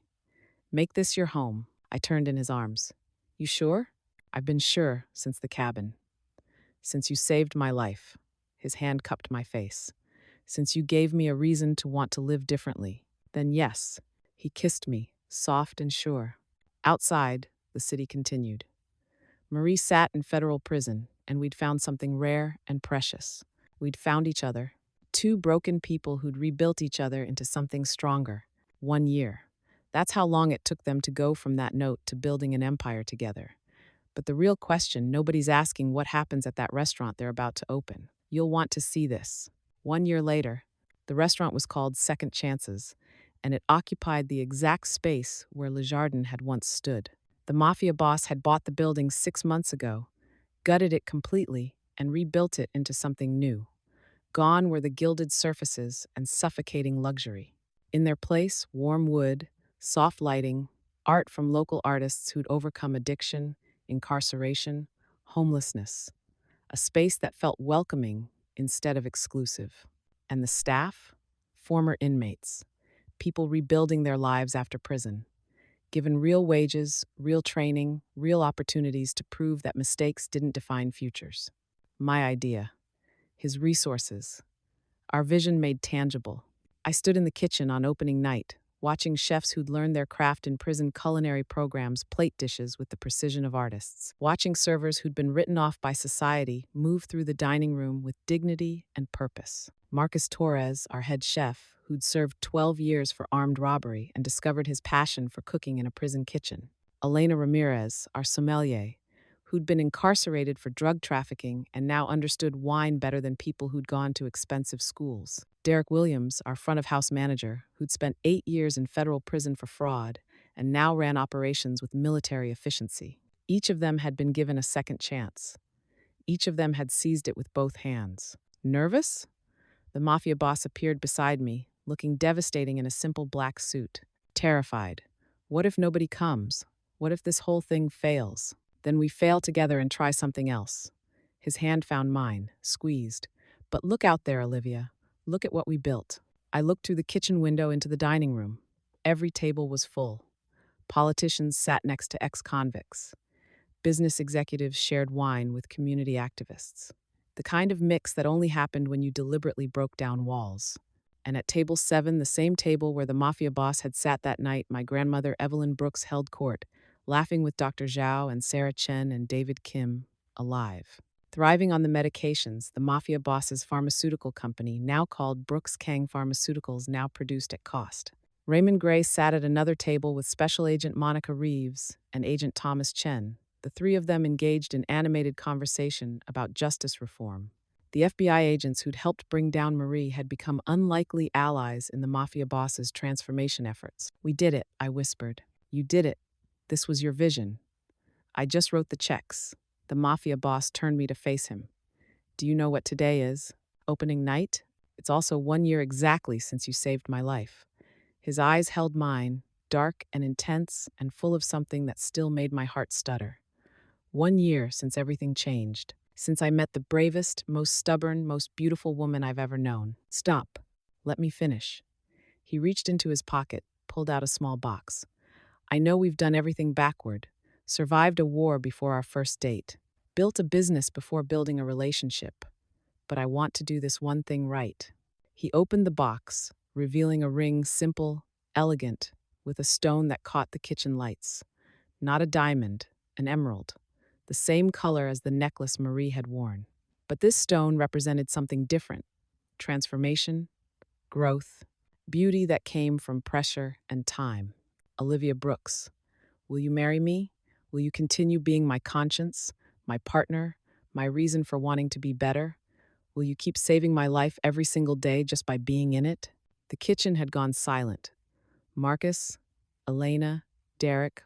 Make this your home. I turned in his arms. You sure? I've been sure since the cabin. Since you saved my life. His hand cupped my face. Since you gave me a reason to want to live differently. Then yes. He kissed me, soft and sure. Outside, the city continued. Marie sat in federal prison, and we'd found something rare and precious. We'd found each other. 2 broken people who'd rebuilt each other into something stronger. 1 year. That's how long it took them to go from that note to building an empire together. But the real question, nobody's asking what happens at that restaurant they're about to open. You'll want to see this. 1 year later, the restaurant was called Second Chances, and it occupied the exact space where Le Jardin had once stood. The Mafia boss had bought the building 6 months ago, gutted it completely, and rebuilt it into something new. Gone were the gilded surfaces and suffocating luxury. In their place, warm wood, soft lighting, art from local artists who'd overcome addiction, incarceration, homelessness. A space that felt welcoming instead of exclusive. And the staff? Former inmates. People rebuilding their lives after prison. Given real wages, real training, real opportunities to prove that mistakes didn't define futures. My idea. His resources. Our vision made tangible. I stood in the kitchen on opening night, watching chefs who'd learned their craft in prison culinary programs plate dishes with the precision of artists. Watching servers who'd been written off by society move through the dining room with dignity and purpose. Marcus Torres, our head chef, who'd served 12 years for armed robbery and discovered his passion for cooking in a prison kitchen. Elena Ramirez, our sommelier, who'd been incarcerated for drug trafficking and now understood wine better than people who'd gone to expensive schools. Derek Williams, our front-of-house manager, who'd spent 8 years in federal prison for fraud and now ran operations with military efficiency. Each of them had been given a second chance. Each of them had seized it with both hands. Nervous? The Mafia boss appeared beside me, looking devastating in a simple black suit. Terrified. What if nobody comes? What if this whole thing fails? Then we fail together and try something else. His hand found mine, squeezed. But look out there, Olivia. Look at what we built. I looked through the kitchen window into the dining room. Every table was full. Politicians sat next to ex-convicts. Business executives shared wine with community activists. The kind of mix that only happened when you deliberately broke down walls. And at table 7, the same table where the Mafia boss had sat that night, my grandmother Evelyn Brooks held court, laughing with Dr. Zhao and Sarah Chen and David Kim, alive. Thriving on the medications, the Mafia boss's pharmaceutical company, now called Brooks Kang Pharmaceuticals, now produced at cost. Raymond Gray sat at another table with Special Agent Monica Reeves and Agent Thomas Chen. The three of them engaged in animated conversation about justice reform. The FBI agents who'd helped bring down Marie had become unlikely allies in the Mafia boss's transformation efforts. "We did it," I whispered. "You did it. This was your vision. I just wrote the checks." The Mafia boss turned me to face him. "Do you know what today is? Opening night? It's also 1 year exactly since you saved my life." His eyes held mine, dark and intense and full of something that still made my heart stutter. 1 year since everything changed. Since I met the bravest, most stubborn, most beautiful woman I've ever known. "Stop. Let me finish." He reached into his pocket, pulled out a small box. "I know we've done everything backward, survived a war before our first date, built a business before building a relationship, but I want to do this one thing right." He opened the box, revealing a ring simple, elegant, with a stone that caught the kitchen lights. Not a diamond, an emerald, the same color as the necklace Marie had worn. But this stone represented something different: transformation, growth, beauty that came from pressure and time. "Olivia Brooks, will you marry me? Will you continue being my conscience, my partner, my reason for wanting to be better? Will you keep saving my life every single day just by being in it?" The kitchen had gone silent. Marcus, Elena, Derek,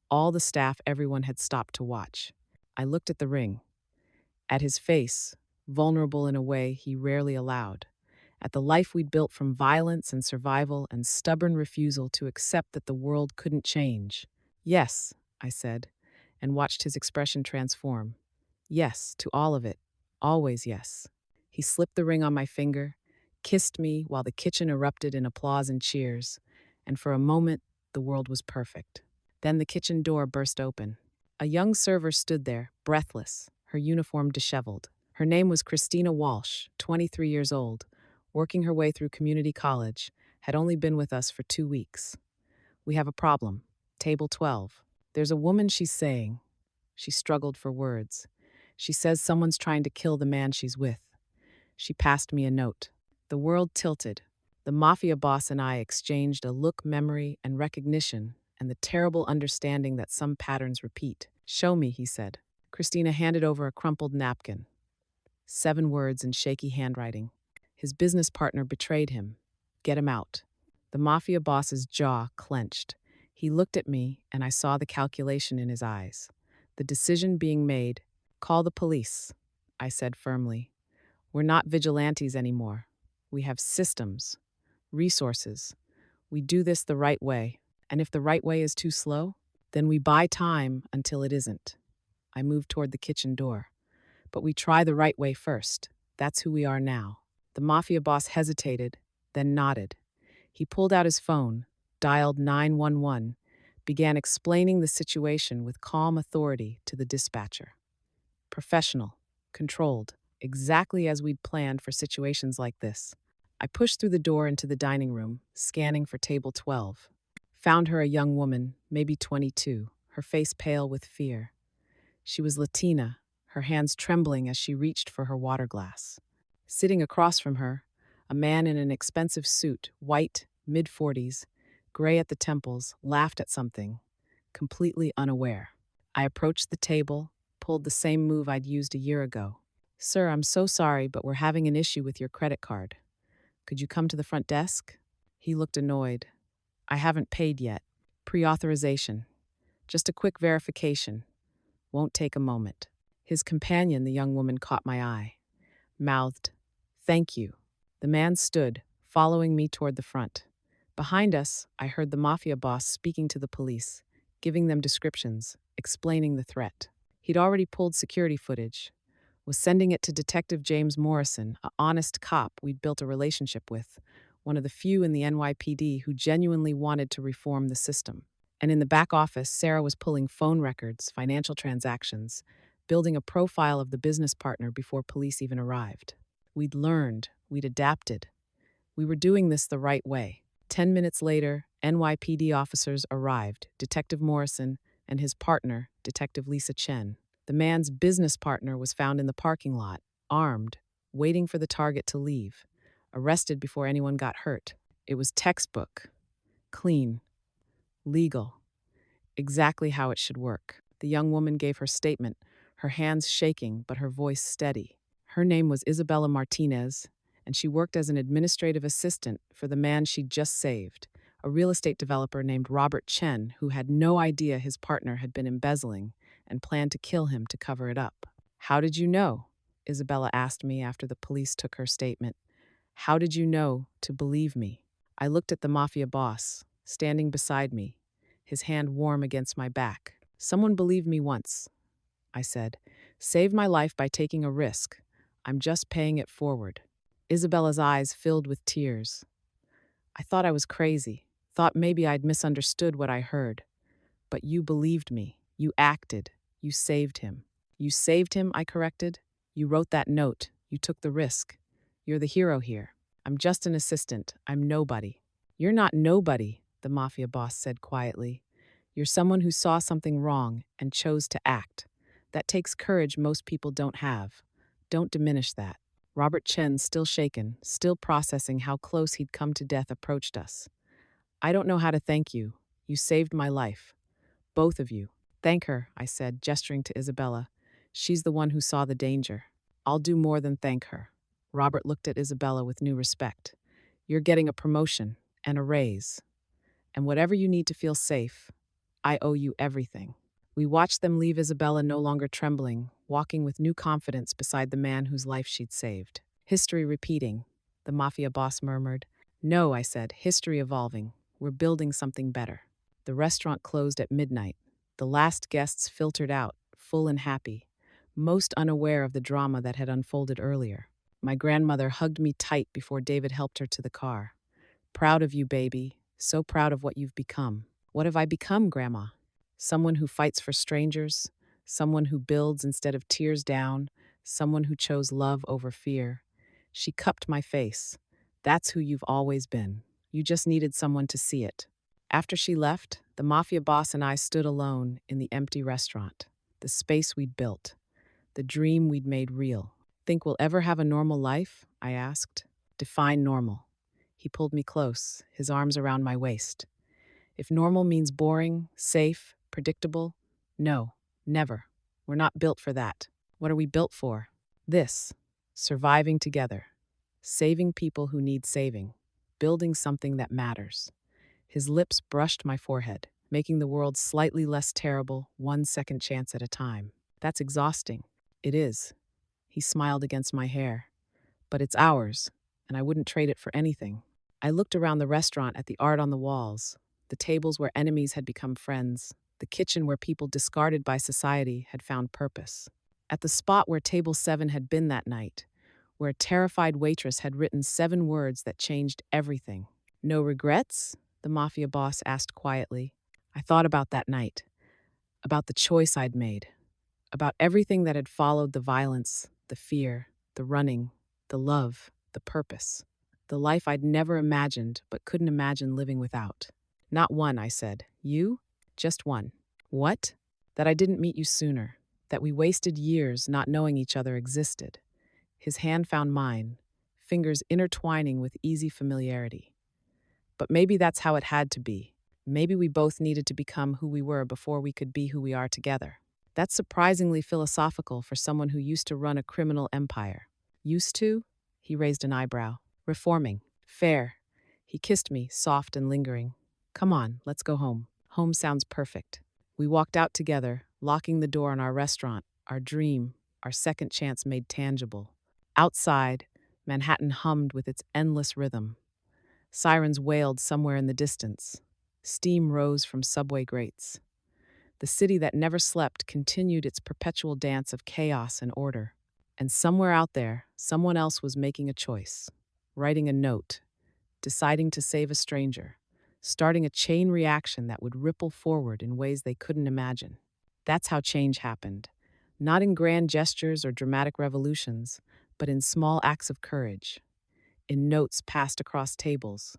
all the staff, everyone had stopped to watch. I looked at the ring, at his face, vulnerable in a way he rarely allowed, at the life we'd built from violence and survival and stubborn refusal to accept that the world couldn't change. "Yes," I said, and watched his expression transform. "Yes, to all of it. Always yes." He slipped the ring on my finger, kissed me while the kitchen erupted in applause and cheers, and for a moment, the world was perfect. Then the kitchen door burst open. A young server stood there, breathless, her uniform disheveled. Her name was Christina Walsh, 23 years old, working her way through community college, had only been with us for 2 weeks. "We have a problem. Table 12. There's a woman," she's saying. She struggled for words. "She says someone's trying to kill the man she's with." She passed me a note. The world tilted. The Mafia boss and I exchanged a look, memory, and recognition, and the terrible understanding that some patterns repeat. "Show me," he said. Christina handed over a crumpled napkin. 7 words in shaky handwriting. His business partner betrayed him. Get him out. The Mafia boss's jaw clenched. He looked at me, and I saw the calculation in his eyes. The decision being made. "Call the police," I said firmly. "We're not vigilantes anymore. We have systems, resources. We do this the right way. And if the right way is too slow, then we buy time until it isn't." I moved toward the kitchen door. "But we try the right way first. That's who we are now." The Mafia boss hesitated, then nodded. He pulled out his phone, dialed 911, began explaining the situation with calm authority to the dispatcher. Professional, controlled, exactly as we'd planned for situations like this. I pushed through the door into the dining room, scanning for table 12. Found her a young woman, maybe 22, her face pale with fear. She was Latina, her hands trembling as she reached for her water glass. Sitting across from her, a man in an expensive suit, white, mid-40s, gray at the temples, laughed at something, completely unaware. I approached the table, pulled the same move I'd used a year ago. "Sir, I'm so sorry, but we're having an issue with your credit card. Could you come to the front desk?" He looked annoyed. "I haven't paid yet. Pre-authorization. Just a quick verification. Won't take a moment." His companion, the young woman, caught my eye. Mouthed, "Thank you." The man stood, following me toward the front. Behind us, I heard the Mafia boss speaking to the police. giving them descriptions, explaining the threat. He'd already pulled security footage, was sending it to Detective James Morrison, a honest cop we'd built a relationship with, one of the few in the NYPD who genuinely wanted to reform the system. And in the back office, Sarah was pulling phone records, financial transactions, building a profile of the business partner before police even arrived. We'd learned, we'd adapted. We were doing this the right way. 10 minutes later, NYPD officers arrived, Detective Morrison and his partner, Detective Lisa Chen. The man's business partner was found in the parking lot, armed, waiting for the target to leave, arrested before anyone got hurt. It was textbook, clean, legal, exactly how it should work. The young woman gave her statement, her hands shaking but her voice steady. Her name was Isabella Martinez, and she worked as an administrative assistant for the man she'd just saved, a real estate developer named Robert Chen, who had no idea his partner had been embezzling and planned to kill him to cover it up. "How did you know?" Isabella asked me after the police took her statement. "How did you know to believe me?" I looked at the Mafia boss, standing beside me, his hand warm against my back. "Someone believed me once," I said. "Saved my life by taking a risk. I'm just paying it forward." Isabella's eyes filled with tears. I thought I was crazy, thought maybe I'd misunderstood what I heard. "But you believed me. You acted. You saved him." "You saved him," I corrected. "You wrote that note. You took the risk. You're the hero here. I'm just an assistant. I'm nobody." "You're not nobody," the Mafia boss said quietly. "You're someone who saw something wrong and chose to act. That takes courage most people don't have. Don't diminish that." Robert Chen, still shaken, still processing how close he'd come to death, approached us. "I don't know how to thank you. You saved my life. Both of you." "Thank her," I said, gesturing to Isabella. "She's the one who saw the danger." "I'll do more than thank her." Robert looked at Isabella with new respect. "You're getting a promotion and a raise. And whatever you need to feel safe, I owe you everything." We watched them leave, Isabella no longer trembling, walking with new confidence beside the man whose life she'd saved. "History repeating," the Mafia boss murmured. "No," I said, "history evolving. We're building something better." The restaurant closed at midnight. The last guests filtered out, full and happy, most unaware of the drama that had unfolded earlier. My grandmother hugged me tight before David helped her to the car. "Proud of you, baby. So proud of what you've become." "What have I become, Grandma?" "Someone who fights for strangers, someone who builds instead of tears down, someone who chose love over fear." She cupped my face. "That's who you've always been. You just needed someone to see it." After she left, the Mafia boss and I stood alone in the empty restaurant, the space we'd built, the dream we'd made real. "Think we'll ever have a normal life?" I asked. "Define normal." He pulled me close, his arms around my waist. "If normal means boring, safe, predictable, no, never. We're not built for that." "What are we built for?" "This. Surviving together. Saving people who need saving. Building something that matters." His lips brushed my forehead, making the world slightly less terrible, one second chance at a time. "That's exhausting." "It is." He smiled against my hair. "But it's ours, and I wouldn't trade it for anything." I looked around the restaurant at the art on the walls, the tables where enemies had become friends, the kitchen where people discarded by society had found purpose. At the spot where table 7 had been that night, where a terrified waitress had written 7 words that changed everything. "No regrets?" the Mafia boss asked quietly. I thought about that night, about the choice I'd made, about everything that had followed: the violence, the fear, the running, the love, the purpose. The life I'd never imagined but couldn't imagine living without. "Not one," I said. "You?" "Just one." "What?" "That I didn't meet you sooner. That we wasted years not knowing each other existed." His hand found mine, fingers intertwining with easy familiarity. "But maybe that's how it had to be. Maybe we both needed to become who we were before we could be who we are together." That's surprisingly philosophical for someone who used to run a criminal empire. "Used to?" He raised an eyebrow. "Reforming." "Fair." He kissed me, soft and lingering. "Come on, let's go home." Home sounds perfect. We walked out together, locking the door on our restaurant, our dream, our second chance made tangible. Outside, Manhattan hummed with its endless rhythm. Sirens wailed somewhere in the distance. Steam rose from subway grates. The city that never slept continued its perpetual dance of chaos and order. And somewhere out there, someone else was making a choice, writing a note, deciding to save a stranger, starting a chain reaction that would ripple forward in ways they couldn't imagine. That's how change happened. Not in grand gestures or dramatic revolutions, but in small acts of courage, in notes passed across tables,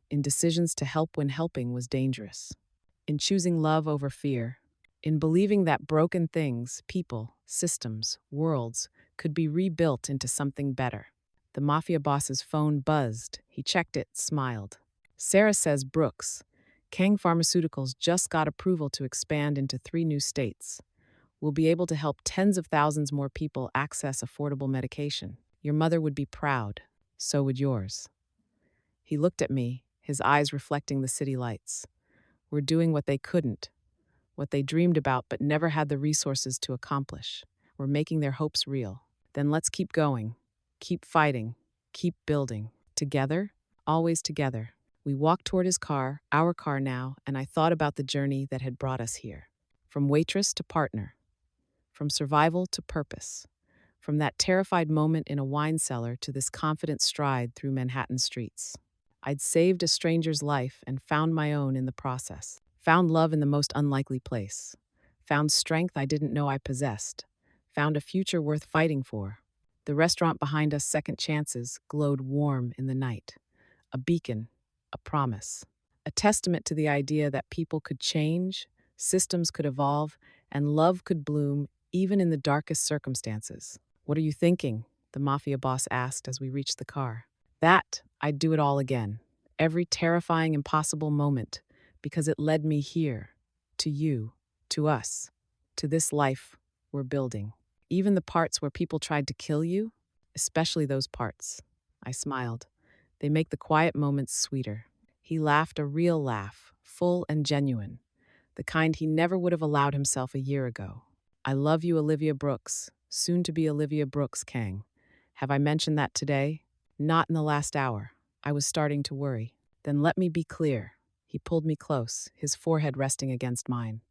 in decisions to help when helping was dangerous, in choosing love over fear, in believing that broken things, people, systems, worlds, could be rebuilt into something better. The mafia boss's phone buzzed. He checked it, smiled. Sarah says Brooks, Kang Pharmaceuticals just got approval to expand into 3 new states. We'll be able to help tens of thousands more people access affordable medication. Your mother would be proud. So would yours. He looked at me, his eyes reflecting the city lights. We're doing what they couldn't, what they dreamed about but never had the resources to accomplish. We're making their hopes real. Then let's keep going, keep fighting, keep building. Together, always together. We walked toward his car, our car now, and I thought about the journey that had brought us here. From waitress to partner, from survival to purpose, from that terrified moment in a wine cellar to this confident stride through Manhattan streets. I'd saved a stranger's life and found my own in the process. Found love in the most unlikely place. Found strength I didn't know I possessed. Found a future worth fighting for. The restaurant behind us, Second Chances, glowed warm in the night. A beacon, a promise. A testament to the idea that people could change, systems could evolve, and love could bloom even in the darkest circumstances. What are you thinking? The mafia boss asked as we reached the car. That, I'd do it all again. Every terrifying, impossible moment, because it led me here, to you, to us, to this life we're building. Even the parts where people tried to kill you, especially those parts. I smiled. They make the quiet moments sweeter. He laughed a real laugh, full and genuine, the kind he never would have allowed himself a year ago. I love you, Olivia Brooks, soon to be Olivia Brooks Kang. Have I mentioned that today? Not in the last hour. I was starting to worry. Then let me be clear. He pulled me close, his forehead resting against mine.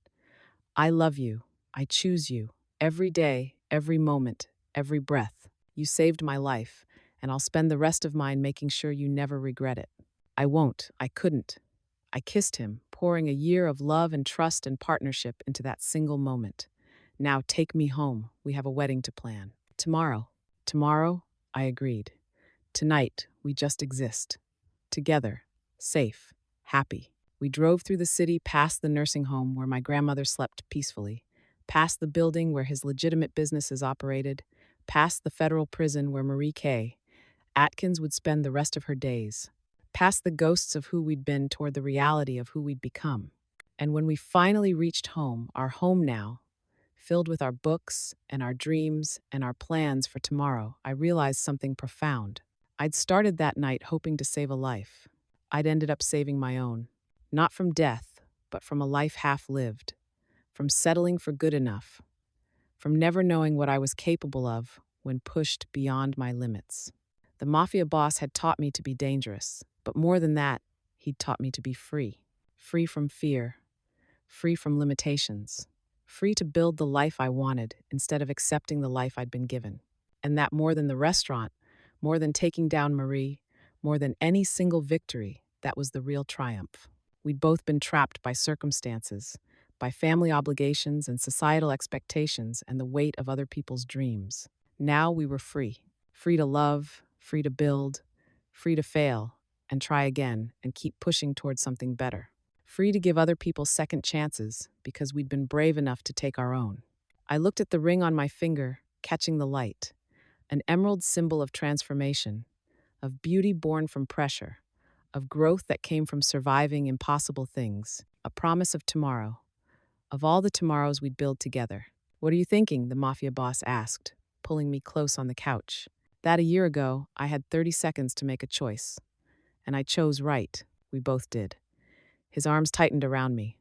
I love you. I choose you. Every day, every moment, every breath. You saved my life, and I'll spend the rest of mine making sure you never regret it. I won't. I couldn't. I kissed him, pouring a year of love and trust and partnership into that single moment. Now take me home. We have a wedding to plan. Tomorrow. Tomorrow, I agreed. Tonight, we just exist. Together, safe, happy. We drove through the city past the nursing home where my grandmother slept peacefully, past the building where his legitimate businesses operated, past the federal prison where Marie K. Atkins would spend the rest of her days, past the ghosts of who we'd been toward the reality of who we'd become. And when we finally reached home, our home now, filled with our books and our dreams and our plans for tomorrow, I realized something profound. I'd started that night hoping to save a life. I'd ended up saving my own. Not from death, but from a life half lived. From settling for good enough. From never knowing what I was capable of when pushed beyond my limits. The mafia boss had taught me to be dangerous, but more than that, he'd taught me to be free. Free from fear. Free from limitations. Free to build the life I wanted instead of accepting the life I'd been given. And that more than the restaurant, more than taking down Marie, more than any single victory, that was the real triumph. We'd both been trapped by circumstances, by family obligations and societal expectations and the weight of other people's dreams. Now we were free. Free to love, free to build, free to fail, and try again and keep pushing towards something better. Free to give other people second chances because we'd been brave enough to take our own. I looked at the ring on my finger, catching the light. An emerald symbol of transformation, of beauty born from pressure, of growth that came from surviving impossible things, a promise of tomorrow, of all the tomorrows we'd build together. What are you thinking? The mafia boss asked, pulling me close on the couch. That a year ago, I had 30 seconds to make a choice. And I chose right. We both did. His arms tightened around me.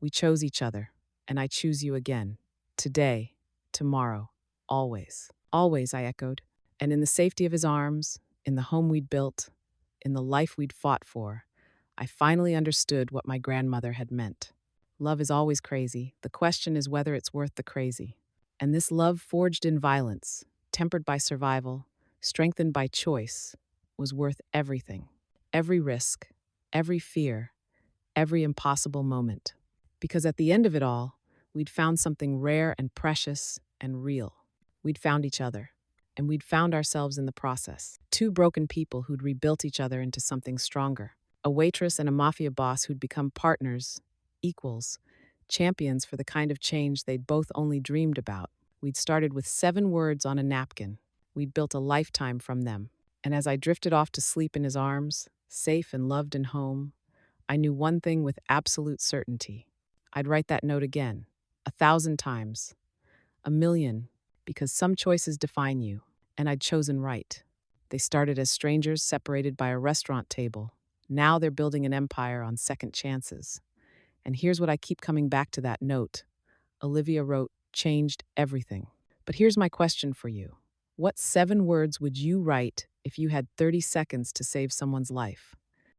We chose each other, and I choose you again. Today, tomorrow, always. Always, I echoed. And in the safety of his arms, in the home we'd built, in the life we'd fought for, I finally understood what my grandmother had meant. Love is always crazy. The question is whether it's worth the crazy. And this love forged in violence, tempered by survival, strengthened by choice, was worth everything. Every risk, every fear, every impossible moment. Because at the end of it all, we'd found something rare and precious and real. We'd found each other, and we'd found ourselves in the process. Two broken people who'd rebuilt each other into something stronger. A waitress and a mafia boss who'd become partners, equals, champions for the kind of change they'd both only dreamed about. We'd started with 7 words on a napkin. We'd built a lifetime from them. And as I drifted off to sleep in his arms, safe and loved and home, I knew one thing with absolute certainty. I'd write that note again, 1,000 times, 1,000,000, because some choices define you, and I'd chosen right. They started as strangers separated by a restaurant table. Now they're building an empire on second chances. And here's what I keep coming back to that note. Olivia wrote, changed everything. But here's my question for you. What 7 words would you write if you had 30 seconds to save someone's life?